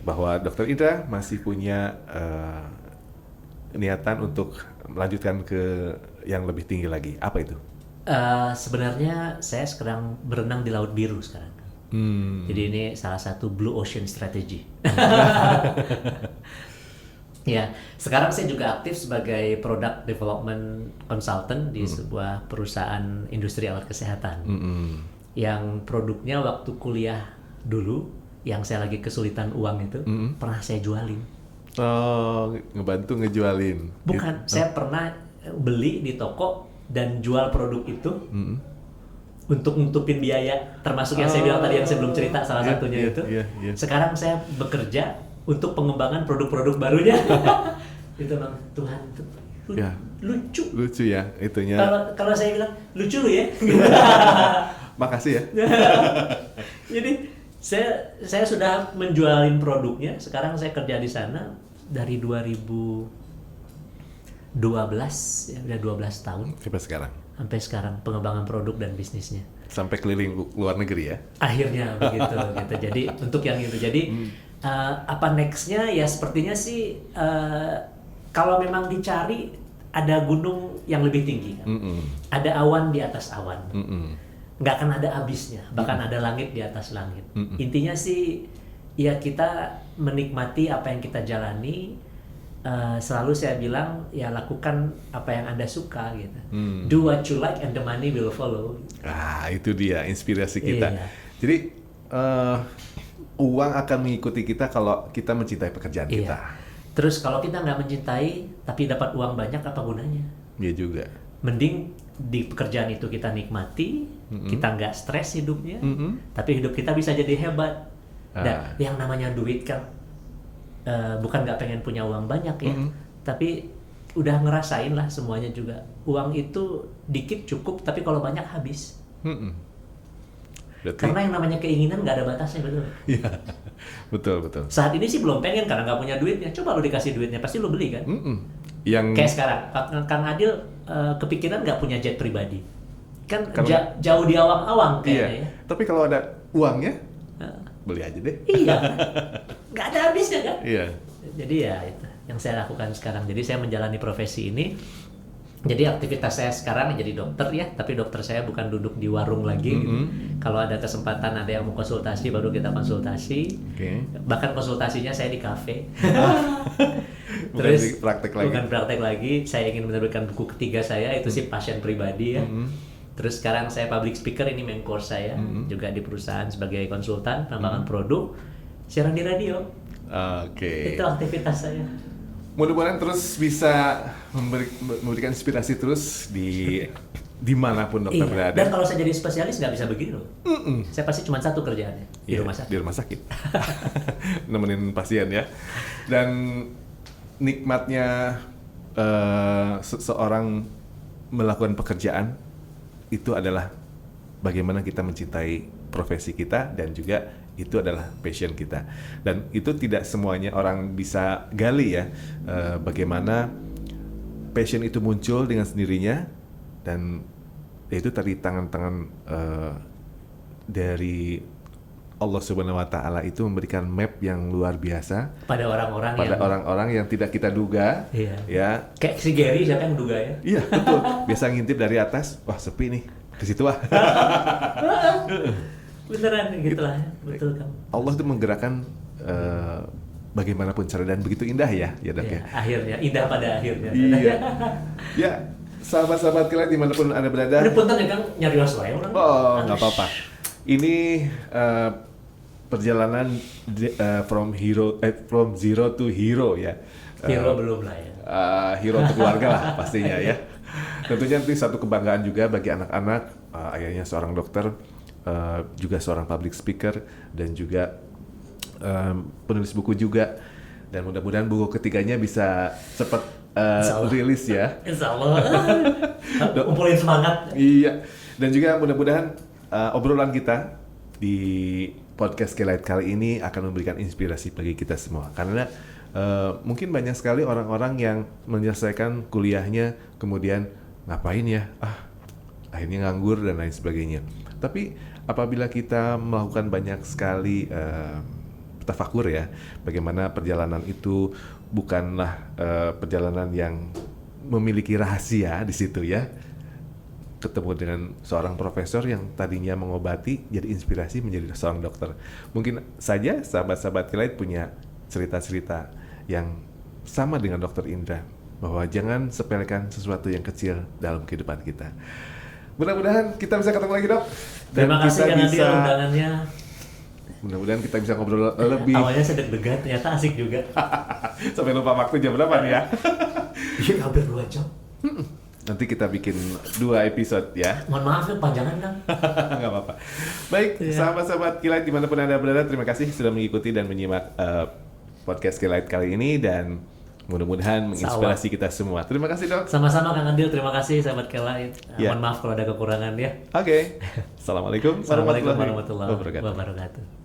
Speaker 1: Bahwa Dr. Indra masih punya niatan untuk melanjutkan ke yang lebih tinggi lagi. Apa itu?
Speaker 2: Sebenarnya saya sekarang berenang di Laut Biru sekarang. Jadi ini salah satu Blue Ocean Strategy. Ya, sekarang saya juga aktif sebagai Product Development Consultant di sebuah perusahaan industri alat kesehatan. Yang produknya waktu kuliah dulu, yang saya lagi kesulitan uang itu, pernah saya jualin.
Speaker 1: Oh, ngebantu ngejualin.
Speaker 2: Bukan, saya pernah beli di toko dan jual produk itu untuk nutupin biaya, termasuk yang saya bilang tadi yang saya belum cerita salah satunya itu. Sekarang saya bekerja untuk pengembangan produk-produk barunya. Itu memang Tuhan lucu
Speaker 1: ya itunya.
Speaker 2: Kalau saya bilang lucu lu ya.
Speaker 1: Makasih ya.
Speaker 2: Jadi saya sudah menjualin produknya. Sekarang saya kerja di sana dari 2012 ya, udah 12 tahun sampai sekarang pengembangan produk dan bisnisnya
Speaker 1: sampai keliling luar negeri ya
Speaker 2: akhirnya begitu gitu. Jadi untuk yang itu apa nextnya ya sepertinya sih kalau memang dicari ada gunung yang lebih tinggi kan? Ada awan di atas awan, nggak akan ada habisnya, bahkan ada langit di atas langit. Intinya sih ya kita menikmati apa yang kita jalani. Selalu saya bilang ya lakukan apa yang Anda suka gitu. Do what you like and the money will follow.
Speaker 1: Itu dia inspirasi kita. Iya. Jadi uang akan mengikuti kita kalau kita mencintai pekerjaan kita.
Speaker 2: Terus kalau kita nggak mencintai tapi dapat uang banyak, apa gunanya?
Speaker 1: Iya juga.
Speaker 2: Mending di pekerjaan itu kita nikmati, kita nggak stres hidupnya, tapi hidup kita bisa jadi hebat. Dan yang namanya duit kan bukan nggak pengen punya uang banyak ya, tapi udah ngerasain lah semuanya juga. Uang itu dikit cukup, tapi kalau banyak habis. Karena yang namanya keinginan nggak ada batasnya, betul?
Speaker 1: Iya, betul.
Speaker 2: Saat ini sih belum pengen karena nggak punya duitnya. Coba lu dikasih duitnya, pasti lu beli kan? Kayak sekarang, Kang Adil kepikiran nggak punya jet pribadi, kan jauh di awang-awang kayaknya ya.
Speaker 1: Tapi kalau ada uangnya, beli aja deh.
Speaker 2: Iya, nggak ada habisnya kan?
Speaker 1: Iya.
Speaker 2: Jadi ya itu yang saya lakukan sekarang. Jadi saya menjalani profesi ini. Jadi aktivitas saya sekarang jadi dokter ya, tapi dokter saya bukan duduk di warung lagi. Gitu. Kalau ada kesempatan ada yang mau konsultasi, baru kita konsultasi. Bahkan konsultasinya saya di kafe. Terus bukan praktek lagi. Saya ingin menerbitkan buku ketiga saya, itu sih pasien pribadi ya. Terus sekarang saya public speaker, ini main course saya, juga di perusahaan sebagai konsultan pengembangan produk, siaran di radio. Itu aktivitas saya.
Speaker 1: Mudah-mudahan terus bisa memberikan inspirasi terus di dimanapun dokter berada.
Speaker 2: Dan kalau saya jadi spesialis nggak bisa begitu. Saya pasti cuma satu kerjaannya di rumah sakit.
Speaker 1: Di rumah sakit, nemenin pasien ya. Dan nikmatnya seseorang melakukan pekerjaan itu adalah bagaimana kita mencintai profesi kita, dan juga itu adalah passion kita. Dan itu tidak semuanya orang bisa gali ya, bagaimana passion itu muncul dengan sendirinya, dan itu dari tangan-tangan dari Allah Subhanahu wa Ta'ala itu memberikan map yang luar biasa
Speaker 2: pada orang-orang
Speaker 1: yang tidak kita duga. Ya.
Speaker 2: Kayak si Gary, siapa yang duga ya?
Speaker 1: Iya, betul. Biasa ngintip dari atas, wah sepi nih, ke situ ah.
Speaker 2: Beneran gitulah, betul kamu.
Speaker 1: Allah itu menggerakkan bagaimanapun cara, dan begitu indah ya Dok ya.
Speaker 2: Akhirnya, indah pada akhirnya.
Speaker 1: Iya. Ya, sahabat-sahabat kalian dimanapun Anda berada.
Speaker 2: Udah punten ya Kang, nyari wae orang.
Speaker 1: Oh, nggak apa-apa. Ini perjalanan from zero to hero ya.
Speaker 2: Hero belum lah ya.
Speaker 1: Hero untuk keluarga lah pastinya ya. Tentunya nanti satu kebanggaan juga bagi anak-anak. Ayahnya seorang dokter, juga seorang public speaker, dan juga penulis buku juga. Dan mudah-mudahan buku ketiganya bisa cepat rilis ya.
Speaker 2: Insya Allah. Kumpulin semangat.
Speaker 1: Iya. Dan juga mudah-mudahan obrolan kita di podcast Skillite kali ini akan memberikan inspirasi bagi kita semua. Karena mungkin banyak sekali orang-orang yang menyelesaikan kuliahnya kemudian ngapain ya? Akhirnya nganggur dan lain sebagainya. Tapi apabila kita melakukan banyak sekali tafakur ya, bagaimana perjalanan itu bukanlah perjalanan yang memiliki rahasia di situ ya. Ketemu dengan seorang profesor yang tadinya mengobati jadi inspirasi menjadi seorang dokter. Mungkin saja sahabat-sahabat Skillite punya cerita-cerita yang sama dengan Dr. Indra, bahwa jangan sepelekan sesuatu yang kecil dalam kehidupan kita. Mudah-mudahan kita bisa ketemu lagi, Dok. Dan
Speaker 2: terima kasih Kang Adil undangannya.
Speaker 1: Mudah-mudahan kita bisa ngobrol lebih.
Speaker 2: Awalnya saya deg-degan, ternyata asik juga.
Speaker 1: Sampai lupa waktu jam berapa nih ya?
Speaker 2: Iya, hampir 2 jam.
Speaker 1: Nanti kita bikin 2 episode ya.
Speaker 2: Mohon maaf ya panjangan Kang.
Speaker 1: Nggak apa-apa. Baik, sahabat-sahabat Skillite dimanapun Anda berada, terima kasih sudah mengikuti dan menyimak podcast Skillite kali ini dan mudah-mudahan menginspirasi kita semua. Terima kasih, Dok.
Speaker 2: Sama-sama Kang Adil, terima kasih sahabat Skillite. Mohon maaf kalau ada kekurangan ya.
Speaker 1: Oke. Assalamualaikum
Speaker 2: warahmatullahi wabarakatuh.